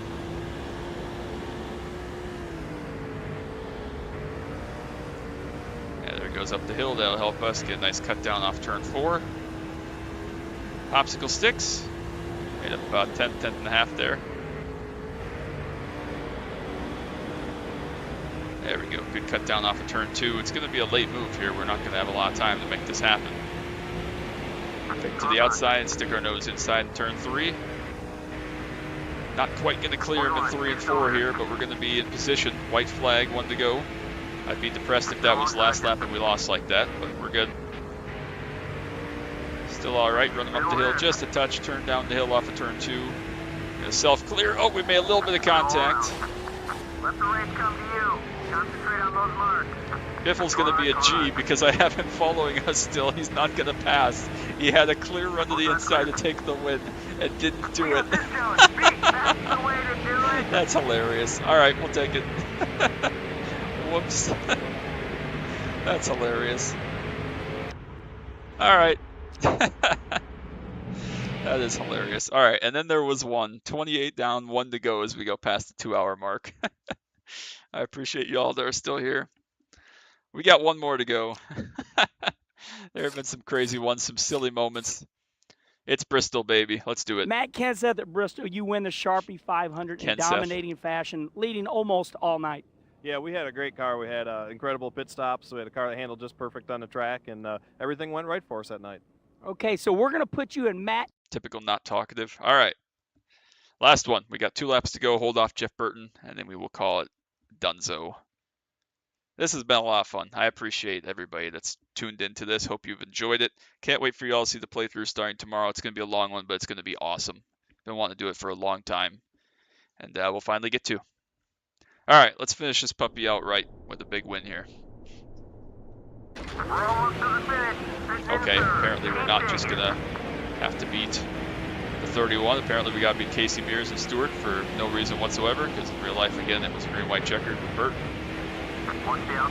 Yeah, there he goes up the hill. That'll help us get a nice cut down off turn 4. Popsicle sticks. Made up about 10th and a half there. There we go, good cut down off of turn 2. It's going to be a late move here. We're not going to have a lot of time to make this happen. Take to the outside, stick our nose inside in turn 3. Not quite going to clear him in 3 and 4 here, but we're going to be in position. White flag, 1 to go. I'd be depressed if that was last lap and we lost like that, but we're good. Still all right, running up the hill just a touch, turn down the hill off of turn 2. Gonna self-clear. Oh, we made a little bit of contact. Let the race come to you. Concentrate on those marks. Biffle's going to be a G because I have him following us still. He's not going to pass. He had a clear run to the inside to take the win and didn't do it. That's hilarious. All right, we'll take it. Whoops. That's hilarious. All right. That is hilarious. All right, and then there was 28 down, 1 to go as we go past the 2-hour mark. I appreciate you all that are still here. We got 1 more to go. There have been some crazy ones, some silly moments. It's Bristol, baby. Let's do it. Matt Kent said that Bristol, you win the Sharpie 500 in dominating fashion, leading almost all night. Yeah, we had a great car. We had incredible pit stops. We had a car that handled just perfect on the track, and everything went right for us that night. Okay, so we're going to put you in Matt. Typical not talkative. All right. Last one. We got 2 laps to go. Hold off Jeff Burton, and then we will call it Dunzo. This has been a lot of fun. I appreciate everybody that's tuned into this. Hope you've enjoyed it. Can't wait for you all to see the playthrough starting tomorrow. It's going to be a long one, but it's going to be awesome. Been wanting to do it for a long time, and we'll finally get to. All right, let's finish this puppy out right with a big win here. Okay, apparently we're not just going to have to beat the 31. Apparently we got to beat Casey Mears and Stewart for no reason whatsoever, because in real life, again, it was green white checkered with Burt.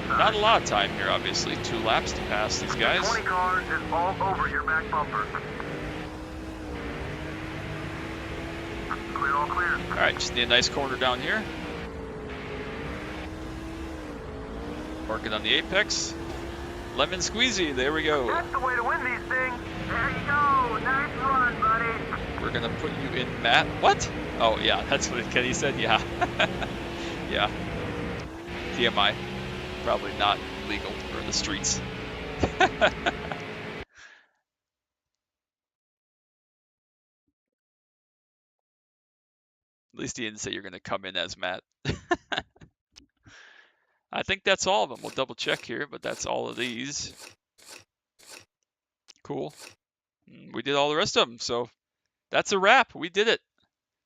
Not a lot of time here, obviously. 2 laps to pass these guys. 20 cars is all over your back bumper. Clear, all clear. All right, just need a nice corner down here. Working on the apex. Lemon squeezy, there we go. That's the way to win these things. There you go. Nice run, buddy. We're gonna put you in Matt. What? Oh yeah, that's what Kenny said. Yeah. Yeah. TMI. Probably not legal for the streets. At least he didn't say you're gonna come in as Matt. I think that's all of them. We'll double check here, but that's all of these. Cool. We did all the rest of them, so that's a wrap. We did it.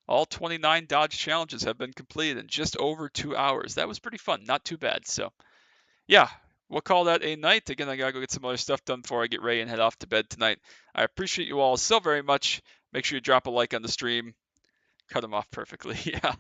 All 29 Dodge challenges have been completed in just over 2 hours. That was pretty fun. Not too bad. So, yeah, we'll call that a night. Again, I got to go get some other stuff done before I get ready and head off to bed tonight. I appreciate you all so very much. Make sure you drop a like on the stream. Cut them off perfectly. Yeah.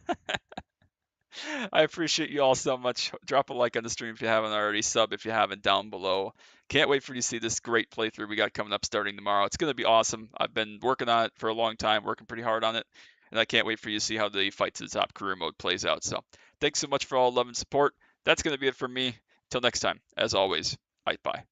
I appreciate you all so much. Drop a like on the stream if you haven't already. Sub if you haven't down below. Can't wait for you to see this great playthrough we got coming up starting tomorrow. It's going to be awesome. I've been working on it for a long time, working pretty hard on it. And I can't wait for you to see how the Fight to the Top career mode plays out. So thanks so much for all love and support. That's going to be it for me. Till next time, as always, bye.